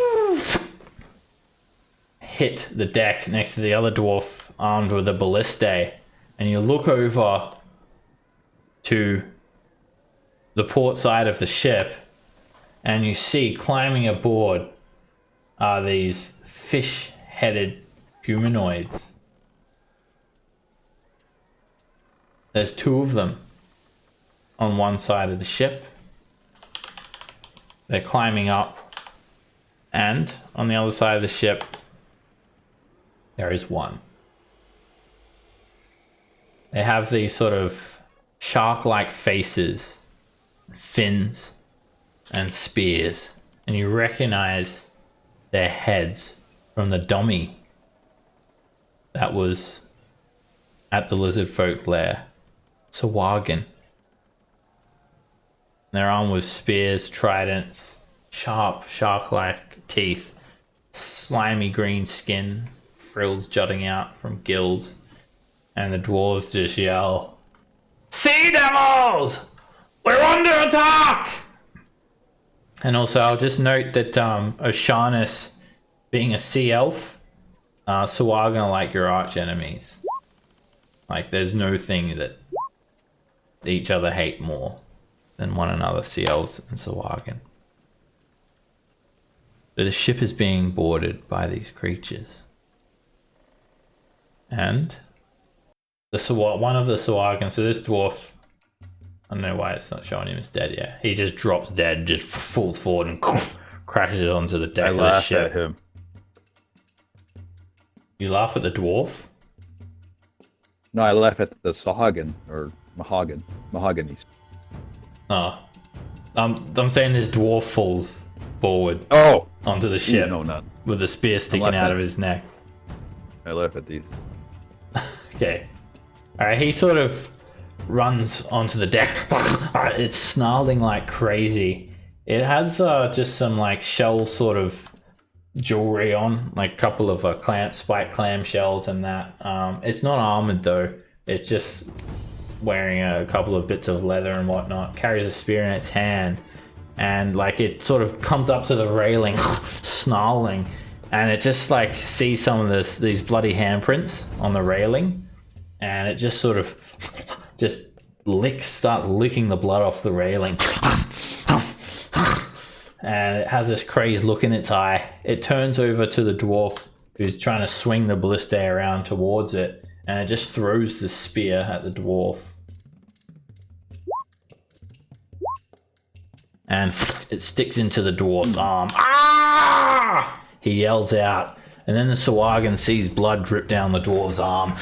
hit the deck next to the other dwarf armed with a ballistae. And you look over to the port side of the ship and you see climbing aboard are these fish-headed humanoids. There's 2 of them on one side of the ship. They're climbing up. And on the other side of the ship, there is one. They have these sort of shark-like faces, fins, and spears. And you recognize their heads from the dummy that was at the lizard folk lair. Sawagan. They're armed with spears, tridents, sharp, shark-like teeth, slimy green skin, frills jutting out from gills, and the dwarves just yell, "Sea devils! We're under attack!" And also, I'll just note that Oshanis, being a sea elf, Sawagan are like your arch enemies. Like, there's no thing that each other hate more than one another, sea elves and Sawagan. But the ship is being boarded by these creatures. And one of the Sawagan, so this dwarf, I don't know why it's not showing him as dead yet. He just drops dead, just falls forward and crashes onto the deck of the ship. I laugh at him. You laugh at the dwarf? No, I laugh at the Sahagan or Mahogany's. Oh. I'm saying this dwarf falls forward onto the ship no, not. with the spear sticking out of his neck. I laugh at these. Okay. Alright, he sort of runs onto the deck. It's snarling like crazy. It has just some like shell sort of jewelry on, like a couple of spike clam shells and that. It's not armored though. It's just wearing a couple of bits of leather and whatnot. Carries a spear in its hand, and like it sort of comes up to the railing, snarling, and it just like sees some of these bloody handprints on the railing, and it just sort of just start licking the blood off the railing. And it has this crazed look in its eye. It turns over to the dwarf who's trying to swing the ballista around towards it, and it just throws the spear at the dwarf. And it sticks into the dwarf's arm. Ah! He yells out, and then the Sahuagin sees blood drip down the dwarf's arm.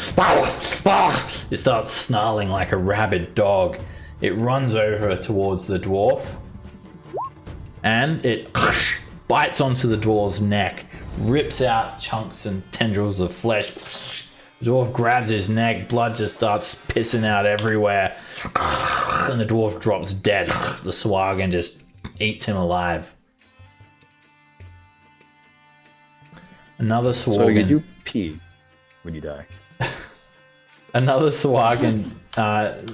It starts snarling like a rabid dog. It runs over towards the dwarf, and it bites onto the dwarf's neck, rips out chunks and tendrils of flesh. The dwarf grabs his neck, blood just starts pissing out everywhere, and the dwarf drops dead. The Sahuagin just eats him alive. Another Sahuagin. So you do pee when you die. Another Sahuagin,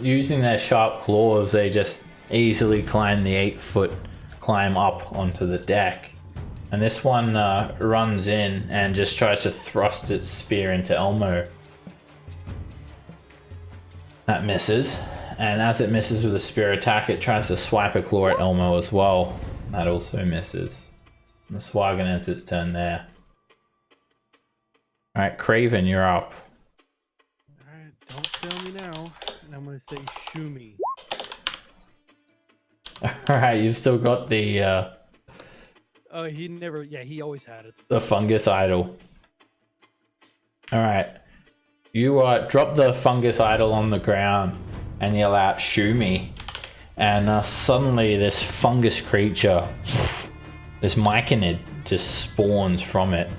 using their sharp claws, they just easily climb the 8-foot climb up onto the deck. And this one runs in and just tries to thrust its spear into Elmo. That misses. And as it misses with a spear attack, it tries to swipe a claw at Elmo as well. That also misses. And the Sahuagin ends its turn there. Alright, Craven, you're up. Alright, don't fail me now. And I'm gonna say shoo me. Alright, you've still got the Oh, he always had it. the fungus idol. Alright. You drop the fungus idol on the ground and yell out, "Shoo me." And suddenly this fungus creature, this myconid, just spawns from it.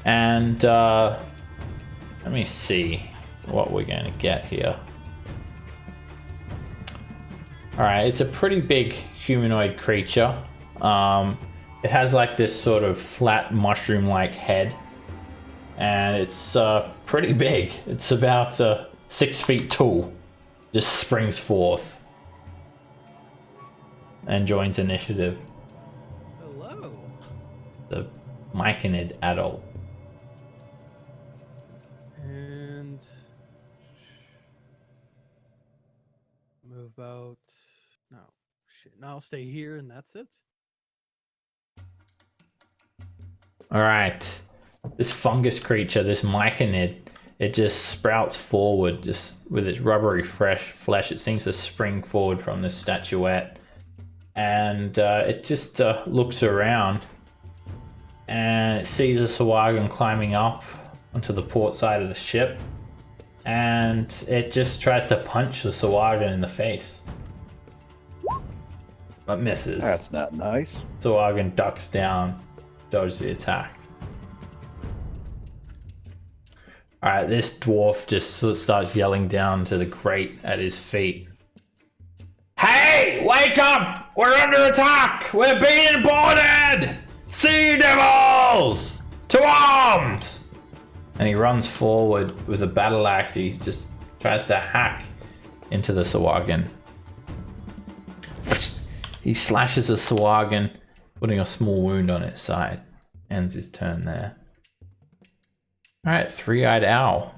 And let me see what we're going to get here. Alright, it's a pretty big humanoid creature. It has like this sort of flat mushroom-like head. And it's pretty big. It's about 6 feet tall. Just springs forth and joins initiative. Hello. The myconid adult. And move about. No, shit. Now I'll stay here, and that's it. All right, this fungus creature, this myconid, it just sprouts forward, just with its rubbery fresh flesh. It seems to spring forward from this statuette, and it just looks around, and it sees a Sahuagin climbing up onto the port side of the ship, and it just tries to punch the Sahuagin in the face, but misses. That's not nice. Sahuagin ducks down, dodges the attack. Alright, this dwarf just starts yelling down to the grate at his feet. Hey! Wake up! We're under attack! We're being boarded! Sea devils! To arms! And he runs forward with a battle axe. He just tries to hack into the Sahuagin. He slashes the Sahuagin, putting a small wound on its side. Ends his turn there. Alright, three-eyed owl.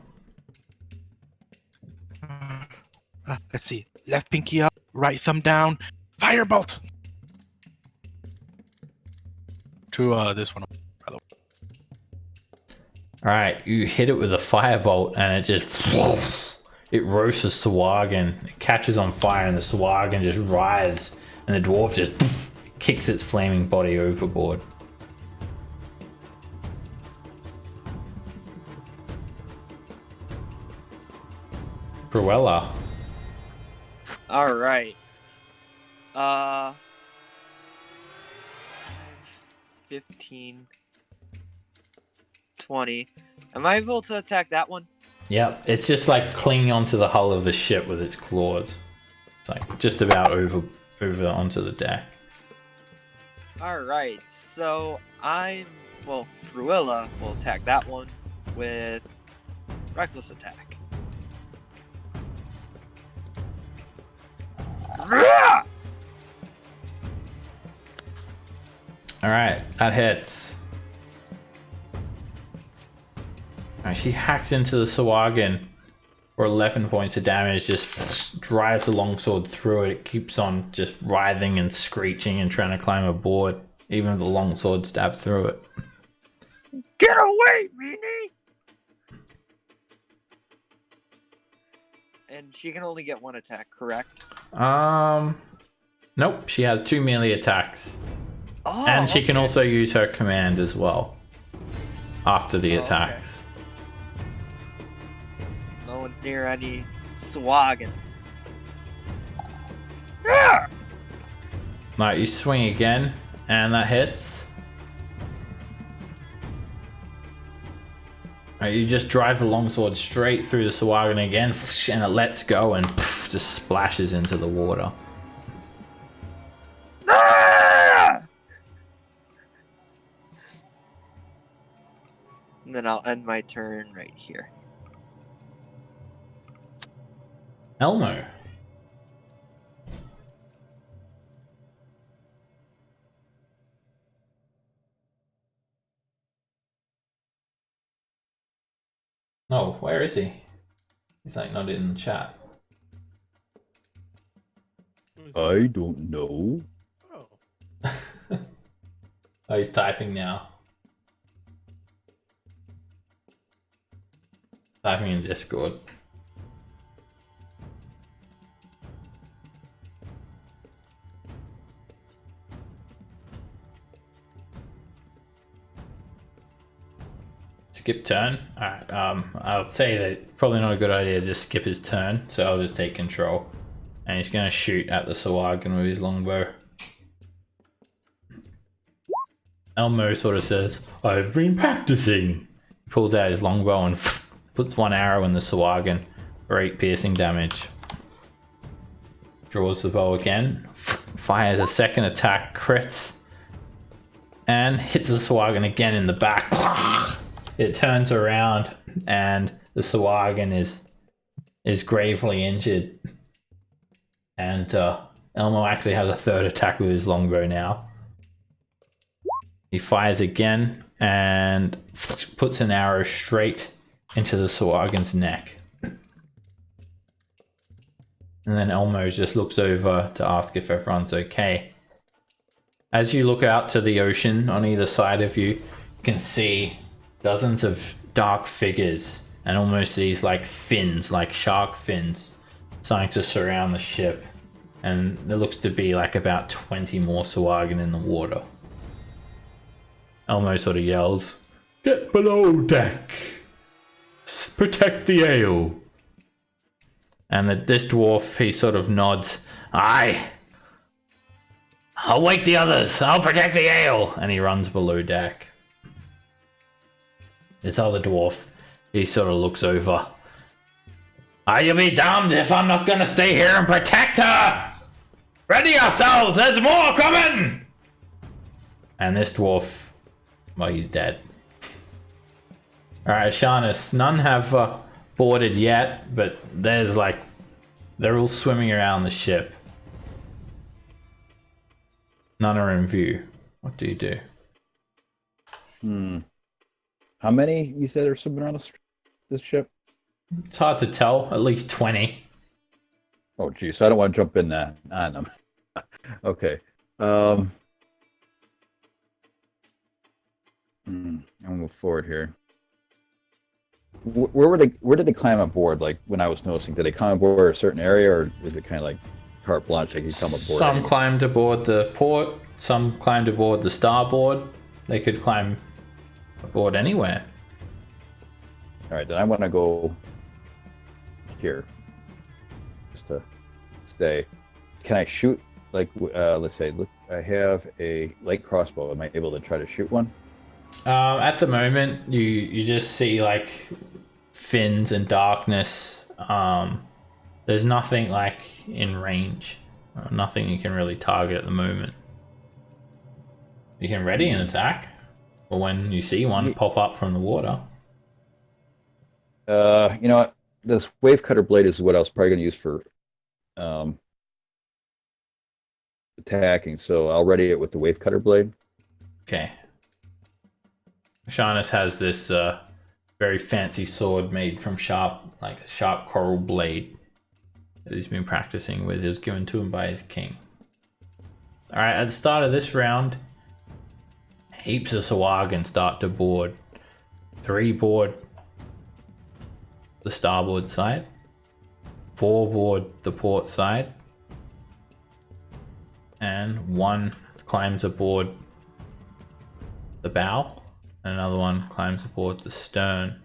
Let's see. Left pinky up, right thumb down. Firebolt! To this one. By the way. Alright, you hit it with a firebolt and it just... It roasts the Sahuagin. It catches on fire and the Sahuagin just writhes. And the dwarf just kicks its flaming body overboard. Cruella. All right. 15, 20. Am I able to attack that one? Yep, it's just like clinging onto the hull of the ship with its claws. It's like just about over onto the deck. Alright, so Fruilla will attack that one with Reckless Attack. Alright, that hits. Alright, she hacks into the Sahuagin for 11 points of damage, just drives the longsword through it. It keeps on just writhing and screeching and trying to climb aboard, even if the longsword stabs through it. Get away, meanie! And she can only get one attack, correct? Nope, she has 2 melee attacks. Oh, And she can okay. also use her command as well after the attacks. Okay. No one's near any Sahuagin. Right, you swing again, and that hits. Right, you just drive the longsword straight through the Sahuagin again, and it lets go and just splashes into the water. And then I'll end my turn right here. Elmo. Oh, where is he? He's like not in the chat. I don't know. Oh. Oh, he's typing now. Typing in Discord. Skip turn. Alright, I'll say that probably not a good idea to just skip his turn, so I'll just take control. And he's gonna shoot at the Sahuagin with his longbow. Elmo sort of says, "I've been practicing." He pulls out his longbow and puts one arrow in the Sahuagin for 8 piercing damage. Draws the bow again, fires a second attack, crits, and hits the Sahuagin again in the back. It turns around and the Sahuagin is gravely injured. And Elmo actually has a third attack with his longbow now. He fires again and puts an arrow straight into the Sahuagin's neck. And then Elmo just looks over to ask if everyone's okay. As you look out to the ocean on either side of you, you can see dozens of dark figures and almost these like fins, like shark fins, starting to surround the ship. And there looks to be like about 20 more Sahuagin in the water. Elmo sort of yells, "Get below deck! Protect the ale!" And this dwarf, he sort of nods, "Aye! I'll wake the others! I'll protect the ale!" And he runs below deck. This other dwarf, he sort of looks over. "You'll be damned if I'm not gonna stay here and protect her! Ready yourselves, there's more coming!" And this dwarf, well, he's dead. Alright, Sharnus, none have boarded yet, but there's like, they're all swimming around the ship. None are in view. What do you do? How many you said are swimming around this ship? It's hard to tell, at least 20. Oh, geez, so I don't want to jump in that on them. Okay. I'm gonna move forward here. Where did they climb aboard? Like when I was noticing, did they climb aboard a certain area, or is it kind of like carte blanche? They could come aboard. Some anywhere? climbed aboard the port, some climbed aboard the starboard. They could climb aboard anywhere. All right, then I want to go here, just to stay. Can I shoot? Like, let's say, look, I have a light crossbow. Am I able to try to shoot one? At the moment, you just see like fins and darkness. There's nothing like in range. Nothing you can really target at the moment. You can ready an attack, or when you see one pop up from the water. You know what? This wave cutter blade is what I was probably going to use for attacking. So I'll ready it with the wave cutter blade. Okay. Sharnus has this very fancy sword made from sharp coral blade that he's been practicing with. It was given to him by his king. Alright, at the start of this round, heaps of Sahuagin start to board. 3 board the starboard side, 4 board the port side, and 1 climbs aboard the bow, and another one climbs aboard the stern.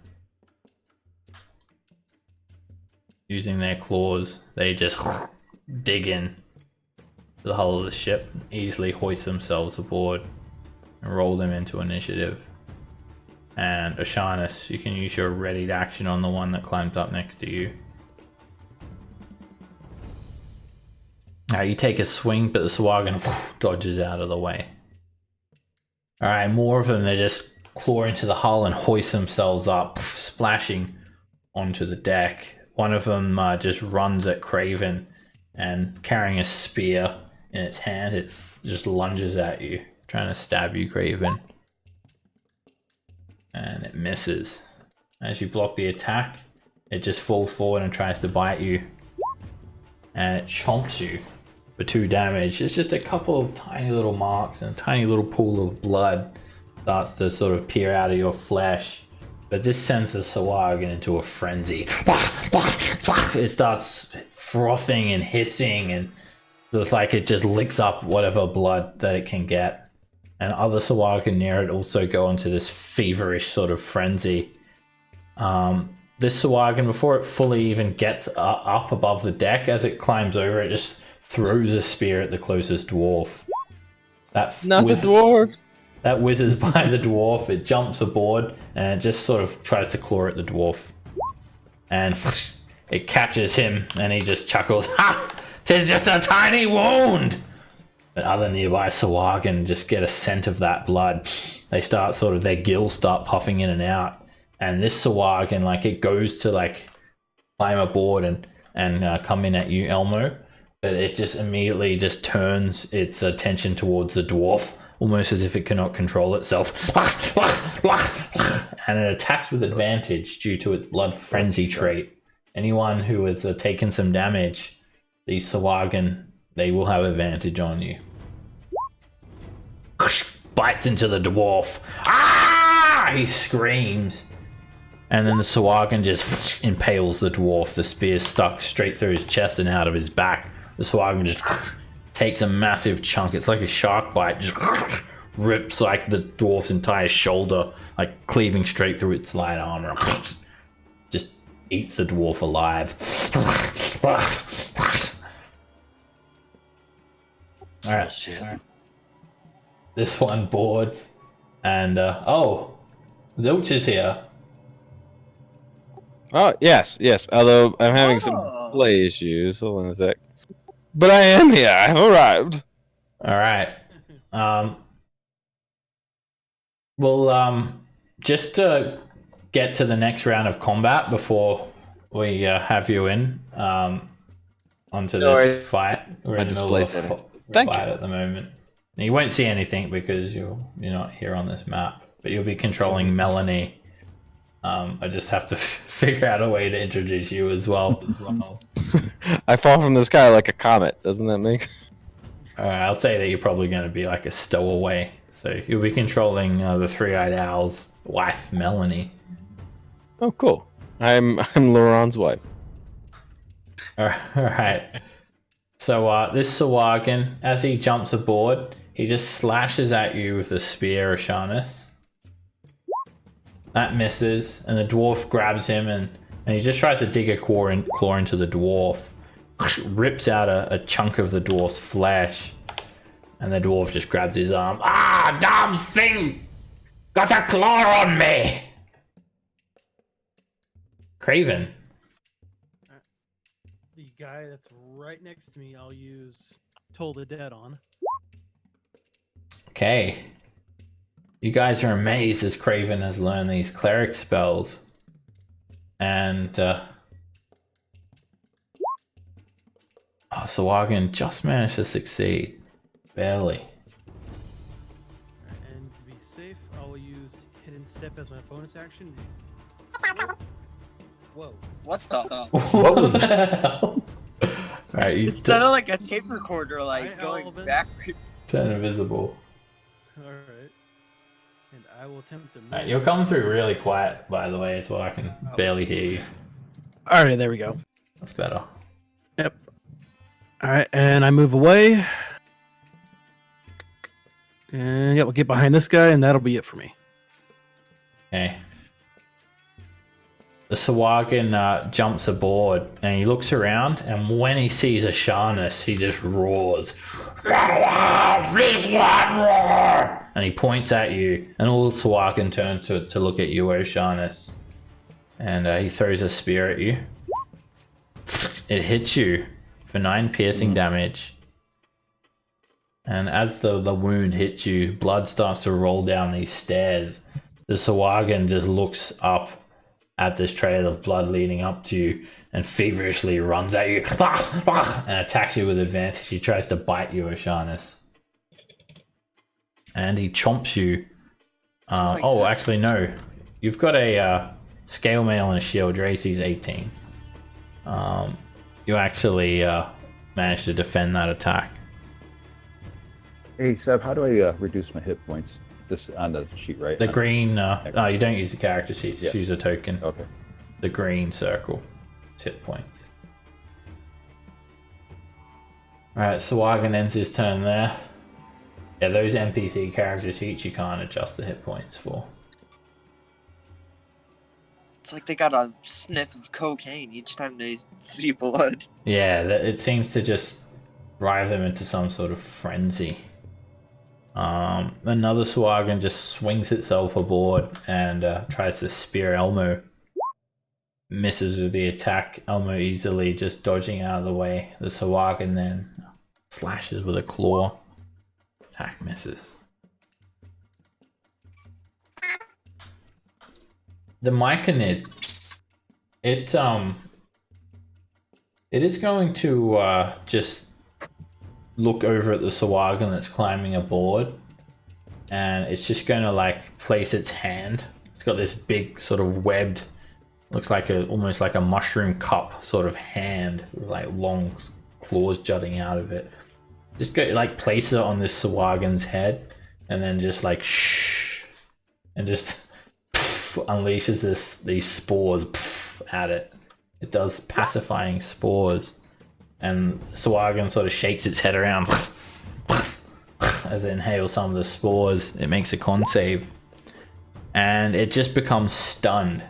Using their claws, they just dig in to the hull of the ship, easily hoist themselves aboard, and roll them into initiative. And Ashanis, you can use your readied action on the one that climbed up next to you. You take a swing, but the Sahuagin dodges out of the way. Alright, more of them, they just claw into the hull and hoist themselves up, splashing onto the deck. One of them just runs at Craven, and carrying a spear in its hand, it just lunges at you, trying to stab you, Craven. And it misses. As you block the attack, it just falls forward and tries to bite you. And it chomps you for 2 damage. It's just a couple of tiny little marks, and a tiny little pool of blood starts to sort of peer out of your flesh. But this sends the Sahuagin into a frenzy. It starts frothing and hissing, and it's like it just licks up whatever blood that it can get. And other Sahuagin near it also go into this feverish sort of frenzy. This Sahuagin, before it fully even gets up above the deck, as it climbs over, it just throws a spear at the closest dwarf. Not the dwarves! That whizzes by the dwarf, it jumps aboard, and it just sort of tries to claw at the dwarf. And it catches him, and he just chuckles, "Ha! 'Tis just a tiny wound!" But other nearby Sahuagin just get a scent of that blood. They start their gills start puffing in and out. And this Sahuagin, it goes to climb aboard and come in at you, Elmo. But it just immediately just turns its attention towards the dwarf, almost as if it cannot control itself. And it attacks with advantage due to its blood frenzy trait. Anyone who has taken some damage, these Sahuagin, they will have advantage on you. Bites into the dwarf. Ah! He screams. And then the Sahuagin just impales the dwarf. The spear stuck straight through his chest and out of his back. The Sahuagin just takes a massive chunk. It's like a shark bite. Just rips the dwarf's entire shoulder, cleaving straight through its light armor. Just eats the dwarf alive. Alright. Shit. This one boards. And, Zilch is here. Oh, yes. Although I'm having some display issues. Hold on a sec. But I am here. I've arrived. Alright. We'll, just to get to the next round of combat before we have you in, onto this fight. We're in the middle of a fight at the moment. You won't see anything because you're not here on this map, but you'll be controlling Melanie. I just have to figure out a way to introduce you as well. I fall from the sky like a comet. Doesn't that make? I'll say that you're probably going to be like a stowaway. So you'll be controlling the Three-Eyed Owl's wife, Melanie. Oh, cool. I'm Laurent's wife. All right. So this Sahuagin, as he jumps aboard, he just slashes at you with a spear, Ashanis. That misses, and the dwarf grabs him, and he just tries to dig a claw into the dwarf. Rips out a chunk of the dwarf's flesh, and the dwarf just grabs his arm. Ah, damn thing! Got a claw on me! Craven. The guy that's right next to me, I'll use Toll the Dead on. Okay. You guys are amazed as Craven has learned these cleric spells. And Sawagan just managed to succeed. Barely. And to be safe, I will use Hidden Step as my bonus action. Whoa. What the? What was that? Alright, you It sounded like a tape recorder, like Hi, going Alvin. backwards. turn invisible. Alright. And I will attempt to move. Alright, you're coming through really quiet, by the way, so I can barely hear you. Alright, there we go. That's better. Yep. Alright, and I move away. And yeah, we'll get behind this guy, and that'll be it for me. Okay. The Sawagan jumps aboard and he looks around, and when he sees Ashanis, he just roars. And he points at you, and all the Sawagan turn to look at you, Ashanis. And he throws a spear at you. It hits you for 9 piercing damage. And as the wound hits you, blood starts to roll down these stairs. The Sawagan just looks up at this trail of blood leading up to you and feverishly runs at you and attacks you with advantage. He tries to bite you, Ashanis. And he chomps you. Actually, no. You've got a scale mail and a shield. Your AC's 18. You actually managed to defend that attack. Hey, Seb, how do I reduce my hit points? This on the sheet, right? The green, you don't use the character sheet, just Yeah. use a token. Okay. The green circle. It's hit points. Alright, Sawagan ends his turn there. Yeah, those NPC character sheets you can't adjust the hit points for. It's like they got a sniff of cocaine each time they see blood. Yeah, it seems to just drive them into some sort of frenzy. Another Sawagan just swings itself aboard and tries to spear Elmo. Misses with the attack. Elmo easily just dodging out of the way. The Sawagan then slashes with a claw. Attack misses. The Myconid, it is going to just look over at the Sawagan that's climbing aboard, and it's just going to like place its hand. It's got this big sort of webbed, looks like almost like a mushroom cup sort of hand with like long claws jutting out of it. Just go like place it on this Sawagan's head, and then just like shh, and just unleashes these spores at it. It does pacifying spores. And Sawagan sort of shakes its head around as it inhales some of the spores. It makes a con save. And it just becomes stunned.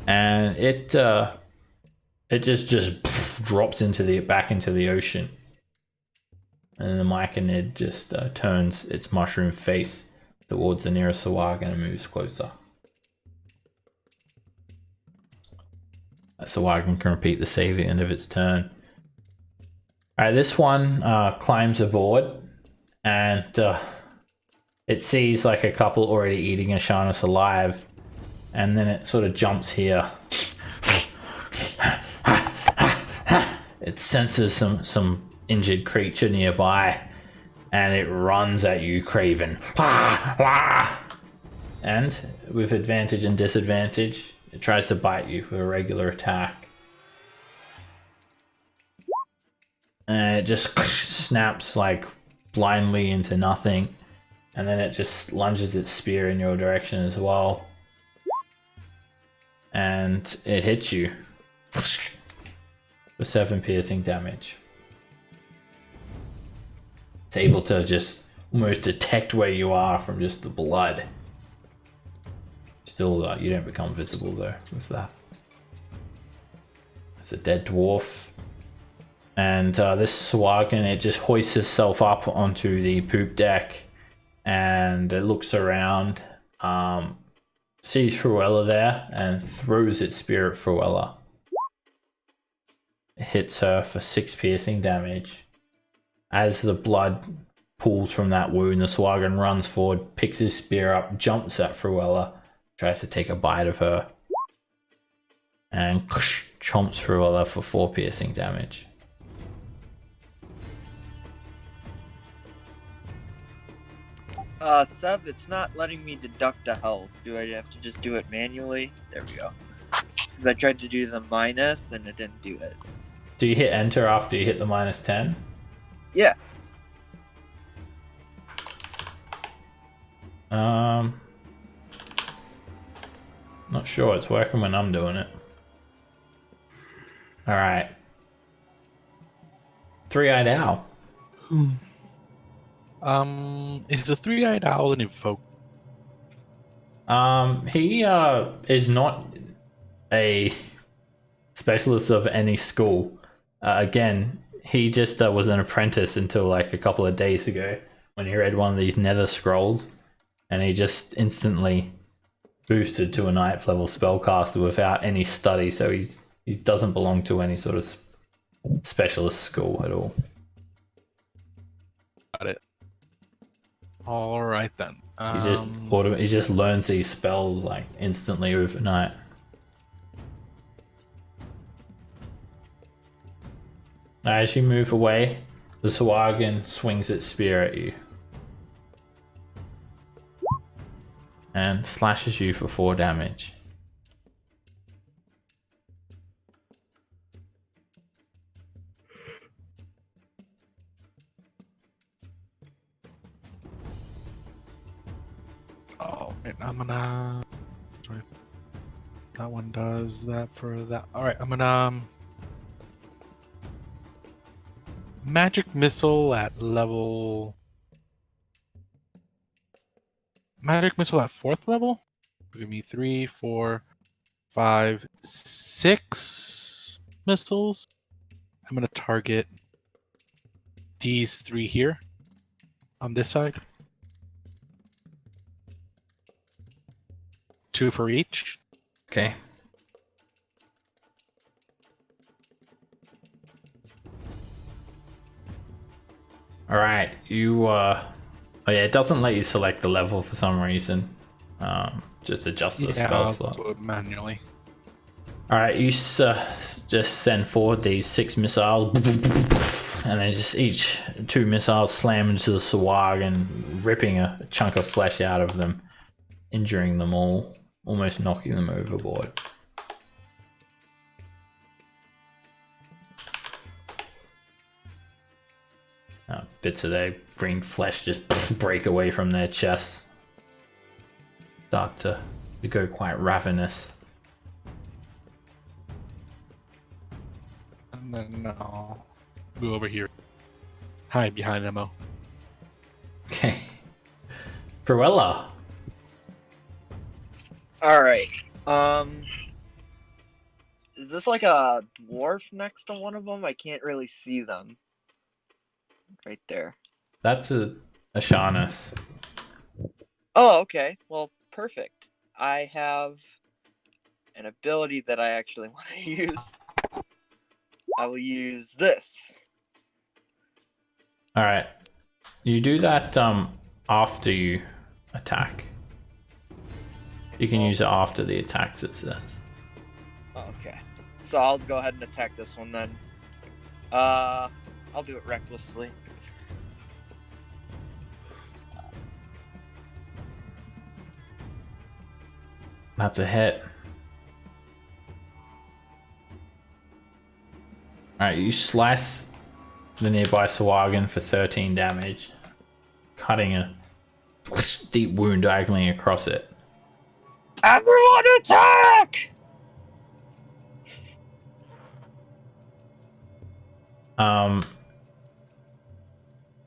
And it just drops back into the ocean. And the Myconid just turns its mushroom face towards the nearest Sawagan and moves closer. Sawagan can repeat the save at the end of its turn. Alright, this one climbs aboard, and it sees like a couple already eating Ashanis alive, and then it sort of jumps here. It senses some injured creature nearby, and it runs at you, Craven. And with advantage and disadvantage, it tries to bite you for a regular attack. And it just snaps like blindly into nothing. And then it just lunges its spear in your direction as well. And it hits you for 7 piercing damage. It's able to just almost detect where you are from just the blood. Still, you don't become visible though with that. It's a dead dwarf. And this Sawagan, it just hoists itself up onto the poop deck and it looks around. sees Fruella there and throws its spear at Fruella. It hits her for 6 piercing damage. As the blood pools from that wound, the Swagan runs forward, picks his spear up, jumps at Fruella, tries to take a bite of her, and chomps Fruella for 4 piercing damage. Seb, it's not letting me deduct a health. Do I have to just do it manually? There we go. Because I tried to do the minus and it didn't do it. Do you hit enter after you hit the -10? Yeah. Not sure. It's working when I'm doing it. All right. Three-eyed owl. Is the three-eyed owl an invoke? He is not a specialist of any school. Again, he just was an apprentice until like a couple of days ago when he read one of these nether scrolls, and he just instantly boosted to a 9th level spellcaster without any study. So he doesn't belong to any sort of specialist school at all. Got it. All right then. He just learns these spells like instantly overnight. As you move away, the Swagan swings its spear at you and slashes you for 4 damage. Oh, and I'm gonna. Sorry. That one does that for that. All right, I'm gonna. Magic missile at level. Magic missile at 4th level. Give me 3, 4, 5, 6 missiles. I'm gonna target these 3 here on this side. 2 for each. Okay. All right, you oh yeah, it doesn't let you select the level for some reason. Just adjust the spell I'll slot. do it manually. All right, you just send forward these 6 missiles, and then just each 2 missiles slam into the Swagan, ripping a chunk of flesh out of them, injuring them all, almost knocking them overboard. Bits of their green flesh just break away from their chests, start to go quite ravenous. And then I'll go over here. Hide behind Emo. Okay. Fruella. Alright. Is this like a dwarf next to one of them? I can't really see them. Right there. That's a Sharnus. Oh, okay. Well, perfect. I have an ability that I actually want to use. I will use this. All right. You do that after you attack. You can use it after the attacks, it says. Okay. So I'll go ahead and attack this one then. I'll do it recklessly. That's a hit. Alright, you slice the nearby Swagan for 13 damage, cutting a deep wound diagonally across it. Everyone attack!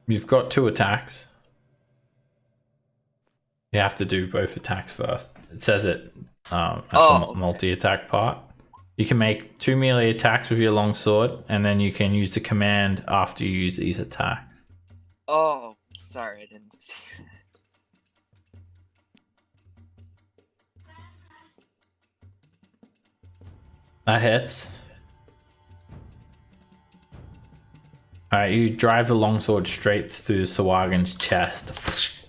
You've got 2 attacks. You have to do both attacks first. It says it at the multi-attack part. You can make 2 melee attacks with your longsword, and then you can use the command after you use these attacks. Oh, sorry, I didn't see that. That hits. Alright, you drive the longsword straight through Sawagan's chest.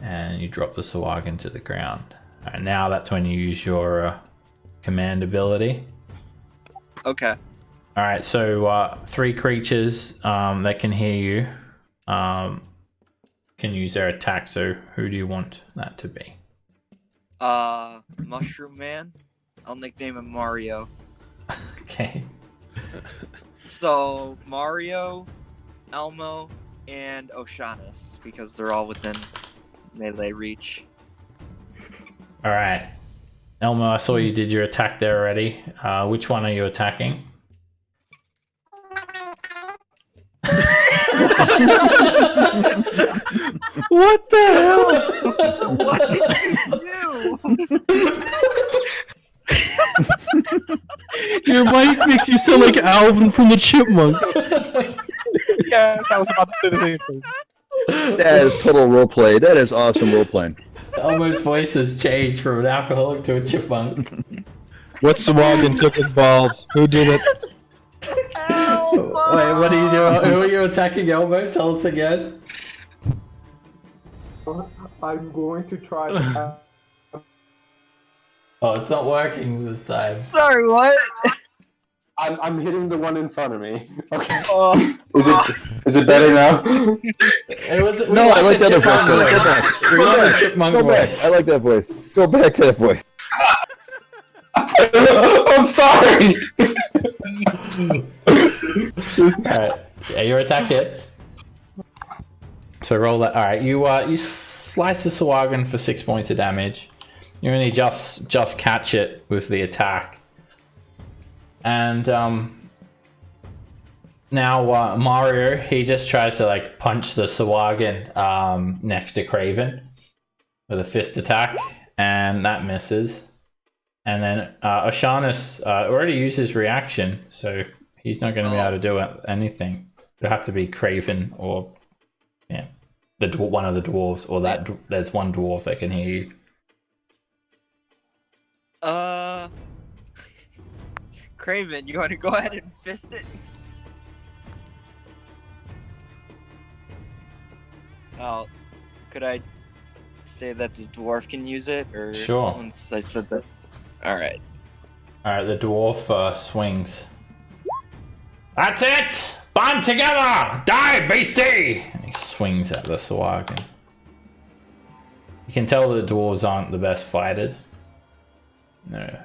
And you drop the Sawagan to the ground. Alright, now that's when you use your command ability. Okay. Alright, so 3 creatures that can hear you can use their attack, so who do you want that to be? Mushroom Man. I'll nickname him Mario. Okay. So Mario, Elmo, and Oceanus, because they're all within melee reach. Alright. Elmo, I saw you did your attack there already. Which one are you attacking? What the hell? What did you do? Your mic makes you sound like Alvin from the Chipmunks. Yeah, I was about to say the same thing. That is total roleplay. That is awesome roleplaying. Elmo's voice has changed from an alcoholic to a chipmunk. What Sawagan took his balls? Who did it? Elmo! Wait, what are you doing? Who are you attacking, Elmo? Tell us again. I'm going to try to. Oh, it's not working this time. Sorry, what? I'm hitting the one in front of me. Okay. Oh, Is it better now? It was, No, I like the that voice. chipmunk Go voice. back. We Go love the back. chipmunk Go back. voice. I like that voice. Go back to that voice. I'm sorry. Alright. Yeah, your attack hits. So roll that. Alright, you slice the Sawagan for 6 points of damage. You only just catch it with the attack. And now Mario, he just tries to like punch the Sawagan next to Craven with a fist attack, and that misses. And then Oceanus already used his reaction, so he's not going to be able to do anything. It'll have to be Craven or one of the dwarves, or that there's one dwarf that can hear you. Craven, you want to go ahead and fist it? Oh, could I say that the dwarf can use it, or Sure. once I said that? All right. Alright, the dwarf swings. That's it! Band together! Die, beastie! And he swings at the Sawagan. You can tell the dwarves aren't the best fighters. No.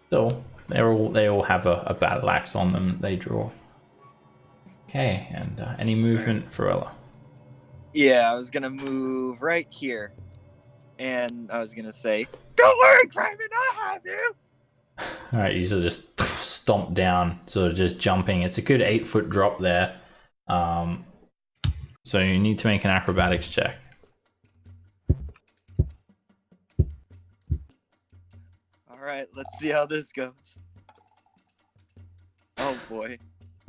Still, they all have a battle axe on them they draw. Okay, and any movement for Ella? Yeah, I was gonna move right here, and I was gonna say, "Don't worry, Craven, I have you." Alright, you sort of just stomp down, sort of just jumping. It's a good 8-foot drop there. So you need to make an acrobatics check. Alright, let's see how this goes. Oh boy.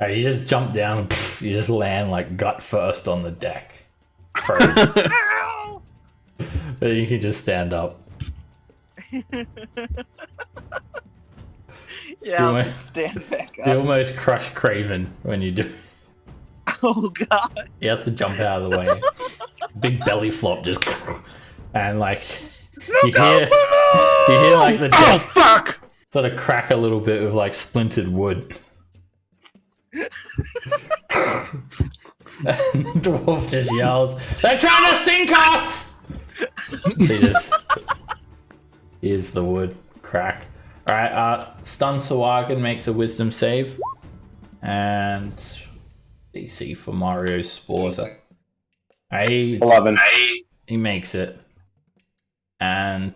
Alright, you just jump down, you just land like gut first on the deck. Ow! But you can just stand up. Yeah, I'll almost- just stand back You up. almost crush Craven when you do. Oh god. You have to jump out of the way. Big belly flop just, and like you hear like the deck sort of crack a little bit with like splintered wood. And the dwarf just yells, "They're trying to sink us!" So here's the wood crack. Alright, Stun Sawagan makes a wisdom save. And DC for Mario's spores. 11. He makes it. And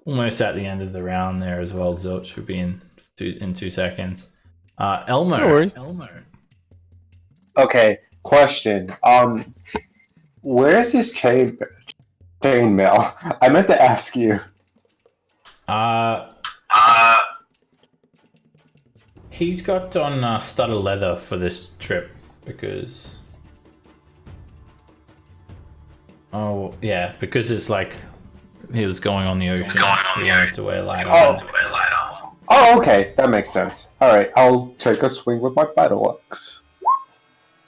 almost at the end of the round there as well. Zilch should be in 2 seconds. Elmo. No worries. Okay, question. Where's his chainmail? I meant to ask you. He's got on studded leather for this trip because. Oh yeah, because it's like he was going on the ocean. He wanted to wear light armor. Oh, okay, that makes sense. All right, I'll take a swing with my battle axe.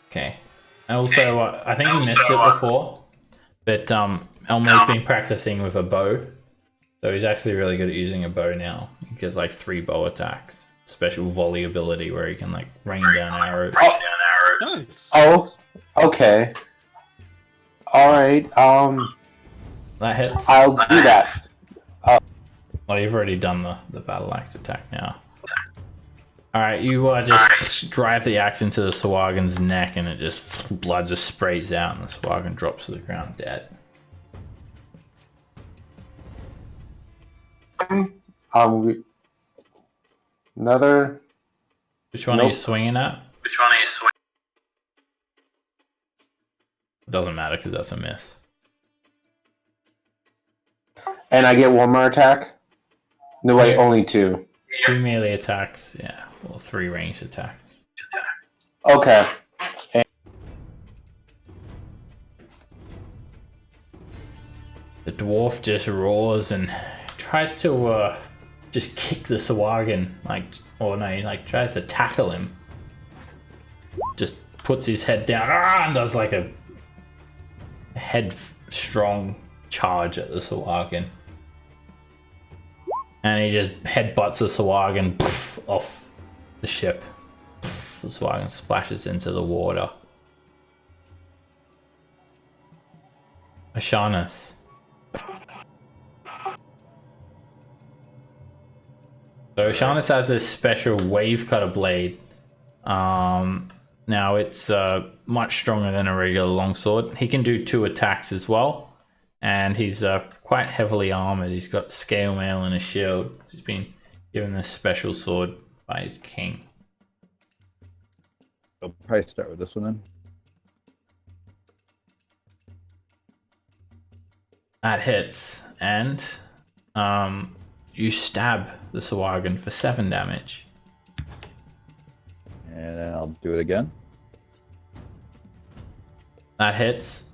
Okay. And also, I think you missed it before, but Elmo's been practicing with a bow, so he's actually really good at using a bow now. He gets like 3 bow attacks, special volley ability where he can like rain down arrows. Nice. Oh, okay. All right. That hits. I'll do that. Well, you've already done the battle axe attack now. Alright, you just drive the axe into the Sawagan's neck and it just, blood just sprays out and the Sawagan drops to the ground dead. Another. Which one are you swinging at? It doesn't matter because that's a miss. And I get one more attack? No, wait, only 2. 2 melee attacks, yeah. Well, 3 ranged attacks. Okay. The dwarf just roars and tries to just kick the Sawagan, he tries to tackle him. Just puts his head down and does like a head-strong charge at the Sawagan. And he just headbutts the Sawagan off the ship. The Sawagan splashes into the water. Ashanis. So Ashanis has this special wave cutter blade. Now it's much stronger than a regular longsword. He can do 2 attacks as well. And he's quite heavily armored. He's got scale mail and a shield. He's been given this special sword by his king. I'll probably start with this one then. That hits, and you stab the Sawagan for 7 damage. And then I'll do it again. That hits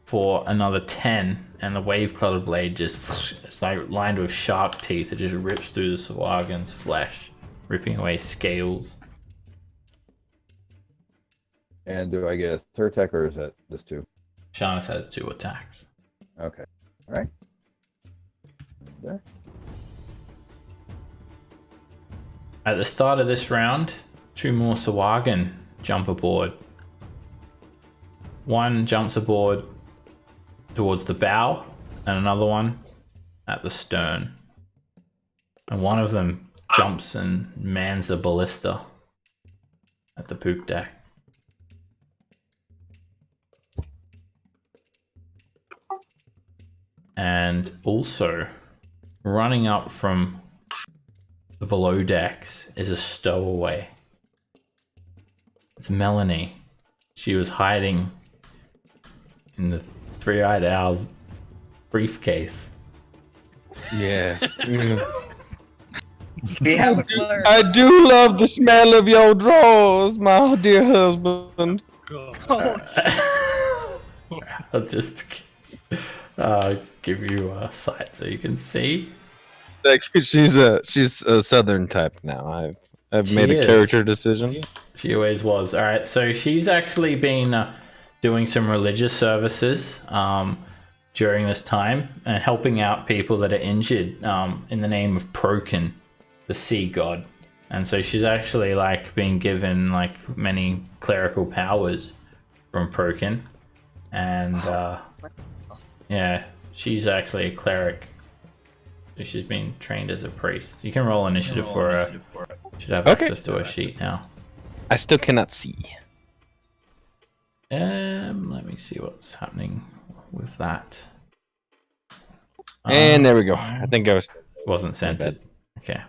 for another 10, and the wave cutter blade it's like lined with shark teeth. It just rips through the Sawagan's flesh, ripping away scales. And do I get a third attack or is that just 2? Shannis has 2 attacks. Okay. All right. There. At the start of this round, 2 more Sawagan jump aboard. One jumps aboard towards the bow, and another one at the stern. And one of them jumps and mans the ballista at the poop deck. And also, running up from the below decks is a stowaway. It's Melanie. She was hiding in the Three-Eyed Owl's briefcase. Yes. Yeah, I do love the smell of your drawers, my dear husband. I'll just give you a sight so you can see. Like, she's a southern type now. I've She made a is. character decision. She always was. All right, so she's actually been doing some religious services during this time and helping out people that are injured in the name of Prokin, the sea god. And so she's actually like being given like many clerical powers from Prokin, and yeah, she's actually a cleric. So she's been trained as a priest. You can roll initiative for her. Should have Okay. access to her sheet now. I still cannot see. Let me see what's happening with that. And there we go. I think I was. Wasn't centered. Okay.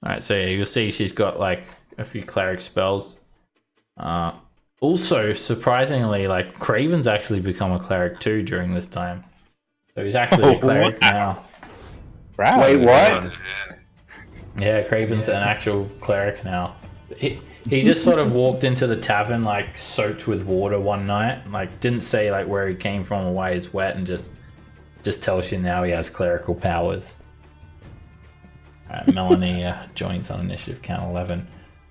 Alright, so yeah, you'll see she's got like a few cleric spells. Also, surprisingly, like Craven's actually become a cleric too during this time. So he's actually a cleric now. Wait, what? Yeah, Craven's an actual cleric now. He just sort of walked into the tavern like soaked with water one night, like didn't say like where he came from or why he's wet, and just tells you now he has clerical powers. Melanie joins on initiative count 11.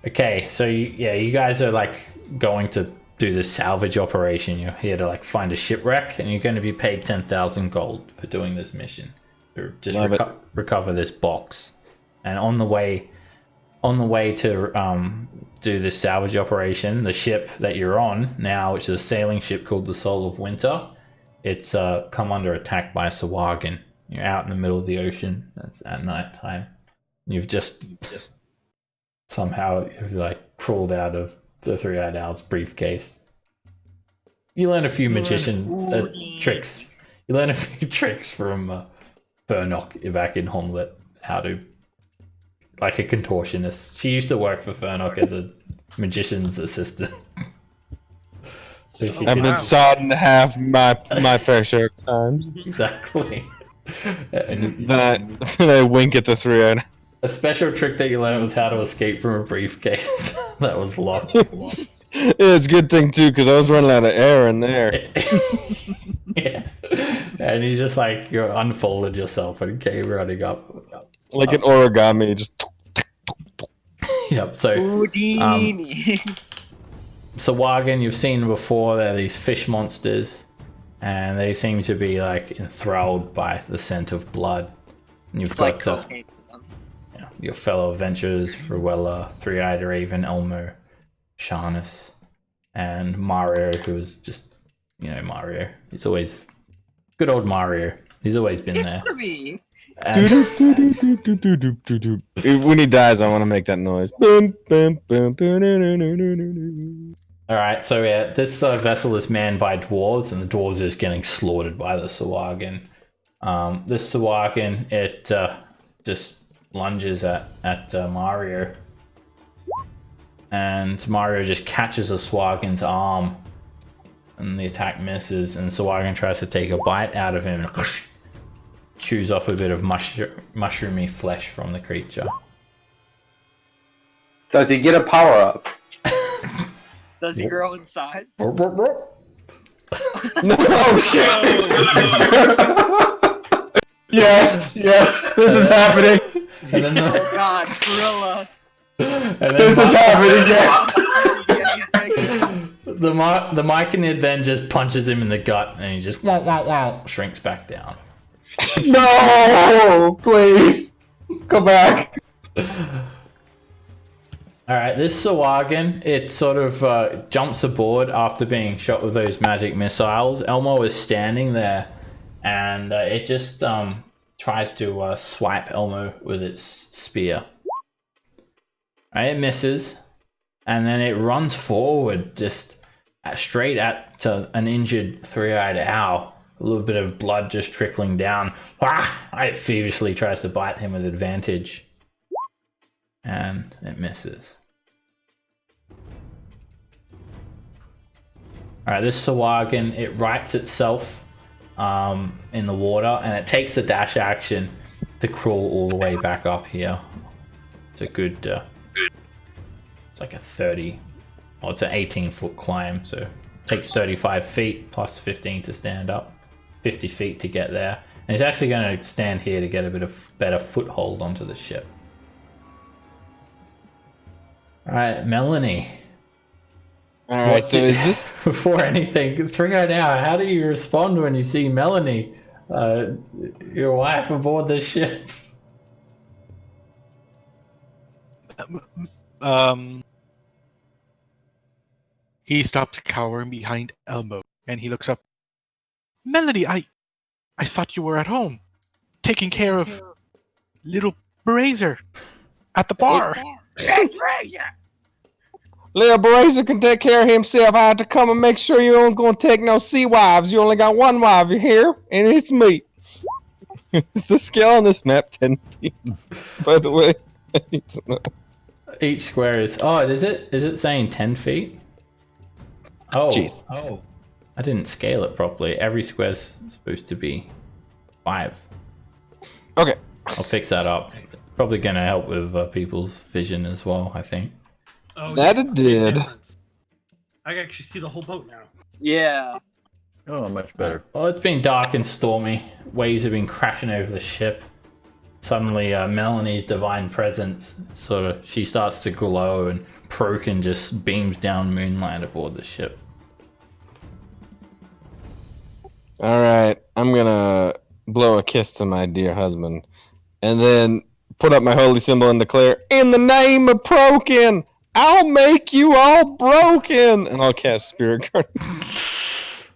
Okay, so you guys are like going to do the salvage operation. You're here to like find a shipwreck, and you're going to be paid 10,000 gold for doing this mission. Just recover this box, and on the way to do this salvage operation, the ship that you're on now, which is a sailing ship called the Soul of Winter, it's come under attack by a Sawagan. You're out in the middle of the ocean. It's at night time. You've just somehow like crawled out of the Three-Eyed Owl's briefcase. You learn a few magician tricks. You learn a few tricks from Fernok back in Homlet, how to, like a contortionist. She used to work for Fernok as a magician's assistant. So I've been sawed in half my fair share of times. Exactly. Then I wink at the three-eyed. A special trick that you learned was how to escape from a briefcase that was locked. It's a good thing too, because I was running out of air in there. Yeah. And you just like, you unfolded yourself and came running up. Like an origami, just. Yep, so. Houdini. Sawagan, you've seen before, they're these fish monsters. And they seem to be like enthralled by the scent of blood. And you've It's got like cocaine. your fellow adventurers, Fruella, Three-Eyed Raven, Elmo, Sharnus, and Mario, who is just, Mario. He's always good old Mario. He's always been there. For me. And, When he dies, I want to make that noise. all right, so yeah, this vessel is manned by dwarves, and the dwarves are just getting slaughtered by the Sawagan. This Sawagan, it just lunges at Mario, and Mario just catches the Sawagan's arm, and the attack misses, and Sawagan tries to take a bite out of him and chews off a bit of mushroomy flesh from the creature. Does he get a power up? Does he grow in size? Oh shit! Yes, this is happening. And then Oh god, gorilla. This is happening. Yes. the Myconid then just punches him in the gut, and he just shrinks back down. No, please go back. Alright, this Sawagan, it sort of jumps aboard after being shot with those magic missiles. Elmo is standing there, and it just tries to swipe Elmo with its spear. It misses, and then it runs forward, just straight at an injured Three-Eyed Owl. A little bit of blood just trickling down. It feverishly tries to bite him with advantage, and it misses. Alright, this Sawagan, it rights itself in the water, and it takes the dash action to crawl all the way back up here. It's a good, it's like a 30, well, it's an 18-foot climb, so it takes 35 feet plus 15 to stand up, 50 feet to get there. And it's actually going to stand here to get a bit of better foothold onto the ship. Alright, Melanie. Alright, so is this... Before anything, Three-Eyed Owl, how do you respond when you see Melanie, your wife, aboard this ship? He stops cowering behind Elmo, and he looks up. Melody, I thought you were at home, taking care of little Brazier at the bar. Little Brazier can take care of himself. I had to come and make sure you aren't going to take no sea wives. You only got one wife here, and it's me. Is the scale on this map 10 feet? By the way, I need to know. Each square is... Oh, is it saying 10 feet? Oh. Jeez. Oh. I didn't scale it properly. Every square's supposed to be 5. Okay. I'll fix that up. Probably going to help with people's vision as well, I think. Oh, That yeah, it did. difference. I can actually see the whole boat now. Yeah. Oh, much better. Well, it's been dark and stormy. Waves have been crashing over the ship. suddenly Melanie's divine presence she starts to glow, and Prokin just beams down moonlight aboard the ship. All right, I'm gonna blow a kiss to my dear husband, and then put up my holy symbol and declare, "In the name of Prokin, I'll make you all broken," and I'll cast Spirit Guardians.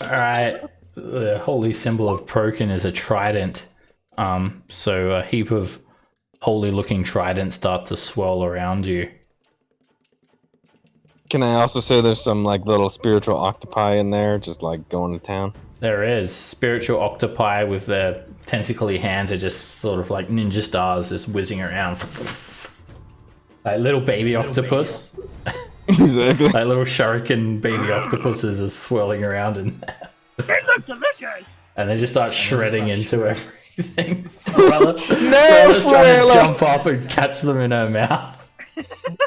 Alright, the holy symbol of Prokin is a trident. So a heap of holy looking tridents start to swirl around you. Can I also say there's some like little spiritual octopi in there, just like going to town? There is spiritual octopi with their tentacly hands are just sort of like ninja stars just whizzing around. Like little baby octopus. Exactly. Like little shuriken baby octopuses are swirling around in there. They look delicious. And they just start shredding into everything. No, Forella's trying to Forella. jump off and catch them in her mouth.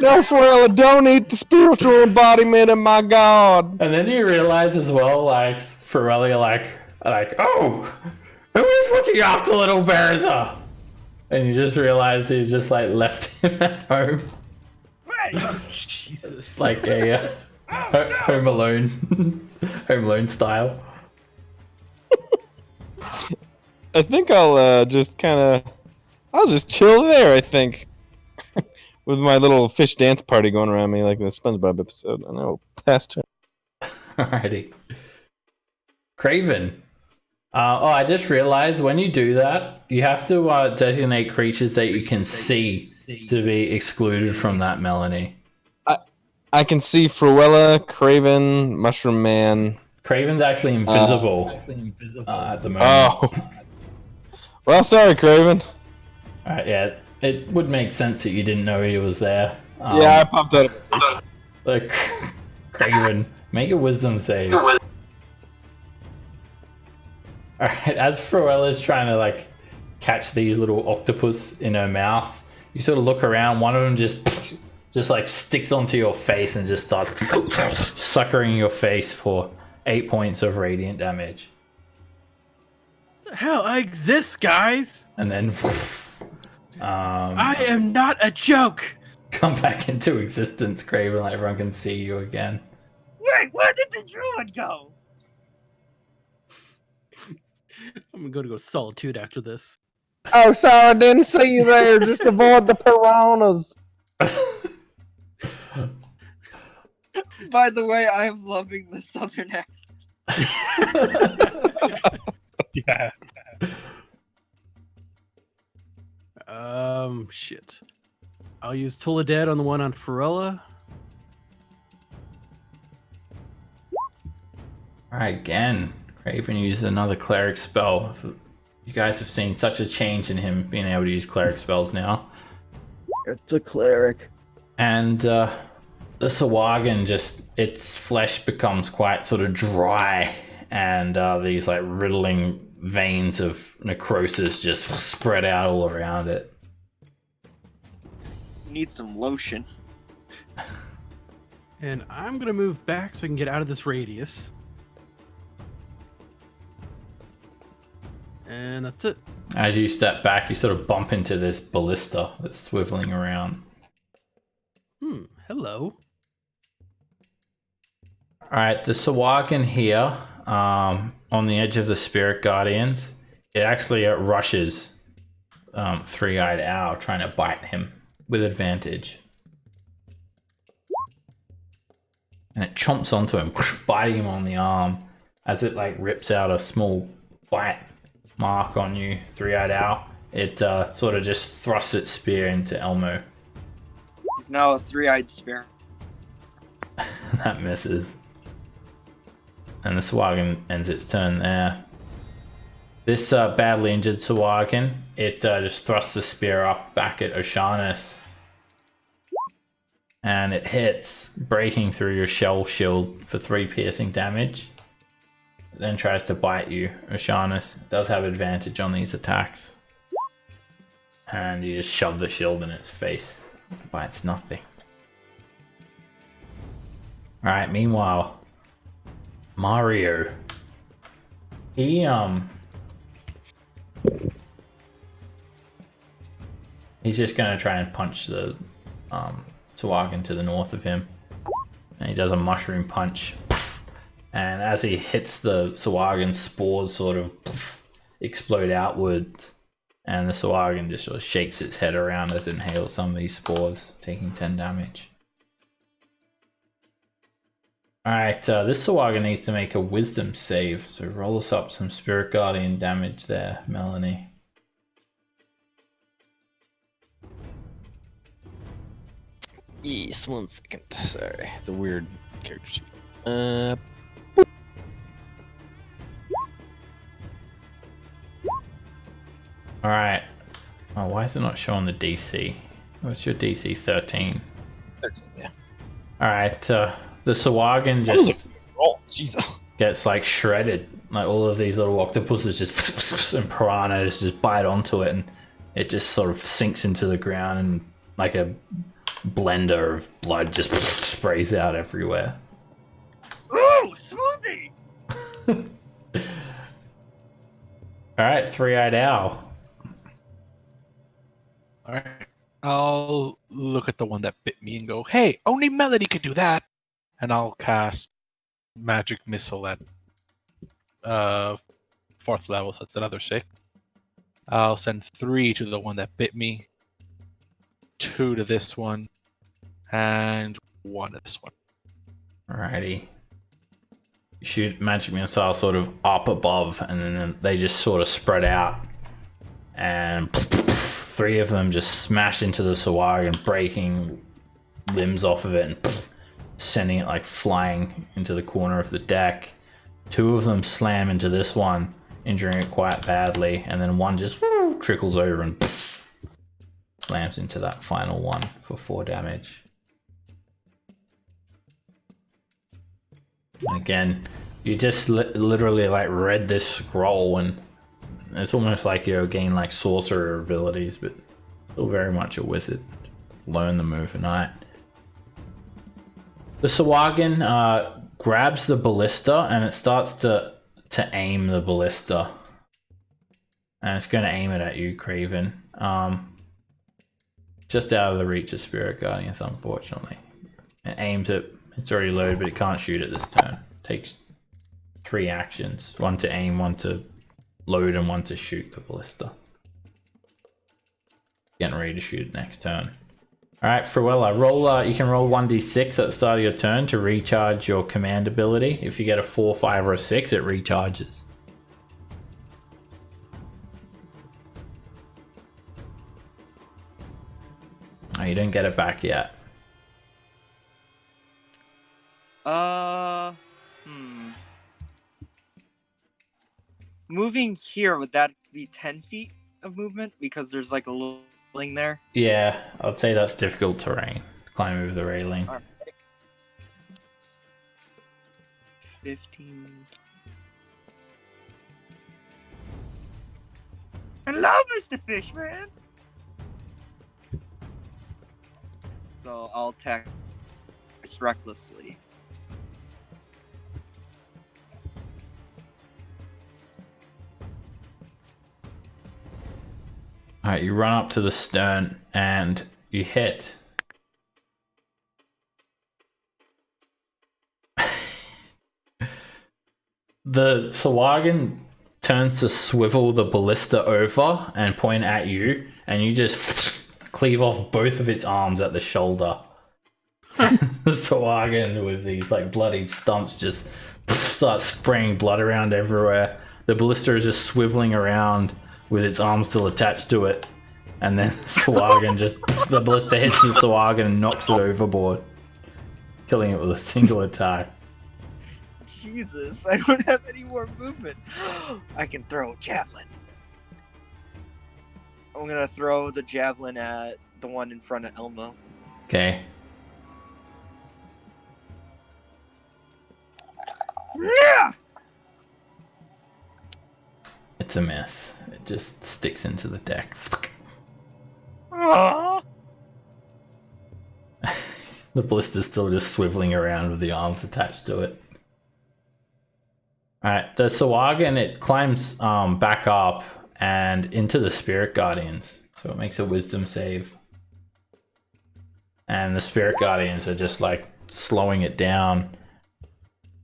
No, Forella, don't eat the spiritual embodiment of my god. And then you realize as well, like, Forella, like, oh, who is looking after little Bereza? And you just realize he's just, like, left him at home. Jesus. Like a Home Alone, Home Alone style. I think I'll just chill there, I think. With my little fish dance party going around me like the SpongeBob episode. I know, past turn. Alrighty. Craven. I just realized when you do that, you have to designate creatures that you can see to be excluded from that Melanie. I can see Fruella, Craven, Mushroom Man. Craven's actually invisible at the moment. Oh. Well, sorry, Craven. Alright, yeah. It would make sense that you didn't know he was there. Yeah, I popped out. Like, Craven, make a wisdom save. Alright, as Fruella's trying to, like, catch these little octopus in her mouth, you sort of look around, one of them just like sticks onto your face and just starts suckering your face for 8 points of radiant damage. Hell, I exist, guys. And then I am not a joke. come back into existence, Craven, like everyone can see you again. Wait, where did the druid go? I'm gonna go to Solitude after this. Oh, sorry, I didn't see you there. Just avoid the piranhas. By the way, I'm loving the southern accent. Yeah. Shit. I'll use Toll of Dead on the one on Forella. Alright, again, Craven uses another cleric spell. You guys have seen such a change in him being able to use cleric spells now. It's a cleric. And the Sawagan just, its flesh becomes quite sort of dry, and these like riddling veins of necrosis just spread out all around it. Need some lotion. And I'm gonna move back so I can get out of this radius. And that's it. As you step back, you sort of bump into this ballista that's swiveling around. Hello. Alright, the Sawagan here, on the edge of the Spirit Guardians, it actually rushes Three-Eyed Owl, trying to bite him with advantage. And it chomps onto him, biting him on the arm, as it like rips out a small bite mark on you, Three-Eyed Owl. It sort of just thrusts its spear into Elmo. He's now a three-eyed spear. That misses. And the Sawagan ends its turn there. This badly injured Sawagan, it just thrusts the spear up back at Oshanus. And it hits, breaking through your shell shield for 3 piercing damage. It then tries to bite you. Oshanus does have advantage on these attacks. And you just shove the shield in its face. It bites nothing. Alright, meanwhile, Mario. He He's just going to try and punch the Sawagan to the north of him. And he does a mushroom punch. And as he hits the Sawagan, spores sort of explode outwards. And the Sawagan just sort of shakes its head around as it inhales some of these spores, taking 10 damage. Alright, this Sawagan needs to make a wisdom save. So roll us up some Spirit Guardian damage there, Melanie. Yes, 1 second. Sorry, it's a weird character sheet. Alright. Oh, why is it not showing the DC? What's your DC? 13. 13, yeah. Alright, the Sawagan just Oh, Jesus. gets like shredded. Like all of these little octopuses just and piranhas just bite onto it, and it just sort of sinks into the ground, and like a blender of blood just sprays out everywhere. Ooh, smoothie! Alright, Three-Eyed Owl. Alright. I'll look at the one that bit me and go, hey, only Melody could do that. And I'll cast Magic Missile at 4th level, so that's another 6. I'll send 3 to the one that bit me, 2 to this one, and 1 to this one. Alrighty. You shoot Magic Missile sort of up above, and then they just sort of spread out. And 3 of them just smash into the Sawagan, breaking limbs off of it and sending it like flying into the corner of the deck. 2 of them slam into this one, injuring it quite badly, and then 1 just trickles over and slams into that final one for 4 damage. And again, you just literally like read this scroll, and it's almost like you gain like sorcerer abilities, but still very much a wizard. Learn them overnight. The Sawagan grabs the ballista, and it starts to aim the ballista. And it's going to aim it at you, Craven. Just out of the reach of Spirit Guardians, unfortunately. It aims it. It's already loaded, but it can't shoot it this turn. Takes 3 actions. 1 to aim, 1 to load, and 1 to shoot the ballista. Getting ready to shoot it next turn. Alright, Fruella, roll. You can roll 1d6 at the start of your turn to recharge your command ability. If you get a 4, 5, or a 6, it recharges. Oh, you didn't get it back yet. Moving here, would that be 10 feet of movement? Because there's like a little railing there. Yeah, I'd say that's difficult terrain. Climb over the railing. Alright. 15. Hello, Mr. Fishman! So I'll attack recklessly. Alright, you run up to the stern and you hit. The Sawagan turns to swivel the ballista over and point at you, and you just cleave off both of its arms at the shoulder. The Sawagan with these like bloody stumps just starts spraying blood around everywhere. The ballista is just swiveling around with its arms still attached to it, and then the Sawagan just the ballista hits the Sawagan and knocks it overboard, killing it with a single attack. Jesus, I don't have any more movement. I can throw a javelin. I'm gonna throw the javelin at the one in front of Elmo. Okay. Yeah! It's a miss. It just sticks into the deck. Aww. The ballista's still just swiveling around with the arms attached to it. Alright, the Sawagan, it climbs back up and into the Spirit Guardians. So it makes a wisdom save. And the spirit guardians are just like slowing it down.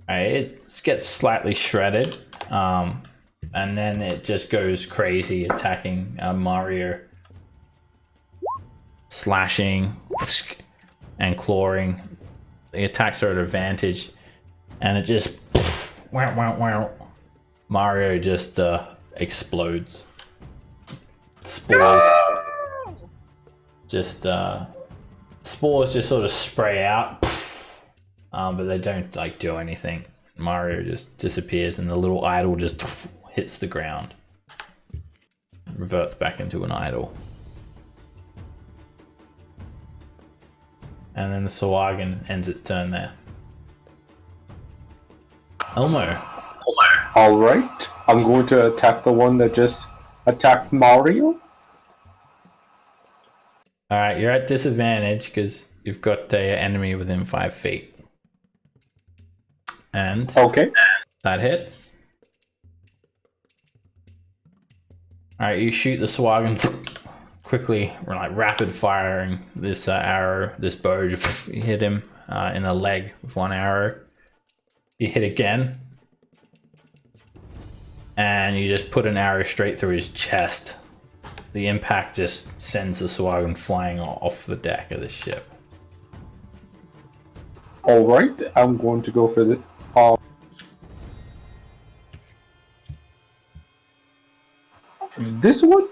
Alright, it gets slightly shredded. And then it just goes crazy attacking Mario. Slashing and clawing. The attacks are at advantage. And it just... Wow, wow, wow. Mario just explodes. Spores. Just... Spores just sort of spray out. But they don't like do anything. Mario just disappears and the little idol just hits the ground. Reverts back into an idol. And then the Sahuagin ends its turn there. Elmo. Alright, I'm going to attack the one that just attacked Mario. Alright, you're at disadvantage because you've got an enemy within 5 feet. And Okay. that hits. Alright, you shoot the Sahuagin quickly, like rapid firing this arrow, this bow. You hit him in the leg with one arrow. You hit again. And you just put an arrow straight through his chest. The impact just sends the Sahuagin flying off the deck of the ship. Alright, I'm going to go for the... this one?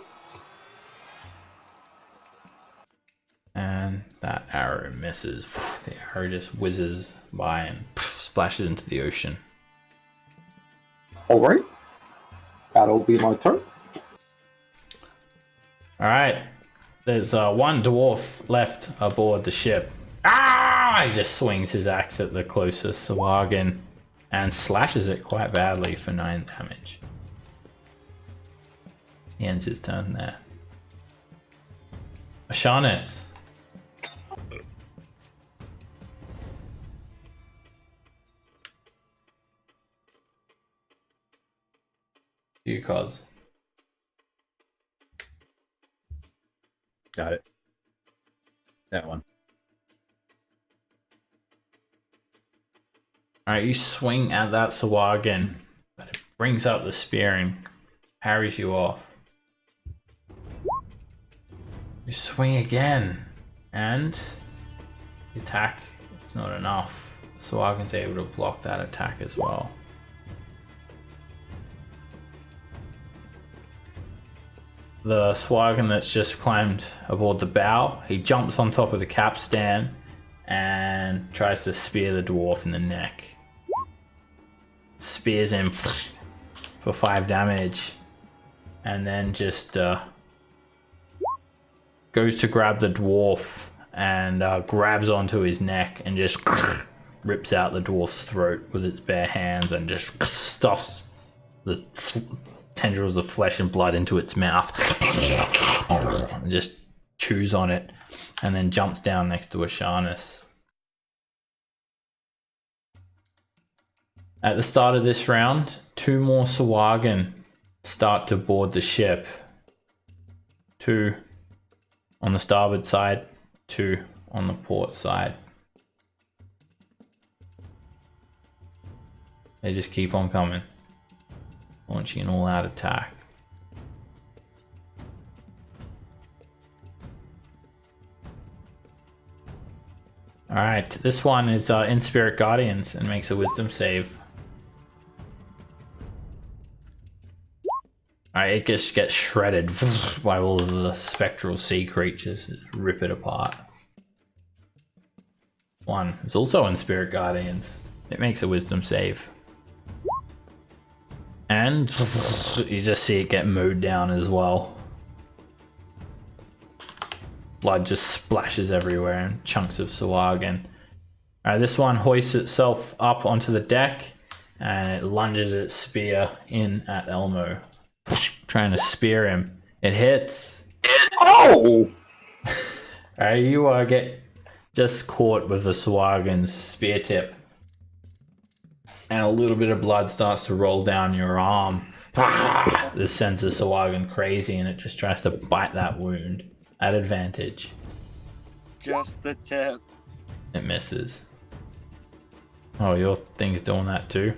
And that arrow misses. The arrow just whizzes by and splashes into the ocean. Alright. That'll be my turn. Alright. There's one dwarf left aboard the ship. Ah! He just swings his axe at the closest Sahuagin and slashes it quite badly for 9 damage. He ends his turn there. Ashanis. You cause. Got it. That one. Alright, you swing at that Sahuagin, but it brings up the spear and parries you off. You swing again, and the attack is not enough. Sahuagin's able to block that attack as well. The Sahuagin that's just climbed aboard the bow, he jumps on top of the capstan and tries to spear the dwarf in the neck. Spears him for 5 damage, and then just goes to grab the dwarf and grabs onto his neck and just rips out the dwarf's throat with its bare hands and just stuffs the tendrils of flesh and blood into its mouth and just chews on it, and then jumps down next to Ashanis. At the start of this round, 2 more Sahuagin start to board the ship. 2 on the starboard side, 2 on the port side. They just keep on coming, launching an all-out attack. Alright, this one is in Spirit Guardians and makes a wisdom save. Alright, it just gets shredded by all of the spectral sea creatures. Rip it apart. One is also in Spirit Guardians. It makes a wisdom save. And you just see it get mowed down as well. Blood just splashes everywhere and chunks of Sahuagin. Alright, this one hoists itself up onto the deck and it lunges its spear in at Elmo, trying to spear him. It hits. Oh! Alright, you get just caught with the Sahuagin's spear tip, and a little bit of blood starts to roll down your arm. This sends the Sawagan crazy, and it just tries to bite that wound at advantage. Just the tip. It misses. Oh, your thing's doing that too?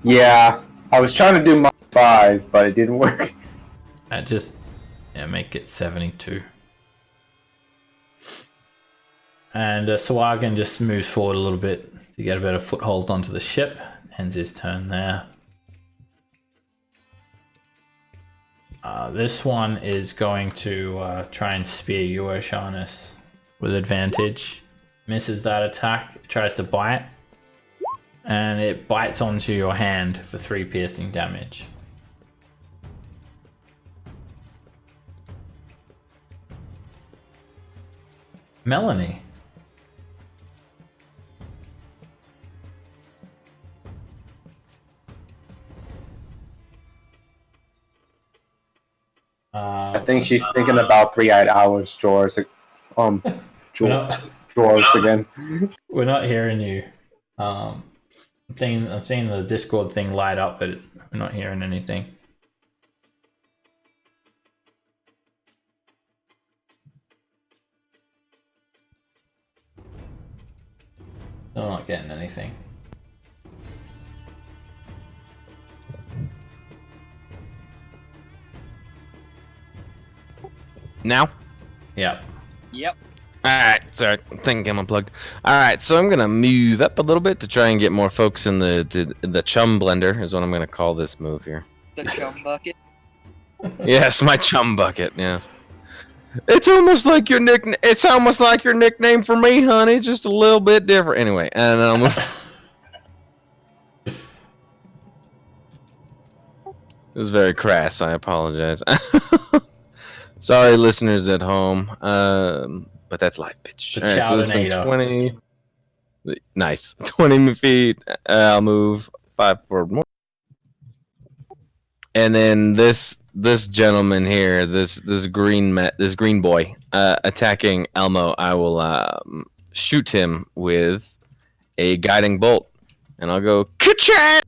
Yeah, I was trying to do my 5, but it didn't work. Make it 72. And Sawagan just moves forward a little bit to get a better foothold onto the ship. Ends his turn there. This one is going to try and spear you, O'Shaughnessy, with advantage. Misses that attack, it tries to bite, and it bites onto your hand for 3 piercing damage. Melanie. I think she's thinking about three-eyed owls, drawers again. We're not hearing you. I'm seeing the Discord thing light up, but we're not hearing anything. I'm not getting anything. Now? Yep. Yep. Alright, sorry, I think I'm unplugged. Alright, so I'm gonna move up a little bit to try and get more folks in the chum blender, is what I'm gonna call this move here. The chum bucket. Yes, my chum bucket, yes. It's almost like your nickname. It's almost like your nickname for me, honey. Just a little bit different. Anyway, and it was very crass. I apologize. Sorry, listeners at home. But that's life, bitch. The All right, so that's been Chowdinator. 20. Nice. 20 feet. I'll move 5 forward more. And then this gentleman here, this green boy, attacking Elmo, I will shoot him with a guiding bolt, and I'll go ka-chang!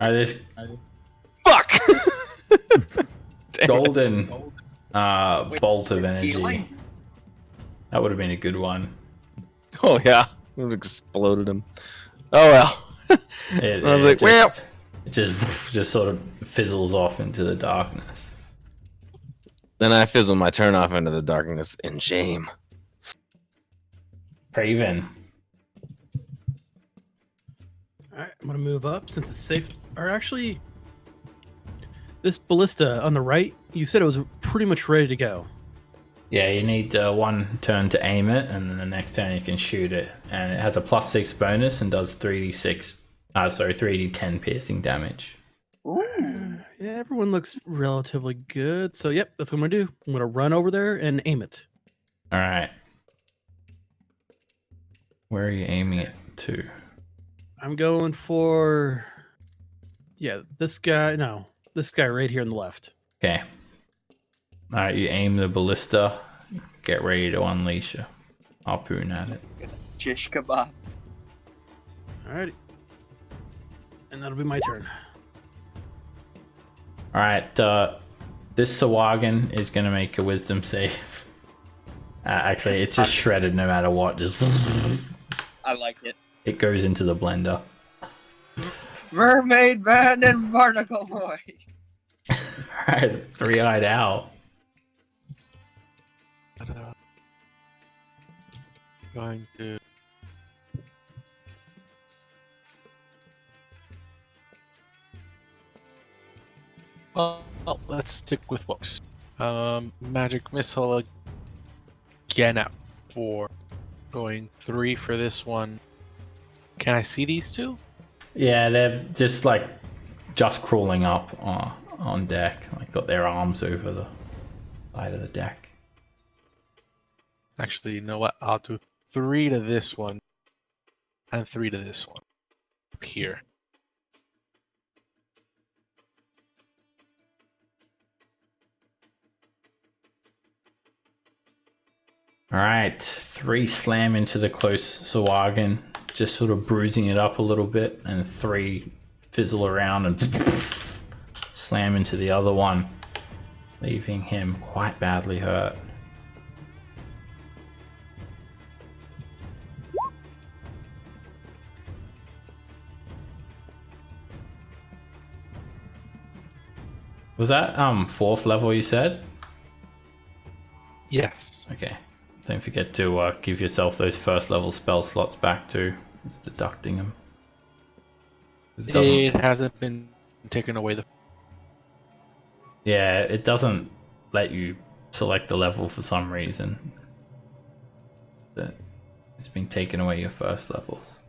This Fuck! Damn golden With bolt of energy. healing? That would have been a good one. Oh yeah, it exploded him. Oh well. It, I was it like, just, well. it just sort of fizzles off into the darkness. Then I fizzle my turn off into the darkness in shame. Craven. Alright, I'm gonna move up since it's safe. Or actually, this ballista on the right, you said it was pretty much ready to go. Yeah, you need one turn to aim it, and then the next turn you can shoot it. And it has a +6 bonus and does 3d10 piercing damage. Yeah, everyone looks relatively good. So, yep, that's what I'm gonna do. I'm gonna run over there and aim it. All right. Where are you aiming it to? I'm going for, yeah, this guy. No, this guy right here on the left. Okay. All right, you aim the ballista. Get ready to unleash a harpoon at it. Shish kebab. Alrighty. And that'll be my turn. All right, this Sawagan is gonna make a wisdom save. Actually, it's just shredded no matter what. Just I like it. it goes into the blender. Mermaid Man and Barnacle Boy. All right, three-eyed owl. Going to. Well, let's stick with books. Magic missile again at 4. Going 3 for this one. Can I see these two? Yeah, they're just crawling up on deck. Like got their arms over the side of the deck. Actually, you know what? I'll do 3 to this one and 3 to this one. Up here. All right, 3 slam into the close Sawagan, just sort of bruising it up a little bit, and 3 fizzle around and slam into the other one, leaving him quite badly hurt. Was that 4th level you said? Yes. Okay. Don't forget to give yourself those 1st level spell slots back too. It's deducting them. It hasn't been taken away. Yeah, it doesn't let you select the level for some reason. It's been taken away your 1st levels.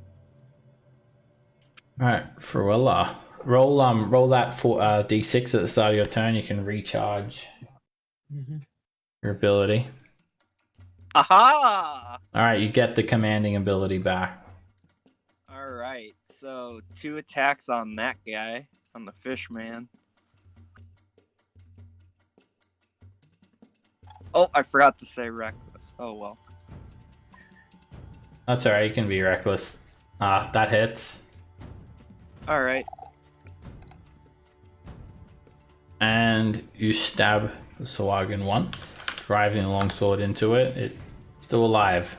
Alright, Fruella. Roll that for D6 at the start of your turn. You can recharge your ability. Aha! Alright, you get the commanding ability back. Alright, so 2 attacks on that guy, on the fish man. Oh, I forgot to say reckless. Oh well. That's alright, you can be reckless. That hits. Alright. And you stab the Sawagan once, driving the longsword into it. It's still alive.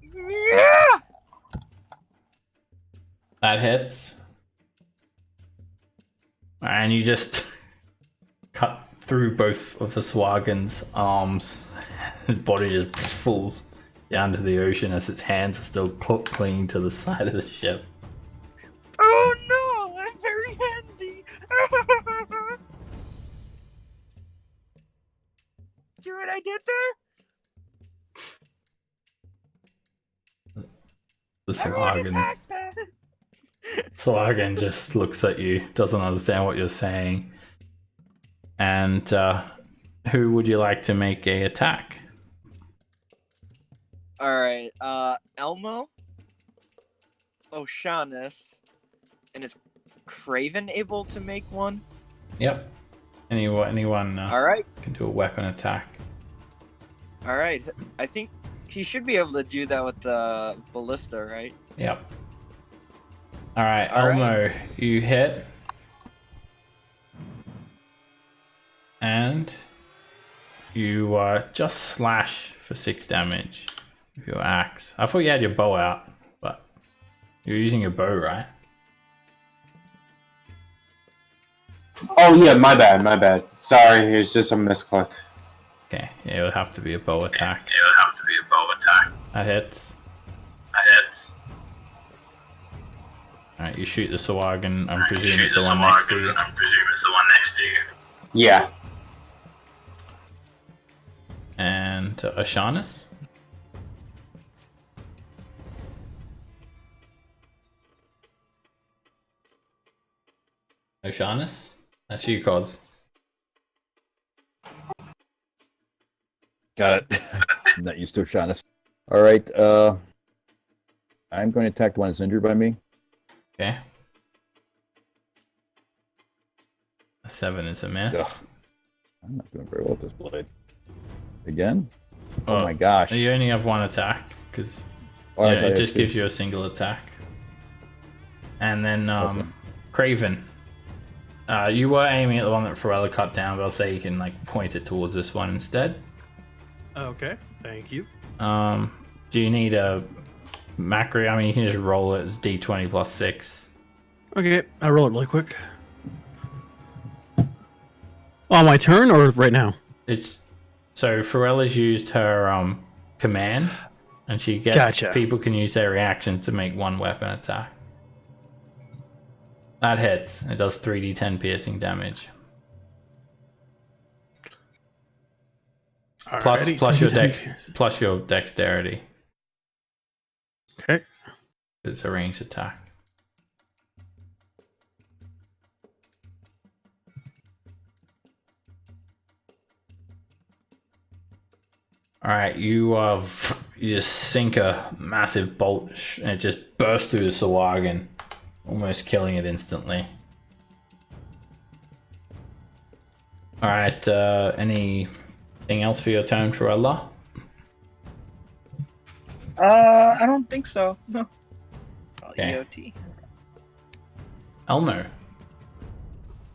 Yeah! That hits. And you just cut through both of the Swagan's arms. His body just falls down to the ocean as its hands are still clinging to the side of the ship. Oh no, I'm very handsy. See what I did there? The Everyone Sawagan. attack them! Sawagan just looks at you, doesn't understand what you're saying. And who would you like to make a attack? Alright, Elmo, O'Shaughnessy, and is Craven able to make one? Yep. Anyone Alright, can do a weapon attack. alright. I think he should be able to do that with the ballista, right? Yep. Alright, All right. Elmo, you hit. And you just slash for 6 damage with your axe. I thought you had your bow out, but you're using your bow, right? Oh yeah, my bad. Sorry, it's just a misclick. Okay, yeah, it would have to be a bow attack. That hits. Alright, you shoot the Sawagan. I'm presuming it's the one next to you. Yeah. And O'Shaughnessy. O'Shaughnessy? That's you, Cos. Got it. I'm not used to O'Shaughnessy. All right. I'm going to attack the one that's injured by me. Okay. A 7 is a miss. Ugh. I'm not doing very well with this blade. Again? Oh my gosh. You only have 1 attack, because Oh, I thought it I just had gives two. you a single attack. And then Okay. Craven. You were aiming at the one that Fruella cut down, but I'll say you can like point it towards this one instead. Okay, thank you. Do you need a macro? I mean, you can just roll it as D20 plus 6. Okay, I roll it really quick. On my turn or right now? It's so Fruella's used her command, and she gets Gotcha. people can use their reaction to make 1 weapon attack. That hits. It does 3d10 piercing damage. Alrighty, Plus your dexterity. Okay. It's a ranged attack. Alright, you just sink a massive bolt and it just bursts through the Sawagan, almost killing it instantly. Alright, anything else for your turn, Fruella? I don't think so. No. Okay. EOT. Elmo.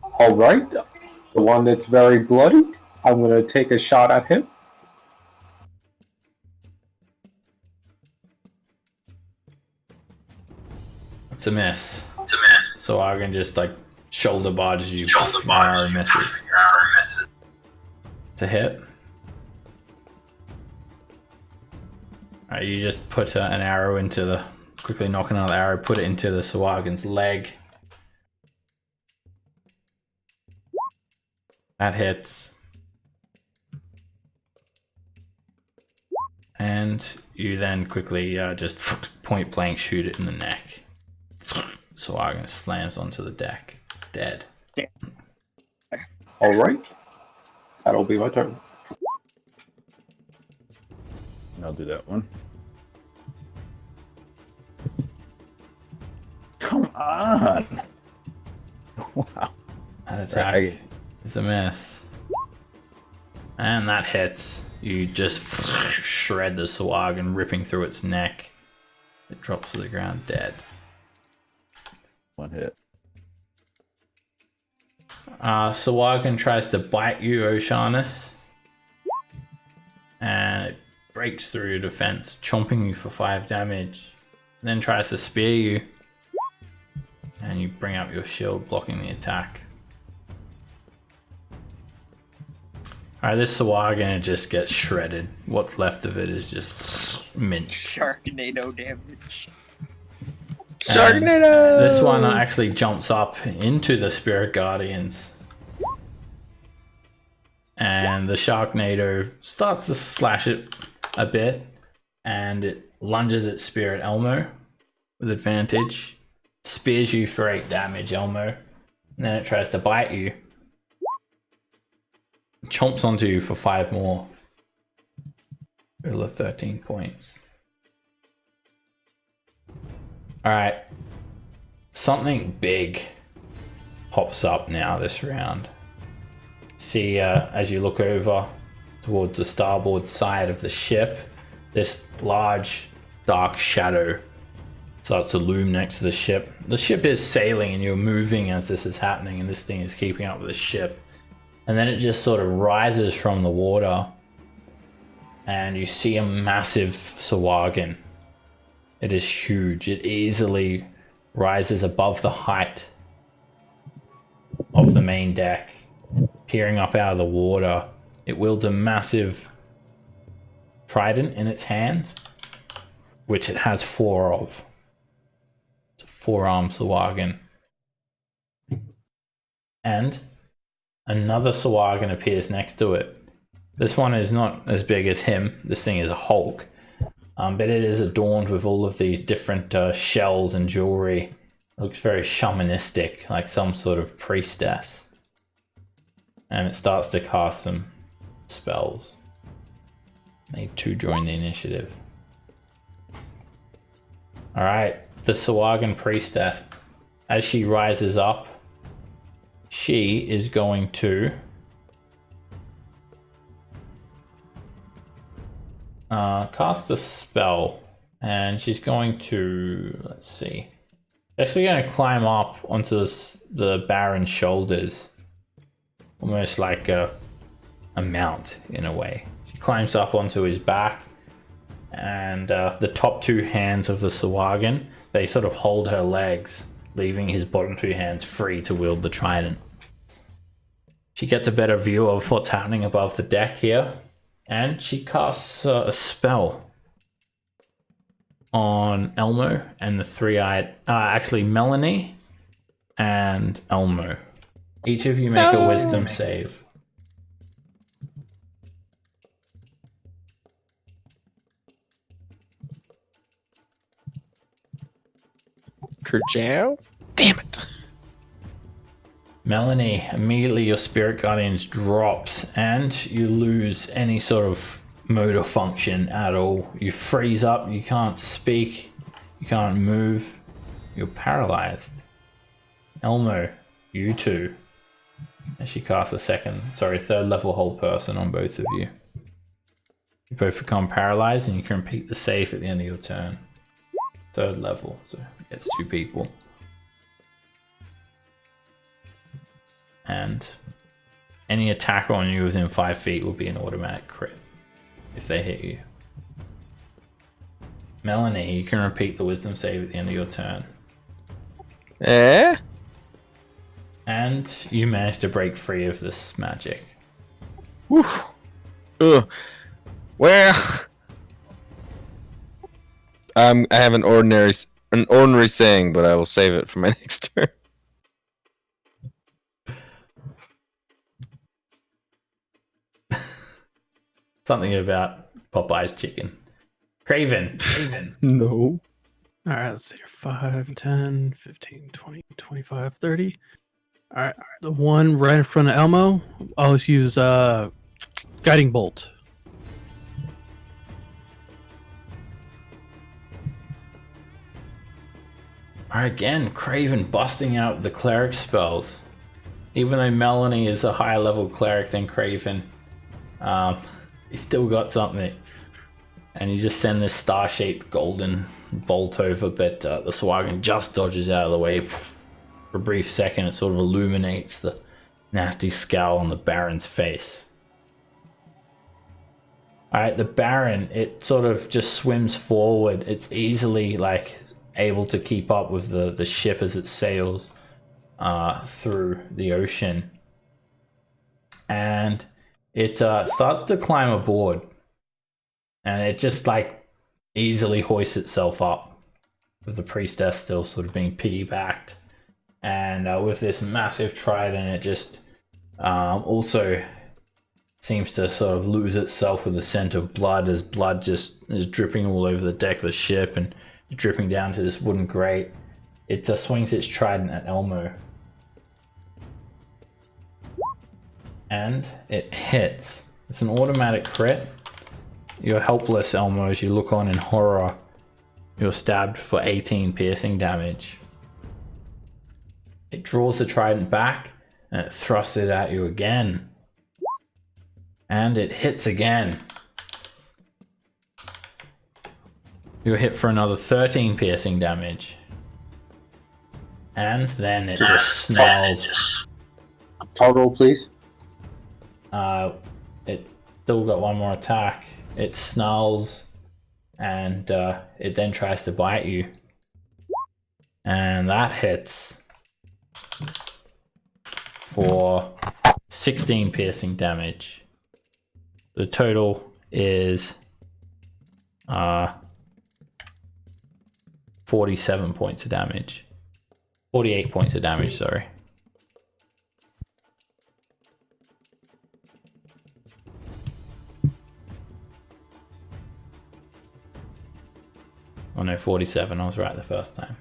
All right, the one that's very bloody. I'm gonna take a shot at him. It's a miss. So I can just like shoulder barges you. Arrow misses. It's a hit. Alright, you just put an arrow into the. Quickly knock another arrow, put it into the Sawagan's leg. That hits. And you then quickly just point blank shoot it in the neck. Sawagan slams onto the deck. Dead. All right, that'll be my turn. I'll do that one. Come on! Wow. That attack is a miss. And that hits. You just shred the Sawagan, ripping through its neck. It drops to the ground dead. One hit. Sawagan tries to bite you, Oceanus. And it breaks through your defense, chomping you for 5 damage. Then tries to spear you. And you bring up your shield, blocking the attack. Alright, this Sawagan, it just gets shredded. What's left of it is just minced. Sharknado damage. Sharknado! This one actually jumps up into the Spirit Guardians. And the Sharknado starts to slash it a bit. And it lunges at Spirit Elmo with advantage. Spears you for 8 damage, Elmo. And then it tries to bite you. Chomps onto you for 5 more. Total of 13 points. Alright. Something big pops up now this round. See, as you look over towards the starboard side of the ship, this large dark shadow starts to loom next to the ship. The ship is sailing and you're moving as this is happening, and this thing is keeping up with the ship. And then it just sort of rises from the water and you see a massive Sawagan. It is huge. It easily rises above the height of the main deck, peering up out of the water. It wields a massive trident in its hands, which it has 4 of. It's a 4-armed Sawagan. And another Sawagan appears next to it. This one is not as big as him. This thing is a Hulk. But it is adorned with all of these different shells and jewelry. It looks very shamanistic, like some sort of priestess. And it starts to cast some spells. Need to join the initiative. Alright, the Sawagan priestess. As she rises up, she is going to cast a spell, and she's going to, let's see, actually going to climb up onto the Baron's shoulders, almost like a mount in a way. She climbs up onto his back, and the top 2 hands of the Sawagan, they sort of hold her legs, leaving his bottom 2 hands free to wield the trident. She gets a better view of what's happening above the deck here, and she casts a spell on Elmo and the 3-eyed, actually Melanie and Elmo. Each of you make a wisdom save. Kerchow? Damn it. Melanie, immediately your Spirit Guardians drops and you lose any sort of motor function at all. You freeze up, you can't speak, you can't move, you're paralyzed. Elmo, you too. And she casts a 3rd level hold person on both of you. You both become paralyzed and you can repeat the save at the end of your turn. 3rd level, so it's 2 people. And any attack on you within 5 feet will be an automatic crit if they hit you. Melanie, you can repeat the wisdom save at the end of your turn. Eh? And you manage to break free of this magic. Whew. Ugh. Well, I have an ordinary saying, but I will save it for my next turn. Something about Popeye's chicken. Craven. All No. right, let's see here. 5, 10, 15, 20, 25, 30. All right, the one right in front of Elmo, I'll just use Guiding Bolt. Alright, again, Craven busting out the cleric spells. Even though Melanie is a higher level cleric than Craven, he's still got something. And you just send this star-shaped golden bolt over, but the Swagan just dodges out of the way. For a brief second, it sort of illuminates the nasty scowl on the Baron's face. Alright, the Baron, it sort of just swims forward. It's easily, like, able to keep up with the ship as it sails through the ocean. And it starts to climb aboard. And it just, like, easily hoists itself up, with the priestess still sort of being piggybacked. And with this massive trident, it just also seems to sort of lose itself with the scent of blood, as blood just is dripping all over the deck of the ship and dripping down to this wooden grate. It swings its trident at Elmo. And it hits. It's an automatic crit. You're helpless, Elmo, as you look on in horror. You're stabbed for 18 piercing damage. It draws the trident back and it thrusts it at you again. And it hits again. You're hit for another 13 piercing damage. And then it just snarls. Total, please. It still got one more attack. It snarls and it then tries to bite you. And that hits for 16 piercing damage. The total is 47 points of damage. 48 points of damage, sorry. Oh no, 47, I was right the first time.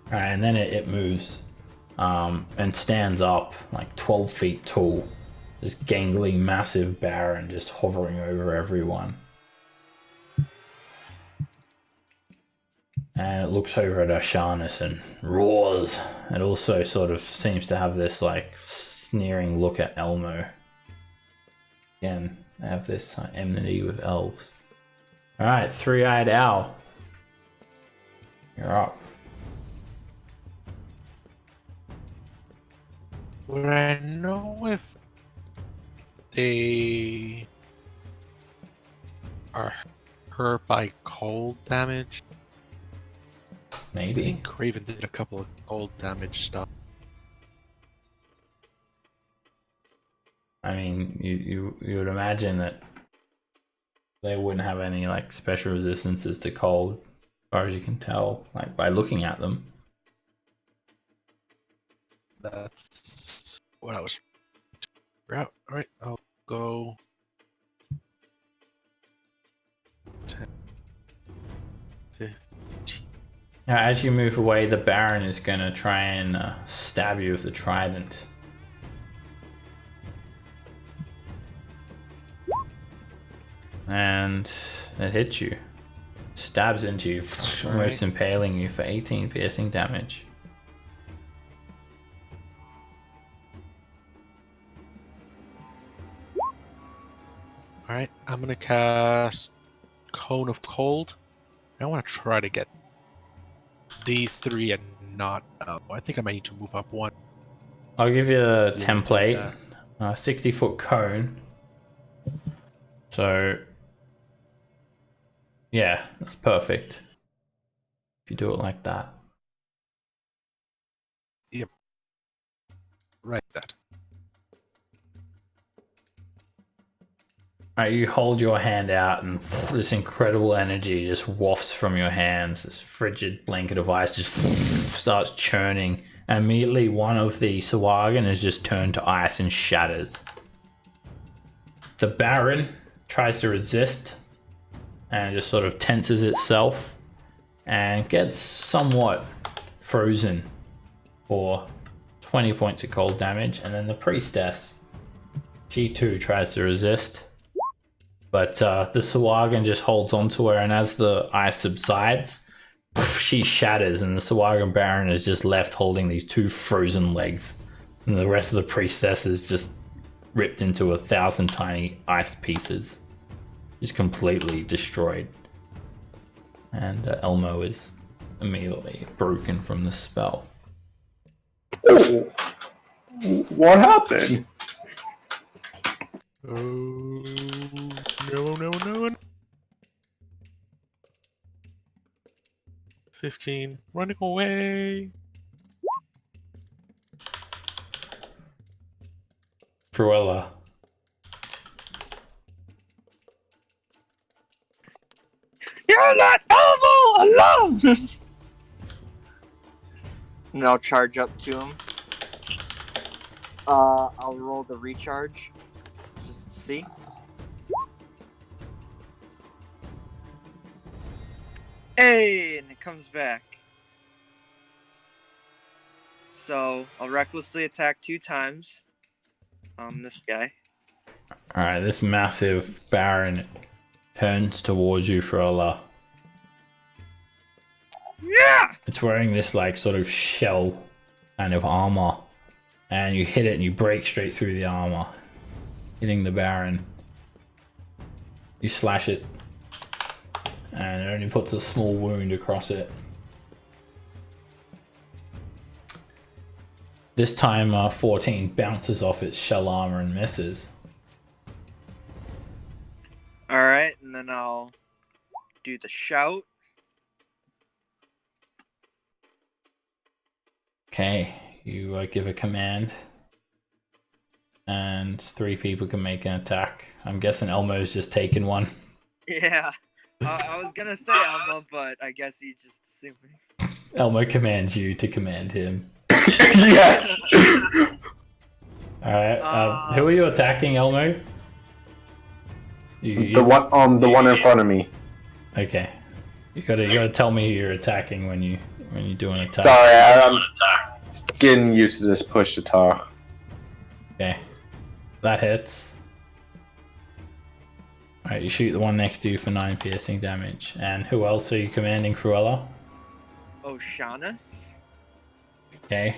Alright, and then it moves and stands up like 12 feet tall. This gangly, massive Baron just hovering over everyone. And it looks over at Ashanis and roars. It also sort of seems to have this like sneering look at Elmo. Again, they have this enmity with elves. Alright, Three-Eyed Owl. You're up. Would I know if they are hurt by cold damage? I Maybe. think Craven did a couple of cold damage stuff. I mean, you would imagine that they wouldn't have any like special resistances to cold, as far as you can tell, like by looking at them. That's what I was trying to figure out. Alright, I'll go 10, 15. Now, as you move away, the Baron is going to try and stab you with the trident. And it hits you. Stabs into you, almost impaling you for 18 piercing damage. Alright, I'm gonna cast Cone of Cold I want to try to get these 3 and not up. I think I might need to move up 1. I'll give you a Yeah, template. take 60-foot cone. So, yeah, that's perfect. If you do it like that. Right, that. Right, you hold your hand out and this incredible energy just wafts from your hands. This frigid blanket of ice just starts churning. And immediately one of the Sawagan is just turned to ice and shatters. The Baron tries to resist and just sort of tenses itself and gets somewhat frozen for 20 points of cold damage. And then the Priestess, she too tries to resist. But the Sawagan just holds onto her, and as the ice subsides, she shatters, and the Sawagan Baron is just left holding these 2 frozen legs. And the rest of the Priestess is just ripped into 1,000 tiny ice pieces. Just completely destroyed. And Elmo is immediately broken from the spell. Oh, what happened? Oh, no. 15. Running away. Cruella. You're not Elmo alone! And I'll charge up to him. I'll roll the recharge. Just to see. Hey, and it comes back. So, I'll recklessly attack 2 times. This guy. Alright, this massive Baron turns towards you, Cruella. Yeah! It's wearing this like sort of shell kind of armor. And you hit it and you break straight through the armor, hitting the Baron. You slash it, and it only puts a small wound across it. This time 14 bounces off its shell armor and misses. Alright, and then I'll do the shout. Okay, you give a command, and 3 people can make an attack. I'm guessing Elmo's just taken one. Yeah. I was gonna say Elmo, but I guess he just assumed me. Elmo commands you to command him. Yes. Alright, who are you attacking, Elmo? The one in front of me. Okay. You gotta tell me who you're attacking when you do an attack. Sorry, I'm getting used to this push to talk. Okay. That hits. Alright, you shoot the one next to you for 9 piercing damage. And who else are you commanding, Cruella? Oceanus? Okay.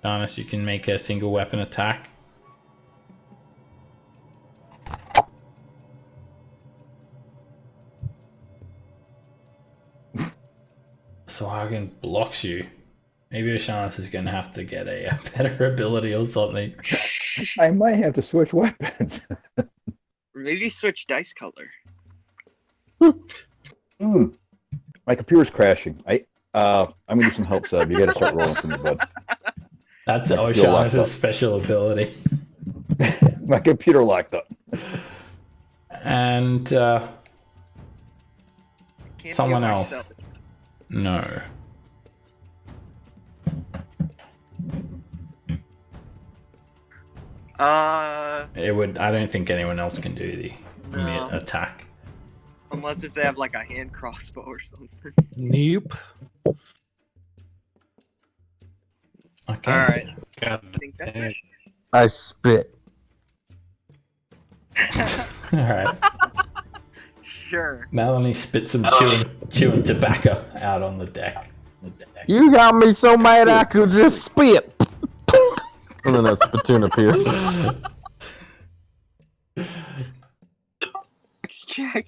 Giannis, you can make a single weapon attack. Sawagan blocks you. Maybe Oceanus is gonna have to get a better ability or something. I might have to switch weapons. Maybe switch dice color. My computer's crashing. I'm gonna need some help, Seb. You gotta start rolling for me, bud. That's My computer locked up. Oceanus' special ability. My computer locked up. And Can't someone heal else. myself. No. It would. I don't think anyone else can do the immediate attack. Unless if they have like a hand crossbow or something. Nope. Okay. Alright. God I think that's it. I spit. Alright. Sure. Melanie spits some chewing tobacco out on the deck. You got me so mad I could just spit. And then a spittoon appears. Check.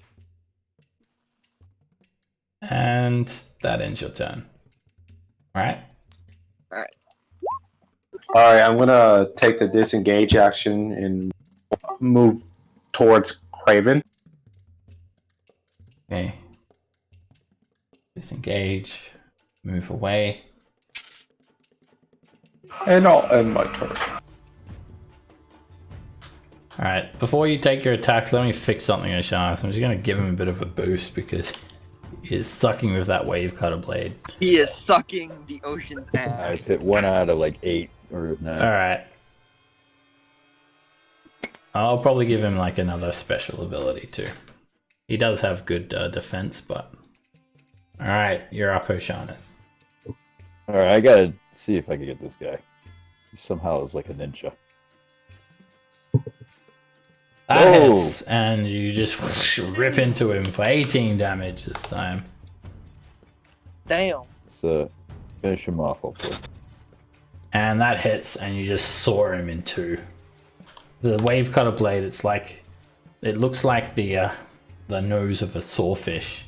And that ends your turn. Alright. Alright, I'm gonna take the disengage action and move towards Craven. Okay. Disengage. Move away. And I'll end my turn. Alright, before you take your attacks, let me fix something on Sharks. I'm just going to give him a bit of a boost because he is sucking with that wave cutter blade. He is sucking the ocean's I've ass. hit 1 out of like 8 or 9. Alright. I'll probably give him like another special ability too. He does have good defense, but... Alright, you're up, Oceanus. Alright, I gotta see if I can get this guy. He somehow is like a ninja. That Whoa. hits, and you just rip into him for 18 damage this time. Damn. Let's finish him off, hopefully. And that hits, and you just saw him in two. The wave cutter blade, it's like... It looks like the nose of a sawfish.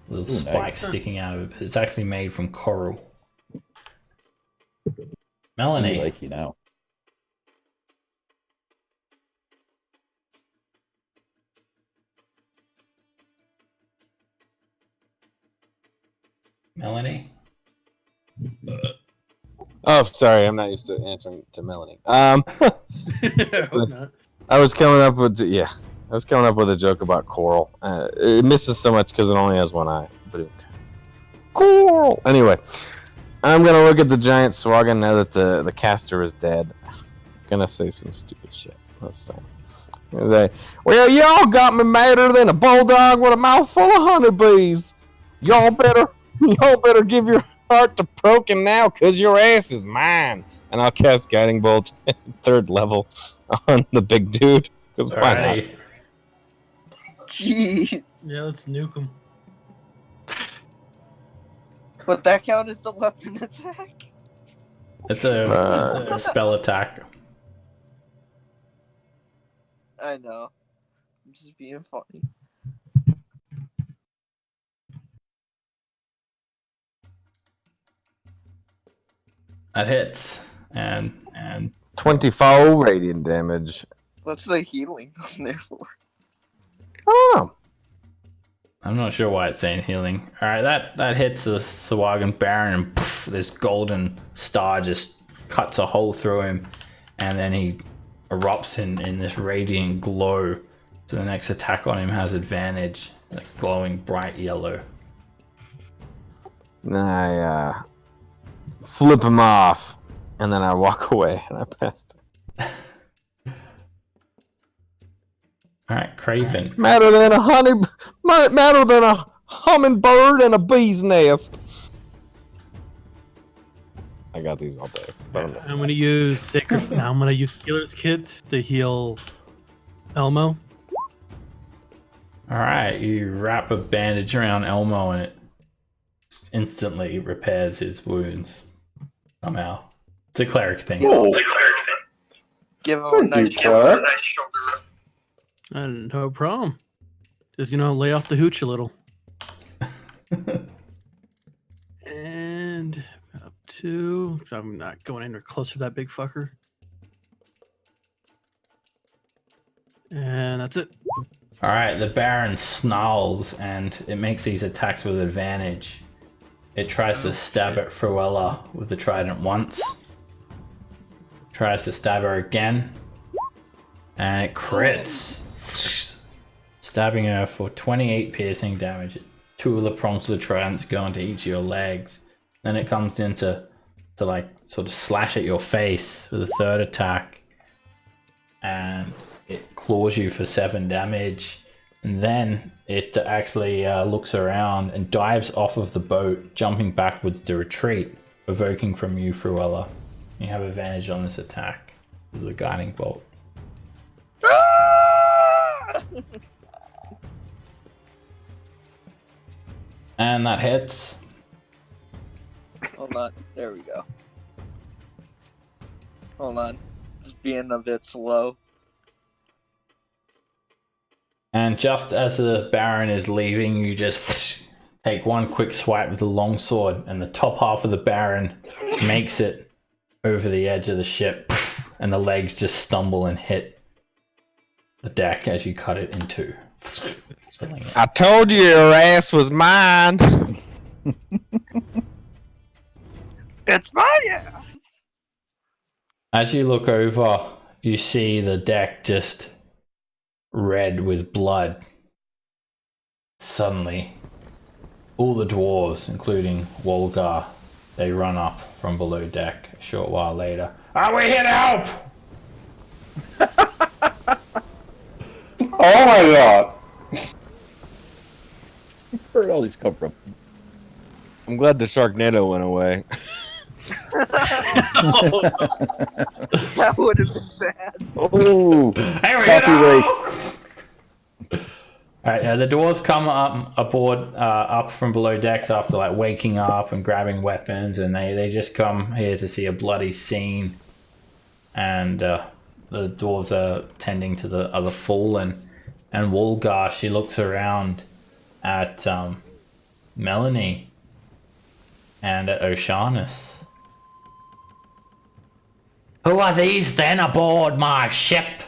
Little spikes sticking out of it, but it's actually made from coral. I Melanie. like you now. Melanie? Oh, sorry, I'm not used to answering to Melanie. I hope not. I was coming up with a joke about coral. It misses so much because it only has one eye. But coral. Anyway, I'm gonna look at the giant Swagan now that the caster is dead. I'm gonna say some stupid shit. Let's say, well, y'all got me madder than a bulldog with a mouthful of honeybees. Y'all better give your heart to Prokin now, cause your ass is mine. And I'll cast Guiding Bolt at 3rd level on the big dude. Cause why not? Alrighty. Jeez. Yeah, let's nuke him. Would that count as the weapon attack? It's a spell attack. I know. I'm just being funny. That hits. And 24 radiant damage. What's the healing on there for? Oh, I'm not sure why it's saying healing. Alright, that hits the Sawagan Baron, and poof, this golden star just cuts a hole through him, and then he erupts in this radiant glow. So the next attack on him has advantage, like glowing bright yellow. I flip him off, and then I walk away, and I passed him. Alright, Craven. Madder than a hummingbird and a bee's nest. I got these all day. But I'm gonna use Sacred. Now I'm gonna use Healer's Kit to heal Elmo. Alright, you wrap a bandage around Elmo and it instantly repairs his wounds. Somehow. It's a cleric thing. Oh, Give him a thank you, nice Clark. No problem. Just lay off the hooch a little. And up 2, because I'm not going anywhere closer to that big fucker. And that's it. Alright, the Baron snarls and it makes these attacks with advantage. It tries to stab at Fruella with the trident once. Tries to stab her again. And it crits. Stabbing her for 28 piercing damage. 2 of the prongs of the trident go into each of your legs. Then it comes in to like sort of slash at your face with a 3rd attack. And it claws you for 7 damage. And then it actually looks around and dives off of the boat, jumping backwards to retreat, evoking from you, Fruella. You have advantage on this attack with a guiding bolt. And that hits. Hold on. There we go. Hold on. It's being a bit slow. And just as the Baron is leaving, you just take one quick swipe with the longsword, and the top half of the Baron makes it over the edge of the ship, and the legs just stumble and hit the deck as you cut it in two. I told you your ass was mine. It's my ass! As you look over, you see the deck just red with blood. Suddenly, all the dwarves, including Wolgar, they run up from below deck a short while later. Are we here to help? Oh my god! Where'd all these come from? I'm glad the Sharknado went away. That would have been bad. Oh, Hey, we're here to copyright. help! Alright, the dwarves come up from below decks after like waking up and grabbing weapons, and they just come here to see a bloody scene. And the dwarves are tending to the other fallen. And Wolgar, she looks around at Melanie and at Oceanus. Who are these then aboard my ship?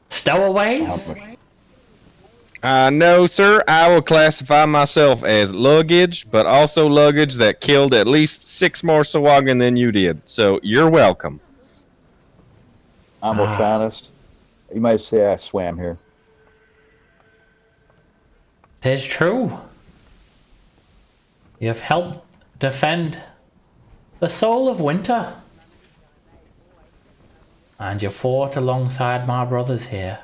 Stowaways? No, sir. I will classify myself as luggage, but also luggage that killed at least 6 more Sawagan than you did. So you're welcome. I'm O'Shaughnessy. You might say I swam here. 'Tis true. You have helped defend the soul of winter. And you fought alongside my brothers here.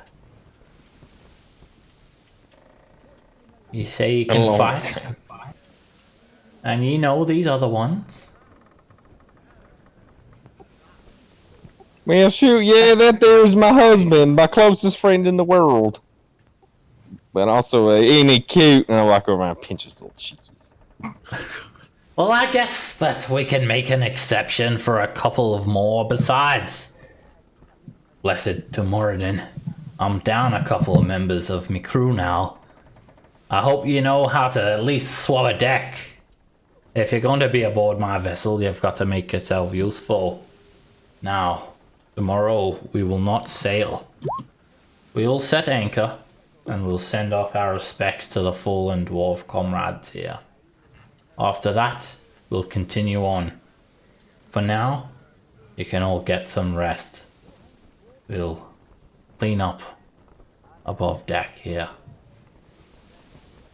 You say you can Hello. fight. And you know these other ones. Well, shoot, yeah, that there's my husband, my closest friend in the world. But also, ain't he cute? And I walk over and pinch his little cheeks. Well, I guess that we can make an exception for a couple of more besides. Blessed to Moradin. I'm down a couple of members of me crew now. I hope you know how to at least swab a deck. If you're going to be aboard my vessel, you've got to make yourself useful. Now, tomorrow we will not sail. We will set anchor, and we'll send off our respects to the fallen dwarf comrades here. After that, we'll continue on. For now, you can all get some rest. We'll clean up above deck here.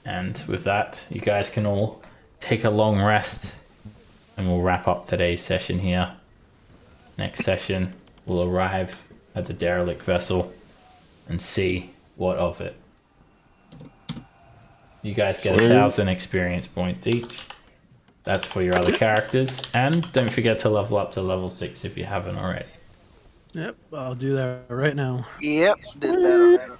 And with that, you guys can all take a long rest, and we'll wrap up today's session here. Next session, we'll arrive at the derelict vessel and see what of it. You guys get 1,000 experience points each. That's for your other characters. And don't forget to level up to level 6 if you haven't already. Yep, I'll do that right now. Yep, did that already.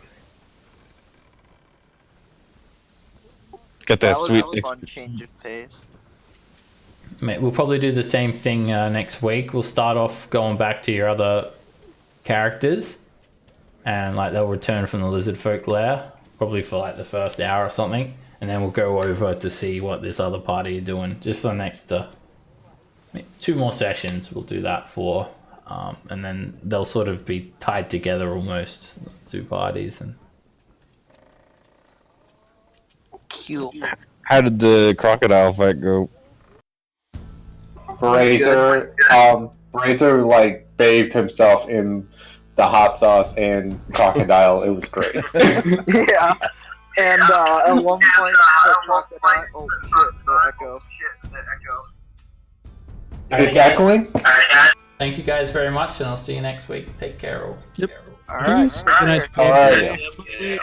Got that was sweet. a fun change of pace. We'll probably do the same thing next week. We'll start off going back to your other characters. And like they'll return from the lizard folk lair. Probably for like the first hour or something. And then we'll go over to see what this other party are doing. Just for the next 2 more sessions we'll do that for. And then they'll sort of be tied together almost. 2 parties. And Cute. How did the crocodile fight go? Brazier like bathed himself in the hot sauce and crocodile. It was great. Yeah. And at one point, the crocodile. Oh shit! The echo. It's echoing. thank you guys very much, and I'll see you next week. Take care all. Yep. All right. Good night. All right.